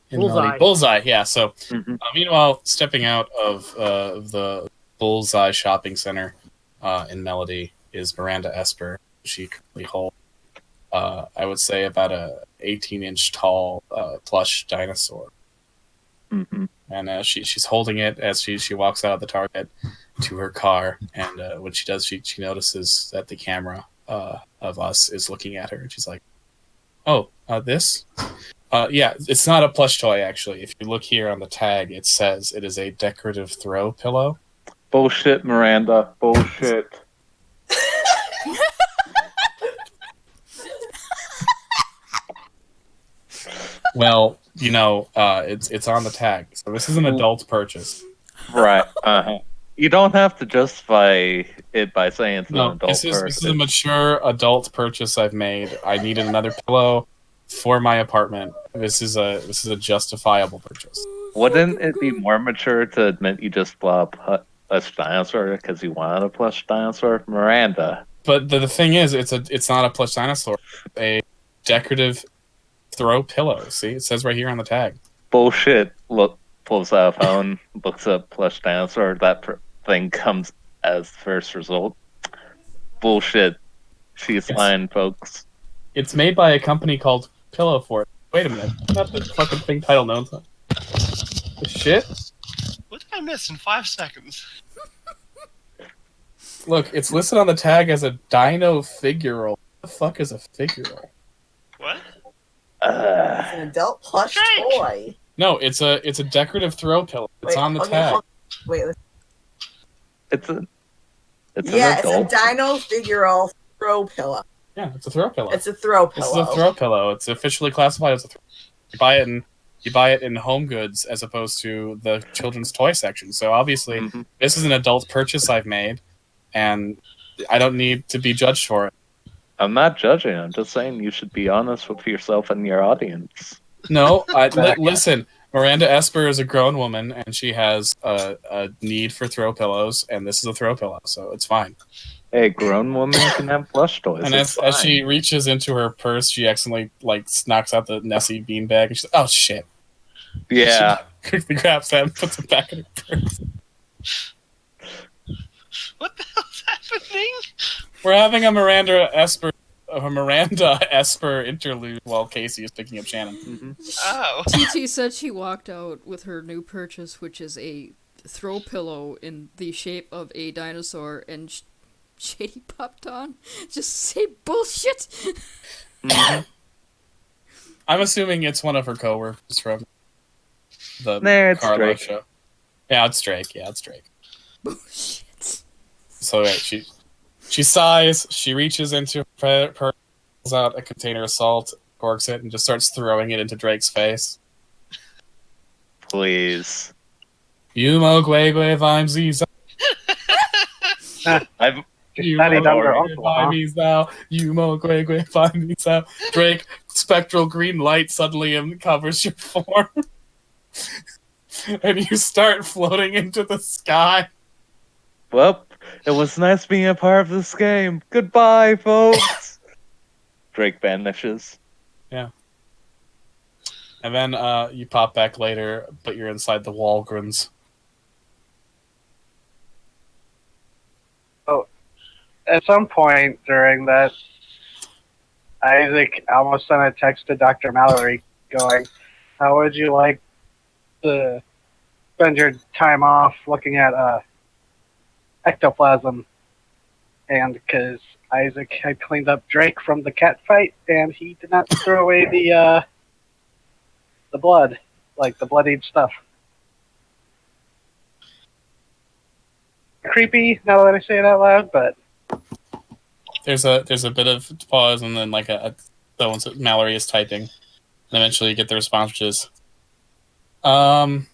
In Bullseye. Melody? Bullseye, yeah. So, Mhm. meanwhile, stepping out of the Bullseye shopping center in Melody is Miranda Esper. She currently holds, I would say, about a 18-inch tall plush dinosaur. Mm-hmm. And she's holding it as she walks out of the Target to her car. And when she does, she notices that the camera of us is looking at her. And she's like, "Oh, this? Yeah, it's not a plush toy, actually. If you look here on the tag, it says it is a decorative throw pillow." Bullshit, Miranda. Bullshit. Well, it's on the tag, so this is an adult purchase. Right. Uh-huh. You don't have to justify it by saying it's an No, adult this is a person. mature adult purchase I've made. I needed another pillow. for my apartment. This is a justifiable purchase. Wouldn't it be more mature to admit you just bought a plush dinosaur because you wanted a plush dinosaur? Miranda. But the thing is, it's not a plush dinosaur. It's a decorative throw pillow. See, it says right here on the tag. Bullshit. Look, pulls out a phone, looks up plush dinosaur. That thing comes as first result. Bullshit. She's lying, folks. It's made by a company called Pillow Fort. Wait a minute, not the fucking thing title known. The shit. What did I miss in 5 seconds? Look, it's listed on the tag as a dino figural. What the fuck is a figural? What? It's an adult plush Drake! toy. No, it's a decorative throw pillow. It's Wait, on the okay, tag. Wait. It's an Yeah, it's adult. a dino figural throw pillow. Yeah, it's a throw pillow. It's a throw This pillow. is a throw pillow. It's officially classified as a throw. You buy it in Home Goods as opposed to the children's toy section. So obviously, this is an adult purchase I've made, and I don't need to be judged for it. I'm not judging. I'm just saying you should be honest with yourself and your audience. No, listen. Miranda Esper is a grown woman, and she has a need for throw pillows, and this is a throw pillow, so it's fine. Hey, grown women can have plush toys. And as she reaches into her purse, she accidentally knocks out the Nessie beanbag, and she's like, "Oh shit!" Yeah. She quickly grabs that and puts it back in her purse. What the hell's happening? We're having a Miranda Esper interlude while Casey is picking up Shannon. Oh. TT said she walked out with her new purchase, which is a throw pillow in the shape of a dinosaur, and Shady popped on. Just say bullshit. I'm assuming it's one of her coworkers from the it's Carlo Drake. show. Yeah, it's Drake. Bullshit. So yeah, she sighs. She reaches into her purse, pulls out a container of salt, corks it, and just starts throwing it into Drake's face. Please. You mo gwe gwe vime ziza. I've You studied mo under gwe Uncle, vime huh? thou. You mo gwe gwe vime thou. Drake, spectral green light suddenly covers your form. And you start floating into the sky. Well, it was nice being a part of this game. Goodbye, folks. Drake vanishes. Yeah. And then you pop back later, but you're inside the Walgreens. At some point during that, Isaac almost sent a text to Dr. Mallory going, "How would you like to spend your time off looking at ectoplasm?" And because Isaac had cleaned up Drake from the cat fight, and he did not throw away the blood, like the bloodied stuff. Creepy, now that I say it out loud, but There's a bit of pause, and then Mallory is typing, and eventually you get the response, which is, I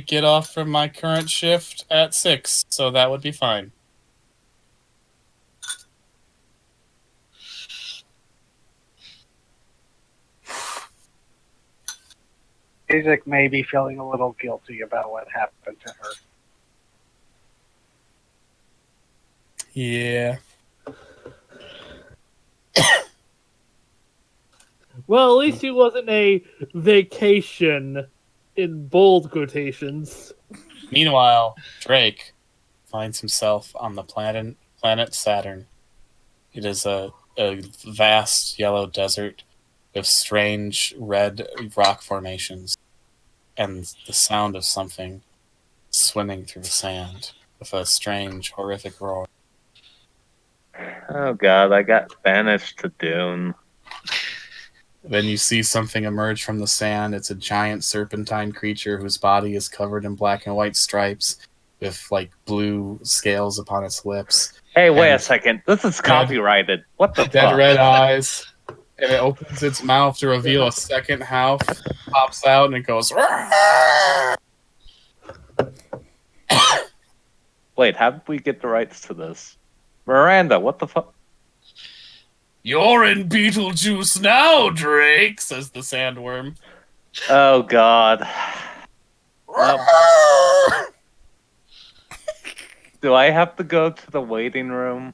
get off from my current shift at 6, so that would be fine. Isaac may be feeling a little guilty about what happened to her. Yeah. Well, at least it wasn't a vacation in bold quotations. Meanwhile, Drake finds himself on the planet Saturn. It is a vast yellow desert with strange red rock formations and the sound of something swimming through the sand with a strange, horrific roar. Oh god, I got banished to Dune. Then you see something emerge from the sand. It's a giant serpentine creature whose body is covered in black and white stripes with blue scales upon its lips. Hey, wait a And second. This is copyrighted. What the dead fuck? red eyes. And it opens its mouth to reveal a second half, pops out, and it goes. Wait, how did we get the rights to this? Miranda, what the fuck? You're in Beetlejuice now, Drake, says the sandworm. Oh God. Nope. Do I have to go to the waiting room?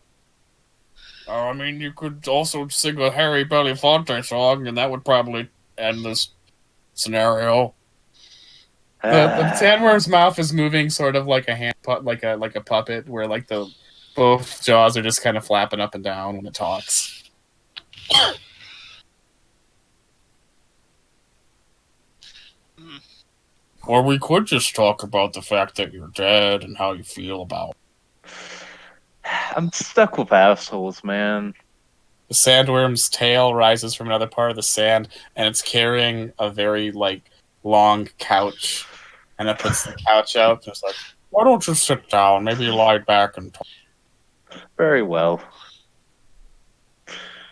I mean, you could also sing a Harry Belafonte song, and that would probably end this scenario. The sandworm's mouth is moving sort of like a like a puppet, where like the both jaws are just kind of flapping up and down when it talks. Or we could just talk about the fact that you're dead and how you feel about it. I'm stuck with assholes, man. The sandworm's tail rises from another part of the sand, and it's carrying a very like long couch, and it puts the couch up. It's like, why don't you sit down? Maybe lie back and talk. Very well.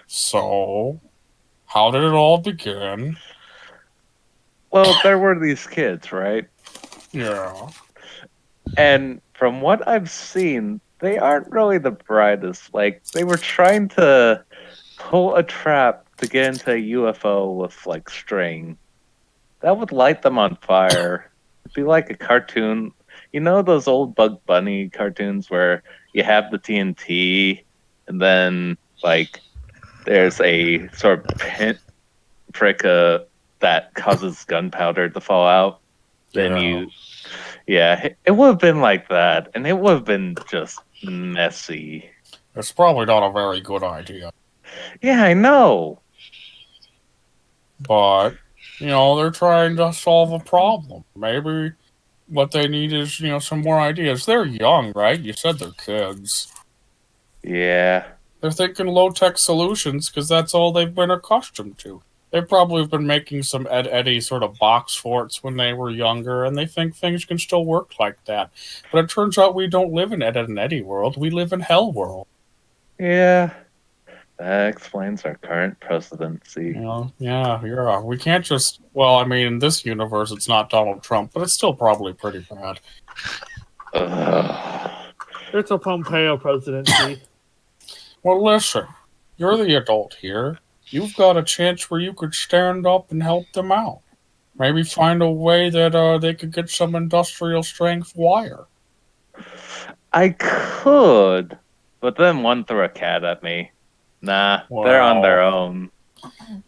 So, how did it all begin? Well, there were these kids, right? Yeah. And from what I've seen, they aren't really the brightest. Like, they were trying to pull a trap to get into a UFO with, like, string. That would light them on fire. It'd be like a cartoon. You know those old Bug Bunny cartoons where you have the TNT and then, like, there's a sort of prick that causes gunpowder to fall out? Then it would have been like that, and it would have been just messy. It's probably not a very good idea. Yeah, I know. But, they're trying to solve a problem. Maybe what they need is, some more ideas. They're young, right? You said they're kids. Yeah. They're thinking low-tech solutions because that's all they've been accustomed to. They probably have been making some Ed Eddy sort of box forts when they were younger, and they think things can still work like that. But it turns out we don't live in Ed and Eddy world. We live in Hell world. Yeah. That explains our current presidency. Yeah. We can't just... Well, I mean, in this universe, it's not Donald Trump, but it's still probably pretty bad. It's a Pompeo presidency. Well, listen. You're the adult here. You've got a chance where you could stand up and help them out. Maybe find a way that they could get some industrial strength wire. I could, but then one threw a cat at me. Nah, they're on their own.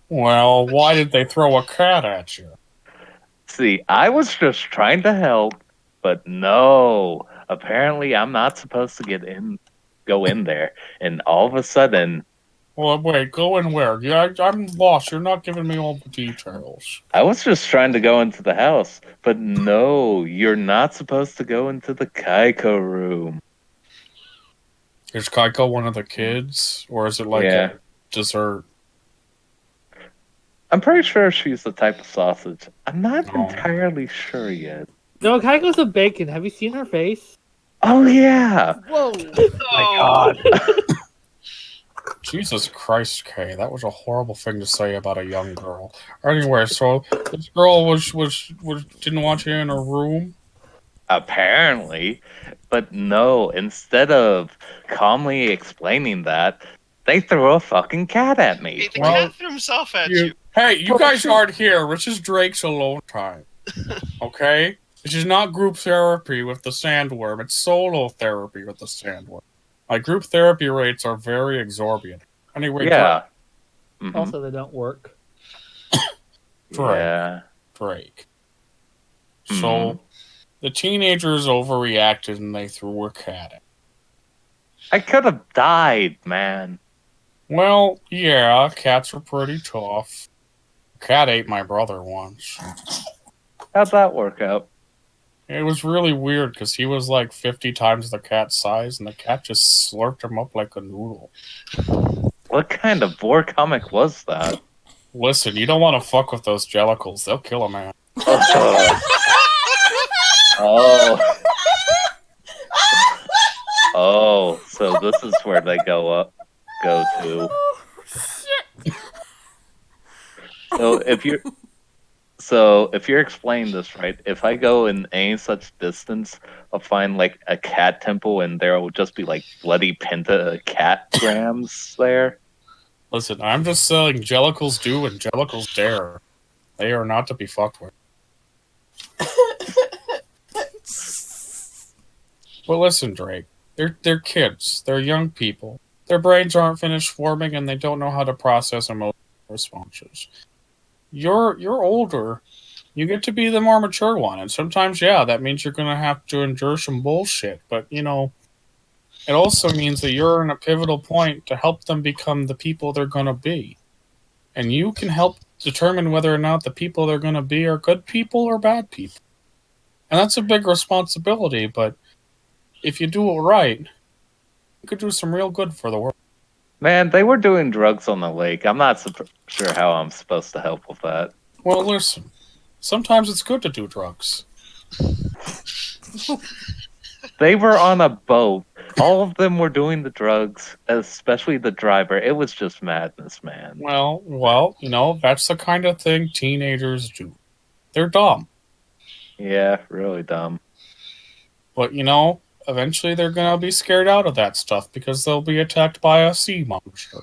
Well, why did they throw a cat at you? See, I was just trying to help, but no. Apparently, I'm not supposed to go in there, and all of a sudden... Well, wait, go in where? Yeah, I'm lost. You're not giving me all the details. I was just trying to go into the house, but no, you're not supposed to go into the Kaiko room. Is Kaiko one of the kids, or is it like a dessert? I'm pretty sure she's the type of sausage. I'm not entirely sure yet. No, Kaiko's a bacon. Have you seen her face? Oh, yeah. Whoa. My God. Jesus Christ, Kay, that was a horrible thing to say about a young girl. Anyway, so this girl was didn't want you in her room? Apparently. But no, instead of calmly explaining that, they threw a fucking cat at me. Hey, the cat threw himself at you. Hey, you guys aren't here. This is Drake's alone time. Okay? This is not group therapy with the sandworm. It's solo therapy with the sandworm. My group therapy rates are very exorbitant. Anyway, yeah. Also, they don't work. Drake. So, the teenagers overreacted and they threw a cat at. I could have died, man. Well, yeah, cats are pretty tough. A cat ate my brother once. How'd that work out? It was really weird because he was like 50 times the cat's size, and the cat just slurped him up like a noodle. What kind of bore comic was that? Listen, you don't want to fuck with those jellicles. They'll kill a man. Oh. Oh, so this is where they go to. So if you're explaining this right, if I go in any such distance, I'll find like a cat temple and there will just be like bloody pentagrams there. Listen, I'm just saying Jellicles do and Jellicles dare. They are not to be fucked with. But listen, Drake, they're kids. They're young people. Their brains aren't finished forming and they don't know how to process emotional responses. You're older. You get to be the more mature one, and sometimes, yeah, that means you're gonna have to endure some bullshit. But it also means that you're in a pivotal point to help them become the people they're gonna be, and you can help determine whether or not the people they're gonna be are good people or bad people. And that's a big responsibility. But if you do it right, you could do some real good for the world. Man, they were doing drugs on the lake. I'm not sure how I'm supposed to help with that. Well, listen. Sometimes it's good to do drugs. They were on a boat. All of them were doing the drugs, especially the driver. It was just madness, man. Well, that's the kind of thing teenagers do. They're dumb. Yeah, really dumb. But, eventually they're going to be scared out of that stuff because they'll be attacked by a sea monster.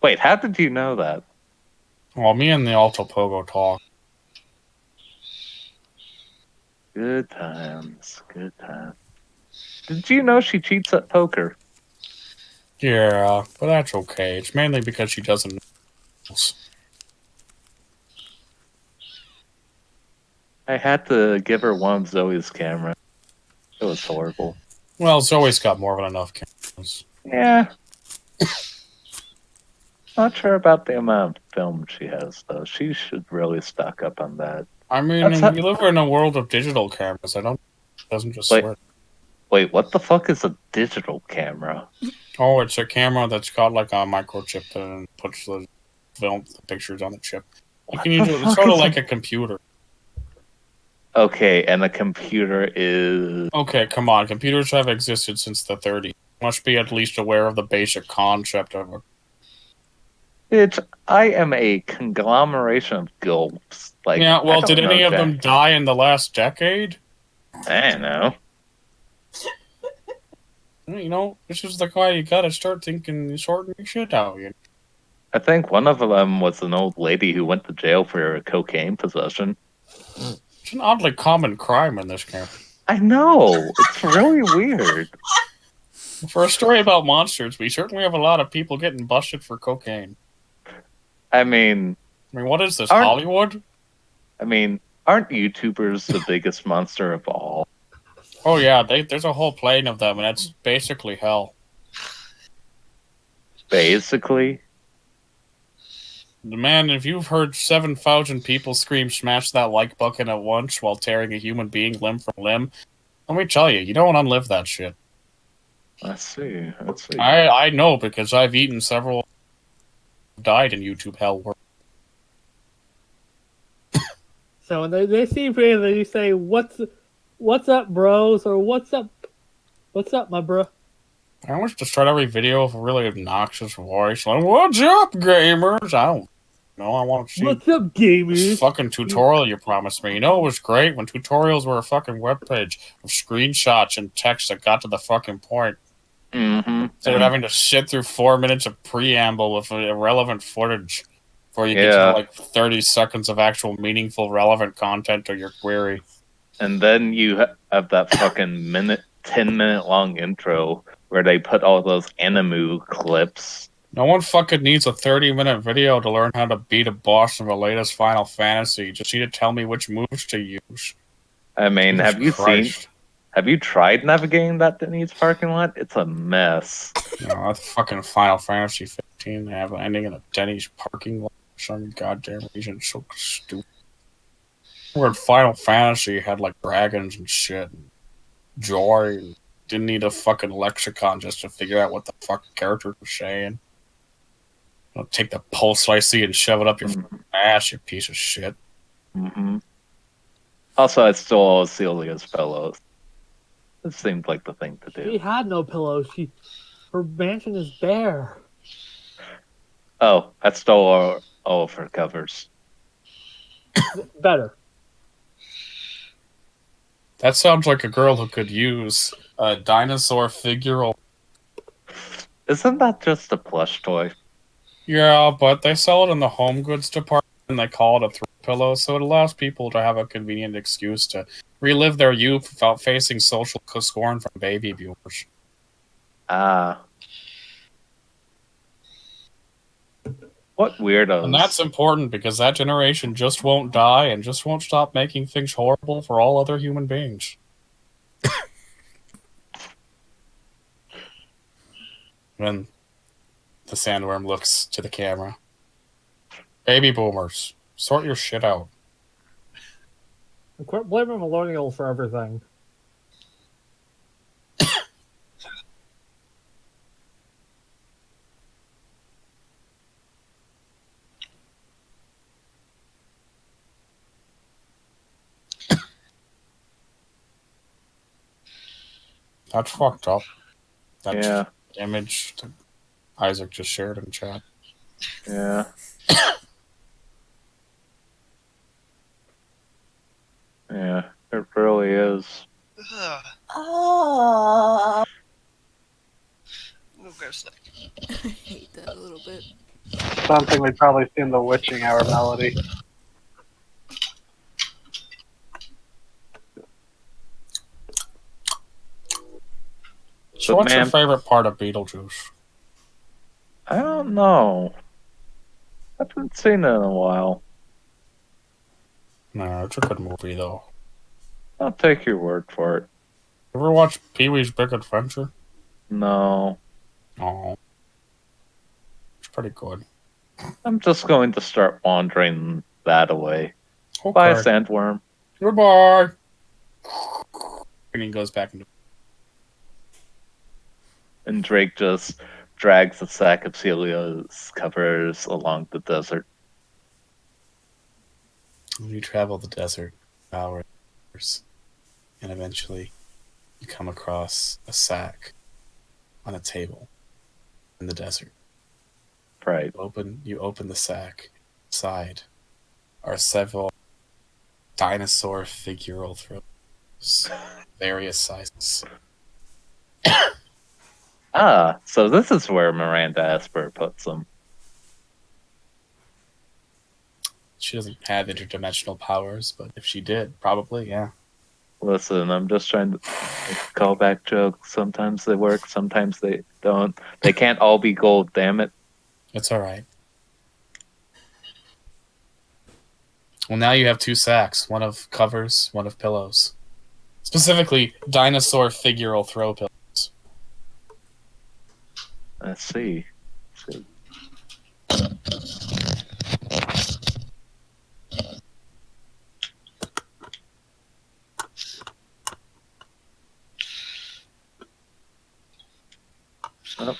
Wait, how did you know that? Well, me and the Alto Pogo talk. Good times, good times. Did you know she cheats at poker? Yeah, but that's okay. It's mainly because she doesn't know. I had to give her one of Zoe's cameras. It was horrible. Well, Zoe's got more than enough cameras. Yeah. Not sure about the amount of film she has, though. She should really stock up on that. I mean, we live in a world of digital cameras. It doesn't just swear. Wait, what the fuck is a digital camera? Oh, it's a camera that's got like a microchip and puts the pictures on the chip. You can use it. It's sort of like a computer. Okay, and a computer is... Okay, come on. Computers have existed since the 30s. You must be at least aware of the basic concept of it. I am a conglomeration of gulps. Yeah, well, did any of them die in the last decade? I don't know. This is the guy you gotta start sorting your shit out. I think one of them was an old lady who went to jail for cocaine possession. It's an oddly common crime in this camp. I know. It's really weird. For a story about monsters, we certainly have a lot of people getting busted for cocaine. I mean, what is this, Hollywood? I mean, aren't YouTubers the biggest monster of all? Oh yeah, there's a whole plane of them, and it's basically hell. Basically? Man, if you've heard 7,000 people scream smash that like button at once while tearing a human being limb from limb, let me tell you, you don't want to live that shit. Let's see. I know, because I've eaten several... died in YouTube hell. So when they see you, they say, what's up, bros? Or what's up, my bro? I almost just start every video with a really obnoxious voice. Like, what's up, gamers? I don't know. I want to see... What's up, gamers? This fucking tutorial you promised me. It was great when tutorials were a fucking webpage of screenshots and text that got to the fucking point. Mm-hmm. Instead of having to sit through 4 minutes of preamble with irrelevant footage before you get to 30 seconds of actual meaningful, relevant content to your query. And then you have that fucking 10-minute long intro where they put all those anime clips. No one fucking needs a 30-minute video to learn how to beat a boss in the latest Final Fantasy. You just need to tell me which moves to use. I mean, have you tried navigating that Denny's parking lot? It's a mess. That's fucking Final Fantasy 15. They have an ending in a Denny's parking lot for some goddamn reason. It's so stupid. Where Final Fantasy had like dragons and shit. And joy. And didn't need a fucking lexicon just to figure out what the fuck characters were saying. Take the pulse I see and shove it up your ass, you piece of shit. Mm-hmm. Also, I stole Celia's pillows. It seemed like the thing to do. She had no pillows. Her mansion is bare. Oh, I stole all of her covers. Better. That sounds like a girl who could use a dinosaur figural. Isn't that just a plush toy? Yeah, but they sell it in the home goods department and they call it a throw pillow, so it allows people to have a convenient excuse to relive their youth without facing social scorn from baby viewers. Ah. What And that's weirdos. important because that generation just won't die and just won't stop making things horrible for all other human beings. When the sandworm looks to the camera. Baby boomers, sort your shit out. And quit blaming millennials for everything. That's fucked up. That Yeah. image that Isaac just shared in chat. Yeah. Yeah. It really is. Ugh. Oh. We'll go snack. I hate that a little bit. Something we'd probably see in the witching hour melody. So But what's your man, favorite part of Beetlejuice? I don't know. I haven't seen it in a while. No, it's a good movie though. I'll take your word for it. Ever watch Pee-wee's Big Adventure? No. Oh, it's pretty good. I'm just going to start wandering that away. Okay. Bye, Sandworm. Goodbye. And he goes back into. And Drake just drags a sack of Celia's covers along the desert. You travel the desert hours, and eventually you come across a sack on a table in the desert. Right. You open the sack. Inside are several dinosaur figural throws, various sizes. Ah, so this is where Miranda Esper puts them. She doesn't have interdimensional powers, but if she did, probably, yeah. Listen, I'm just trying to call back jokes. Sometimes they work, sometimes they don't. They can't all be gold, damn it. It's alright. Well, now you have two sacks, one of covers, one of pillows. Specifically, dinosaur figural throw pillows. Let's see. Oh,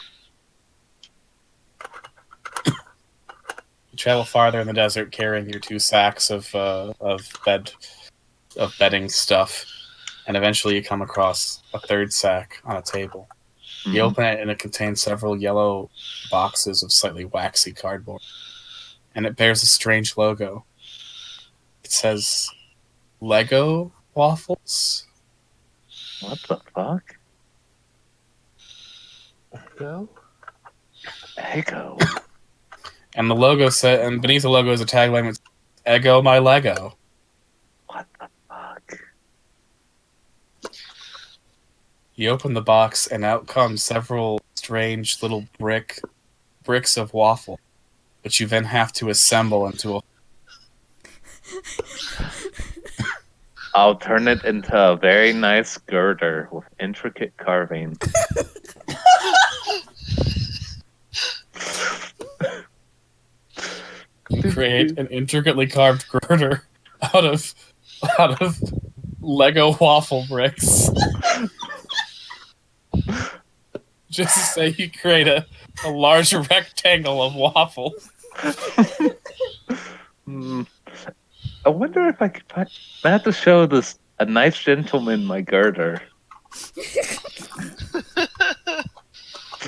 You travel farther in the desert carrying your two sacks of bedding stuff, and eventually you come across a third sack on a table. You mhm. open it and it contains several yellow boxes of slightly waxy cardboard, and it bears a strange logo. It says Lego waffles. What the fuck? Go. Echo. And the logo said, and beneath the logo is a tagline that says, "Ego my Lego." What the fuck? You open the box, and out come several strange little bricks of waffle, which you then have to assemble into a. I'll turn it into a very nice girder with intricate carving. You create an intricately carved girder out of Lego waffle bricks. Just to say, you create a large rectangle of waffle. Hmm. I wonder if I could find. I have to show this a nice gentleman my girder. You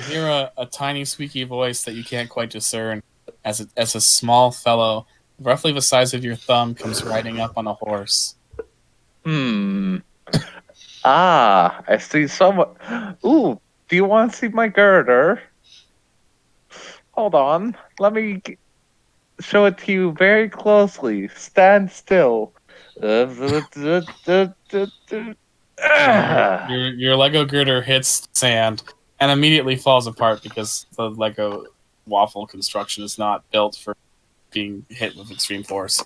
hear a tiny squeaky voice that you can't quite discern as a small fellow, roughly the size of your thumb, comes riding up on a horse. Hmm. Ah, I see someone. Ooh, do you want to see my girder? Hold on. Let me show it to you very closely. Stand still. Your Lego girder hits sand and immediately falls apart because the Lego waffle construction is not built for being hit with extreme force.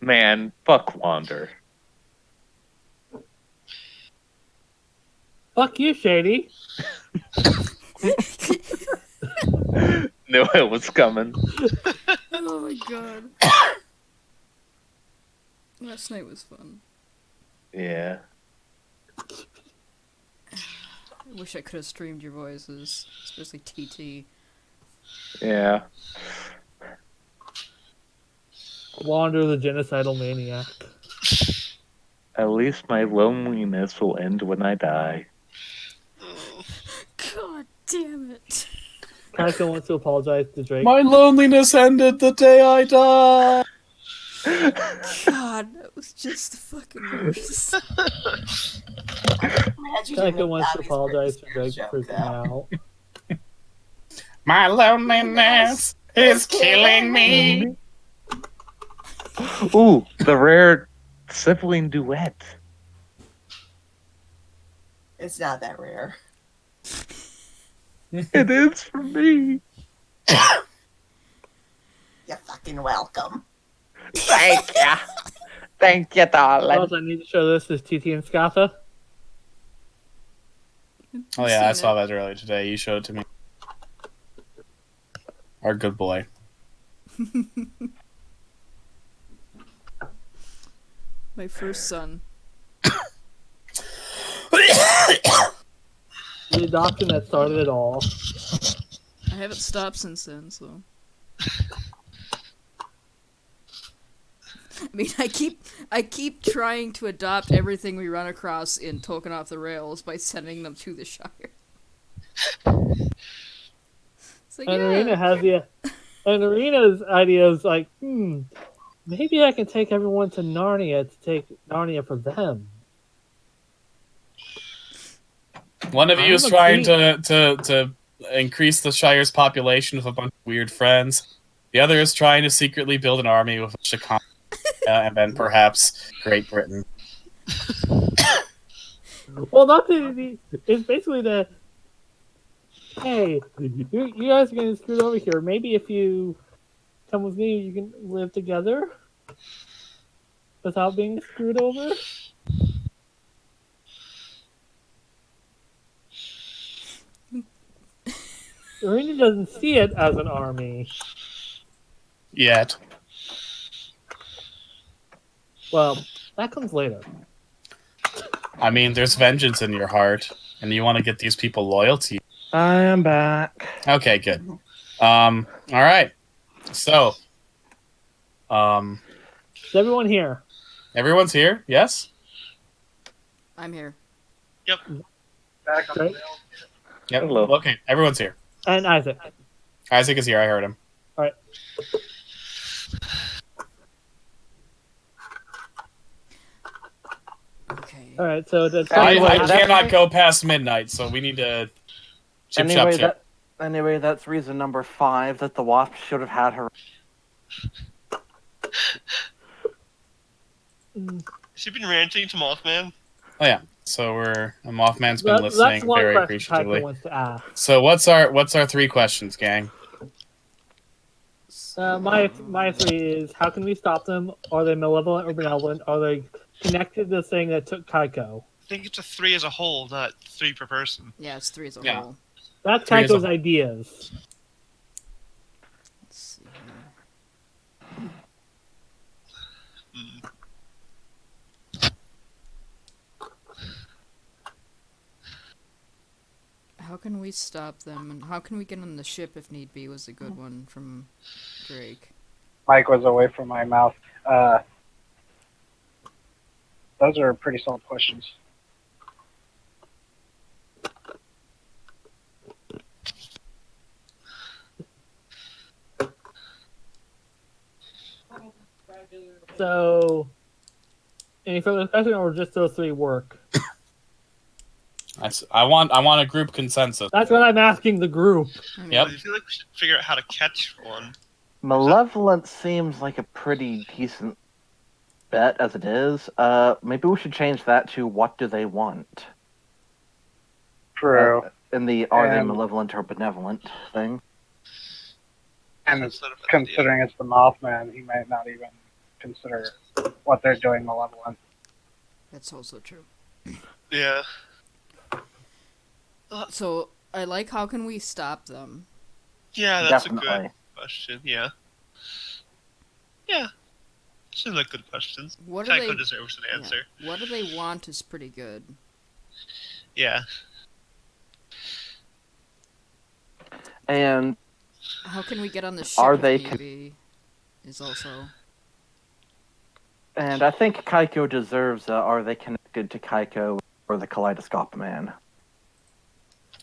Man, fuck Wander. Fuck you, Shady. Knew it was coming. Oh my god. Last night was fun. Yeah. I wish I could have streamed your voices, especially TT. Yeah. Wander the genocidal maniac. At least my loneliness will end when I die. God damn it. Kaiko wants to apologize to Drake. My loneliness ended the day I died. God, that was just the fucking worst. Kaiko wants to apologize to Drake for freaking out. My loneliness is killing me. Ooh, the rare sibling duet. It's not that rare. It is for me. You're fucking welcome. Thank ya. Thank you, darling. Also, I need to show this is TT and Scatha. Oh yeah, I saw that earlier today. You showed it to me. Our good boy. My first son. The adoption that started it all. I haven't stopped since then, so. I mean, I keep trying to adopt everything we run across in Token Off the Rails by sending them to the Shire. It's like, And yeah. Arena has the, and Arena's idea is like, maybe I can take everyone to Narnia to take Narnia for them. One of I you is haven't trying seen- to increase the Shire's population with a bunch of weird friends. The other is trying to secretly build an army with Chicago and then perhaps Great Britain. Well, not the. It's basically the. Hey, you guys are getting screwed over here. Maybe if you come with me, you can live together without being screwed over. Arena doesn't see it as an army. Yet. Well, that comes later. I mean, there's vengeance in your heart, and you want to get these people loyal to you. I am back. Okay, good. All right. So, Is everyone here? everyone's here. Yes. I'm here. Yep. Back on Right. the rails. Yep. Hello. Okay, everyone's here. And Isaac. Isaac is here. I heard him. All right. Okay. All right. So the I That's cannot right. go past midnight, so we need to chip chop chip. Anyway, that's reason number 5 that the Wasp should have had her. Has he been ranting to Mothman? Oh yeah. So Mothman's been that's listening one very question appreciatively. Kaiko wants to ask. So what's our 3 questions, gang? My 3 is: how can we stop them? Are they malevolent or benevolent? Are they connected to the thing that took Kaiko? I think it's a 3 as a whole, not 3 per person. Yeah, it's 3 as a Yeah. whole. That's 3 as a Kaiko's whole. ideas. Let's see here. Hmm. How can we stop them, and how can we get on the ship if need be? Was a good one from Drake. Mic was away from my mouth. Those are pretty solid questions. So, any further discussion, or just those 3 work? I want a group consensus. That's what I'm asking the group. I mean, Yep. I feel like we should figure out how to catch one. Malevolent seems like a pretty decent bet as it is. Maybe we should change that to what do they want? True. In the are they And- malevolent or benevolent thing. And That's not a bad idea. considering it's the Mothman, he might not even consider what they're doing malevolent. that's also true. Yeah. So I like how can we stop them? Yeah, that's a Definitely. good question. Yeah. Yeah. Seems like good questions. What do Tycho they? deserves an yeah, answer. what do they want is pretty good. Yeah. And How can we get on the ship? Are if they need be, is also. I think Kaiko deserves are they connected to Kaiko or the Kaleidoscope Man?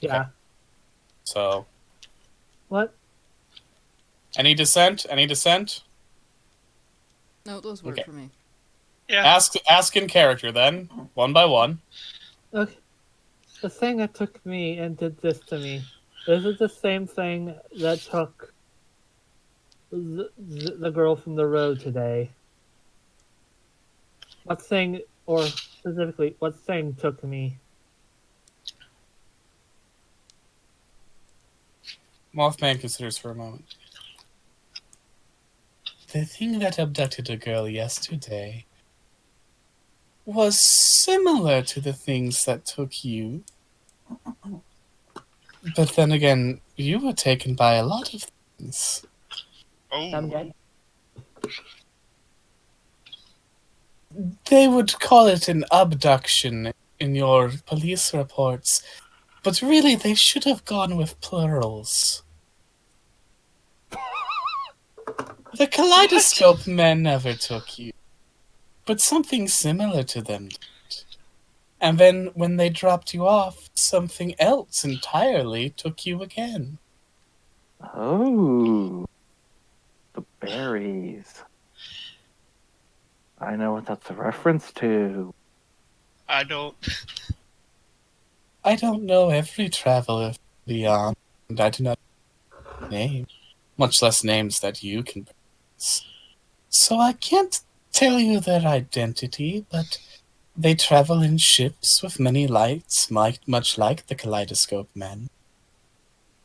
Yeah. So, What? any dissent? Any dissent? No, those work Okay. for me. Yeah. Ask in character then, one by one. Okay. The thing that took me and did this to me. This is the same thing that took the girl from the road today. What thing, or specifically, what thing took me? Mothman considers for a moment. The thing that abducted a girl yesterday was similar to the things that took you. But then again, you were taken by a lot of things. Oh. They would call it an abduction in your police reports, but really they should have gone with plurals. The Kaleidoscope Men never took you, but something similar to them did. And then when they dropped you off, something else entirely took you again. Oh, the berries. I know what that's a reference to. I don't. I don't know every traveler beyond, and I do not name, much less names that you can pronounce. So I can't tell you their identity, but they travel in ships with many lights, much like the Kaleidoscope Men.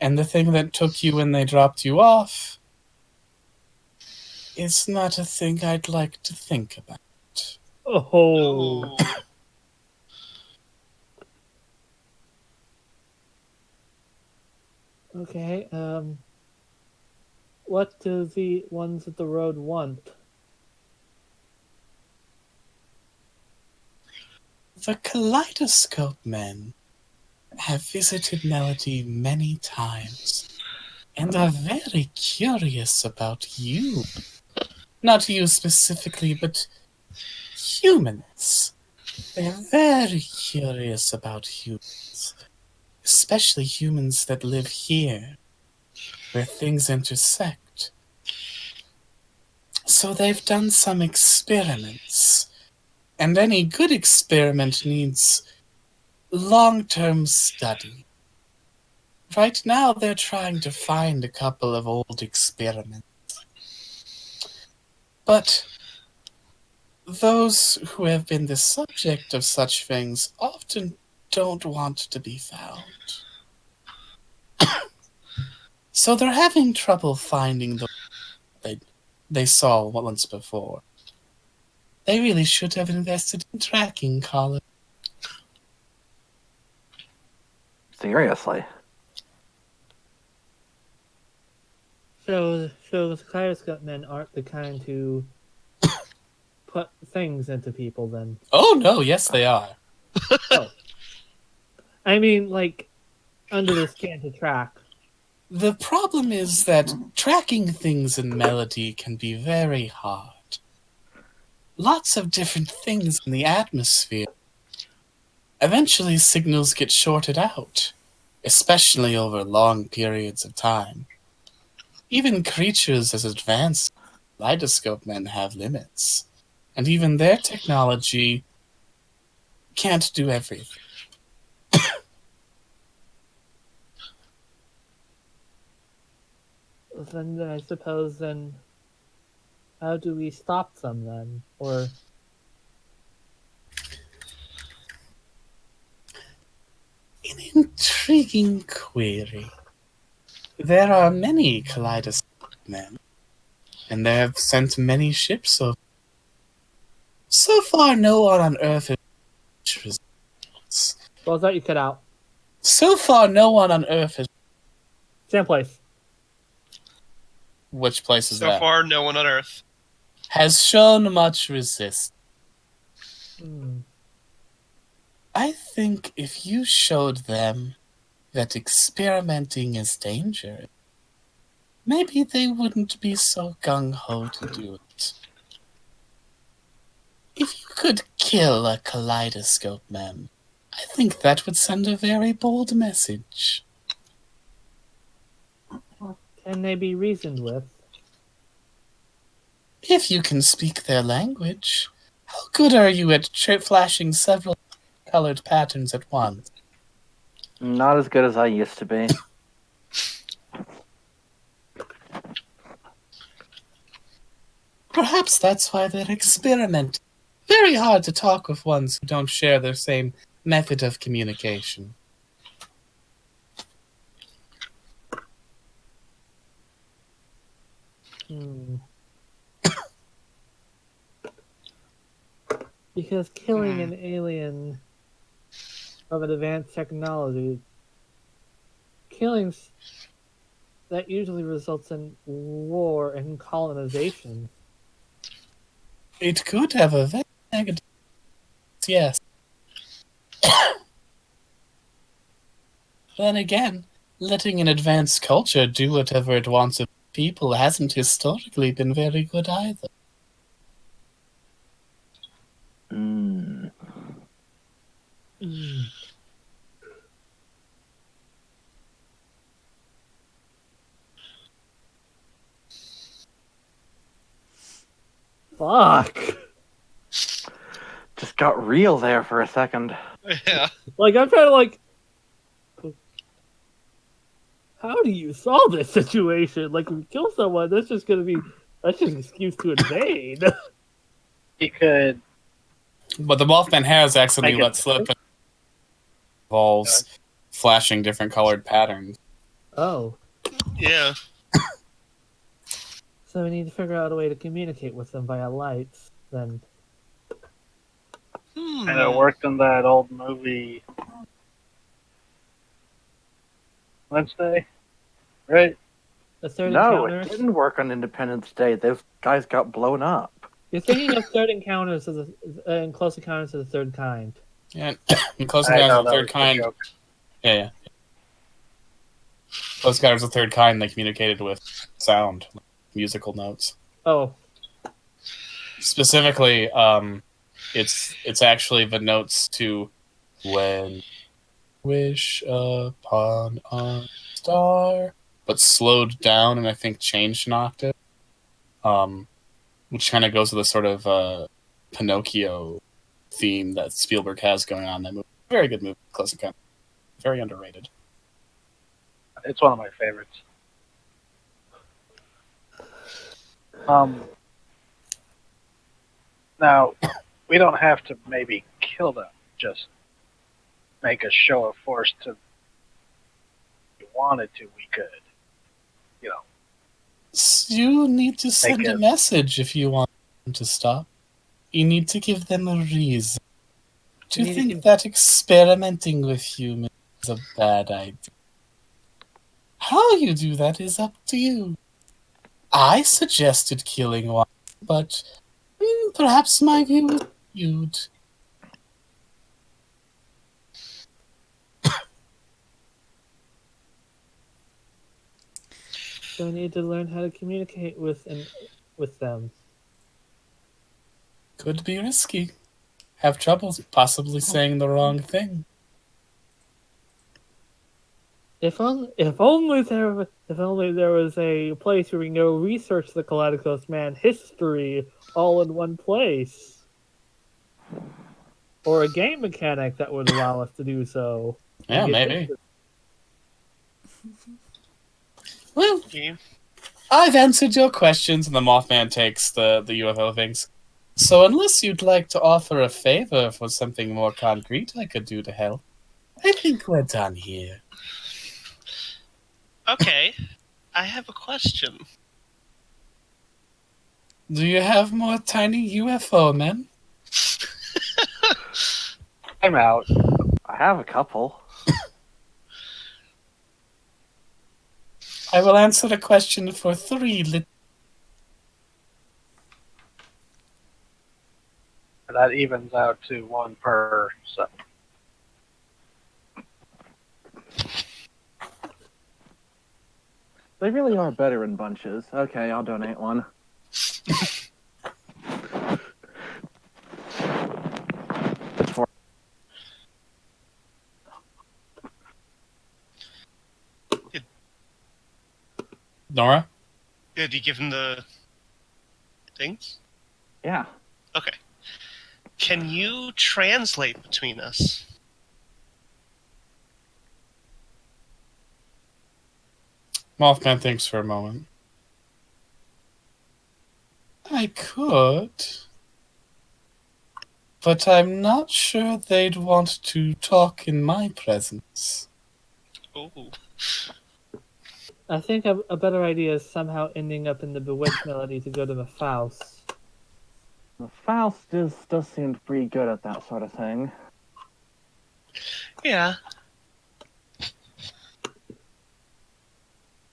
And the thing that took you when they dropped you off is not a thing I'd like to think about. Oh. Oh. Okay, what do the ones at the road want? The Kaleidoscope Men have visited Melody many times and are very curious about you. Not you specifically, but humans. They're very curious about humans, especially humans that live here, where things intersect. So they've done some experiments, and any good experiment needs long-term study. Right now, they're trying to find a couple of old experiments. But those who have been the subject of such things often don't want to be found. So they're having trouble finding the they saw once before. They really should have invested in tracking collars. Seriously. So the Kaleidoscope Men aren't the kind to put things into people then. Oh no, yes they are. Oh. I mean, like, under the scan to track. The problem is that tracking things in Melody can be very hard. Lots of different things in the atmosphere. Eventually signals get shorted out, especially over long periods of time. Even creatures as advanced as Kaleidoscope Men have limits, and even their technology can't do everything. then I suppose then, how do we stop them then? Or An intriguing query. There are many kaleidoscope men, and they have sent many ships over. So far, no one on Earth has results. what was that you cut out? So far, no one on Earth has. Same place. Which place is So that? far, no one on Earth. Has shown much resistance. I think if you showed them that experimenting is dangerous, maybe they wouldn't be so gung-ho to do it. If you could kill a kaleidoscope man, I think that would send a very bold message. Can they be reasoned with? If you can speak their language, how good are you at flashing several colored patterns at once? Not as good as I used to be. Perhaps that's why they're experimenting. Very hard to talk with ones who don't share their same method of communication. Because killing an alien of an advanced technology, killings that usually results in war and colonization. It could have a very negative, yes. Then again, letting an advanced culture do whatever it wants of people hasn't historically been very good either. Fuck. Just got real there for a second. Yeah. Like, I'm trying to, like, how do you solve this situation? Like, if you kill someone, that's just an excuse to invade. You could. But the Wolfman has accidentally Make it- let slip and involves flashing different colored patterns. Oh. Yeah. So we need to figure out a way to communicate with them via lights, then. And it worked in that old movie Wednesday, right? The third No, encounter. it didn't work on Independence Day. Those guys got blown up. You're thinking of third encounters of and close encounters of the third kind. Yeah, and Close I Encounters know of the that Third was a Kind. joke. Yeah. Close Encounters of the Third Kind, they communicated with sound, musical notes. Oh. Specifically, it's actually the notes to When Wish Upon a Star, but slowed down and I think changed an octave. Which kind of goes with the sort of Pinocchio theme that Spielberg has going on in that movie. Very good movie, Close Encounters. Very underrated. It's one of my favorites. Now, we don't have to maybe kill them. Just make a show of force to. If we wanted to, we could. You know. You need to send a it- message if you want them to stop. You need to give them a reason. Do You you need to think that experimenting with humans is a bad idea? How you do that is up to you. I suggested killing one, but perhaps my view is skewed. So we need to learn how to communicate with them. Could be risky. Have trouble possibly saying the wrong thing. If only there was a place where we can go research the Kaleidoscope Man history all in one place. Or a game mechanic that would allow us to do so. Yeah, maybe. Well, Game. I've answered your questions, and the Mothman takes the UFO things. So unless you'd like to offer a favor for something more concrete I could do to help, I think we're done here. Okay, I have a question. Do you have more tiny UFO men? I'm out. I have a couple. I will answer the question for 3 That evens out to 1 per. So They really are better in bunches. Okay, I'll donate one. It's for Nora? Did you give him the things? yeah. Okay. Can you translate between us? Mothman thinks for a moment. I could, but I'm not sure they'd want to talk in my presence. Oh. I think a better idea is somehow ending up in the Bewitched melody to go to the Faust. The Faust does seem pretty good at that sort of thing. Yeah.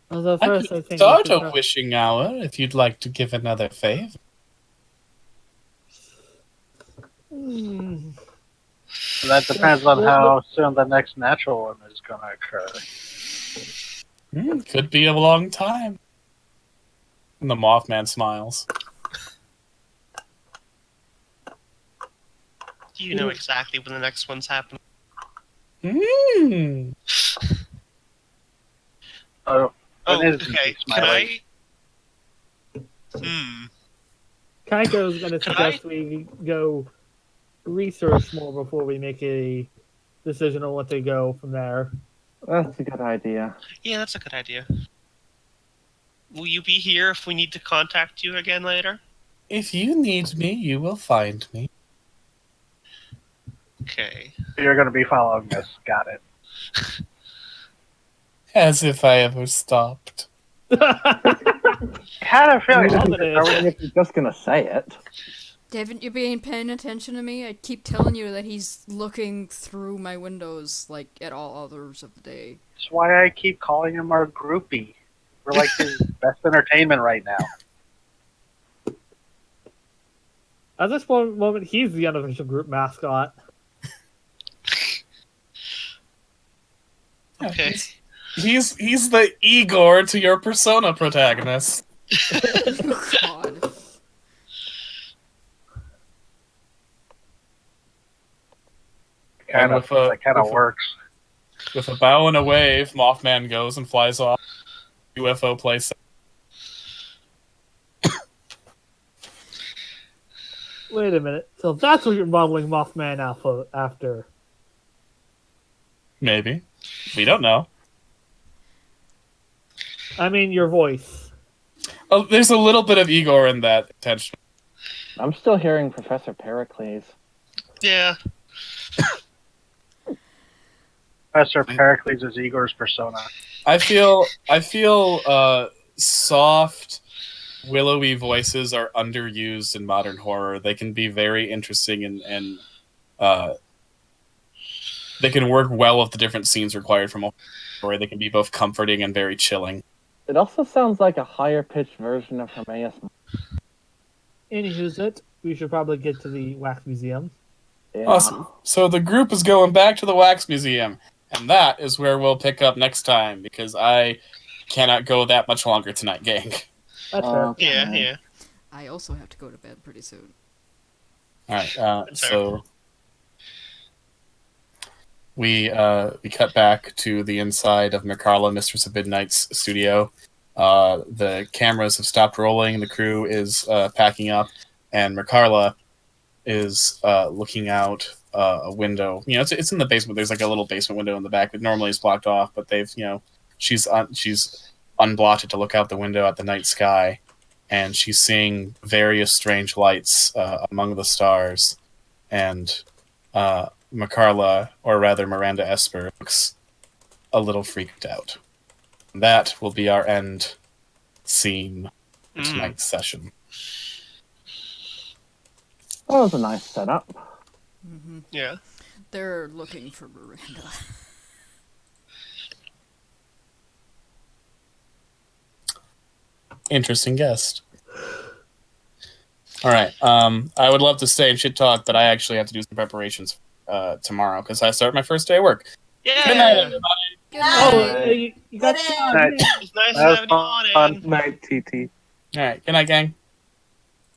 Although I first I could think start we a should wishing hour if you'd like to give another favor. that depends on how soon the next natural one is going to occur. Could be a long time. And the Mothman smiles. Do you know exactly when the next one's happening? Mm. Oh, Oh, it is okay. smiling. Can I? Kaiko's going to Can suggest we go research more before we make a decision on what to go from there. That's a good idea. Yeah, that's a good idea. Will you be here if we need to contact you again later? If you need me, you will find me. Okay. You're going to be following us. Got it. As if I ever stopped. Had a feeling. If you're just gonna say it. Haven't you been paying attention to me? I keep telling you that he's looking through my windows, like, at all hours of the day. That's why I keep calling him our groupie. We're like his best entertainment right now. At this moment, he's the unofficial group mascot. Okay. He's the Igor to your Persona protagonist. God. And That kind of works. With a bow and a wave, Mothman goes and flies off. UFO place. Wait a minute. So that's what you're modeling Mothman Alpha after. Maybe. We don't know. I mean, your voice. Oh, there's a little bit of Igor in that attention. I'm still hearing Professor Pericles. Yeah. Professor Pericles is Igor's persona. I feel soft, willowy voices are underused in modern horror. They can be very interesting and they can work well with the different scenes required from a story. They can be both comforting and very chilling. It also sounds like a higher pitched version of Hermaeus. Anywho's it, we should probably get to the Wax Museum. Yeah. Awesome. So the group is going back to the Wax Museum, and that is where we'll pick up next time, because I cannot go that much longer tonight, gang. That's fair. Yeah. I also have to go to bed pretty soon. Alright, so we cut back to the inside of Mercarla, Mistress of Midnight's studio. The cameras have stopped rolling, the crew is packing up, and Mercarla is looking out a window. You know, it's in the basement. There's like a little basement window in the back that normally is blocked off, but they've, you know, she's unblotted to look out the window at the night sky, and she's seeing various strange lights among the stars, and Macarla, or rather Miranda Esper, looks a little freaked out. And that will be our end scene for tonight's session. That was a nice setup. Mm-hmm. Yeah. They're looking for Miranda. Interesting guest. All right. I would love to stay and shit talk, but I actually have to do some preparations tomorrow because I start my first day of work. Yeah. Good night, everybody. Good Oh, night. you got Good shot. Night. It's nice That was having you on, fun. Ed. Night, TT. All right. Good night, gang.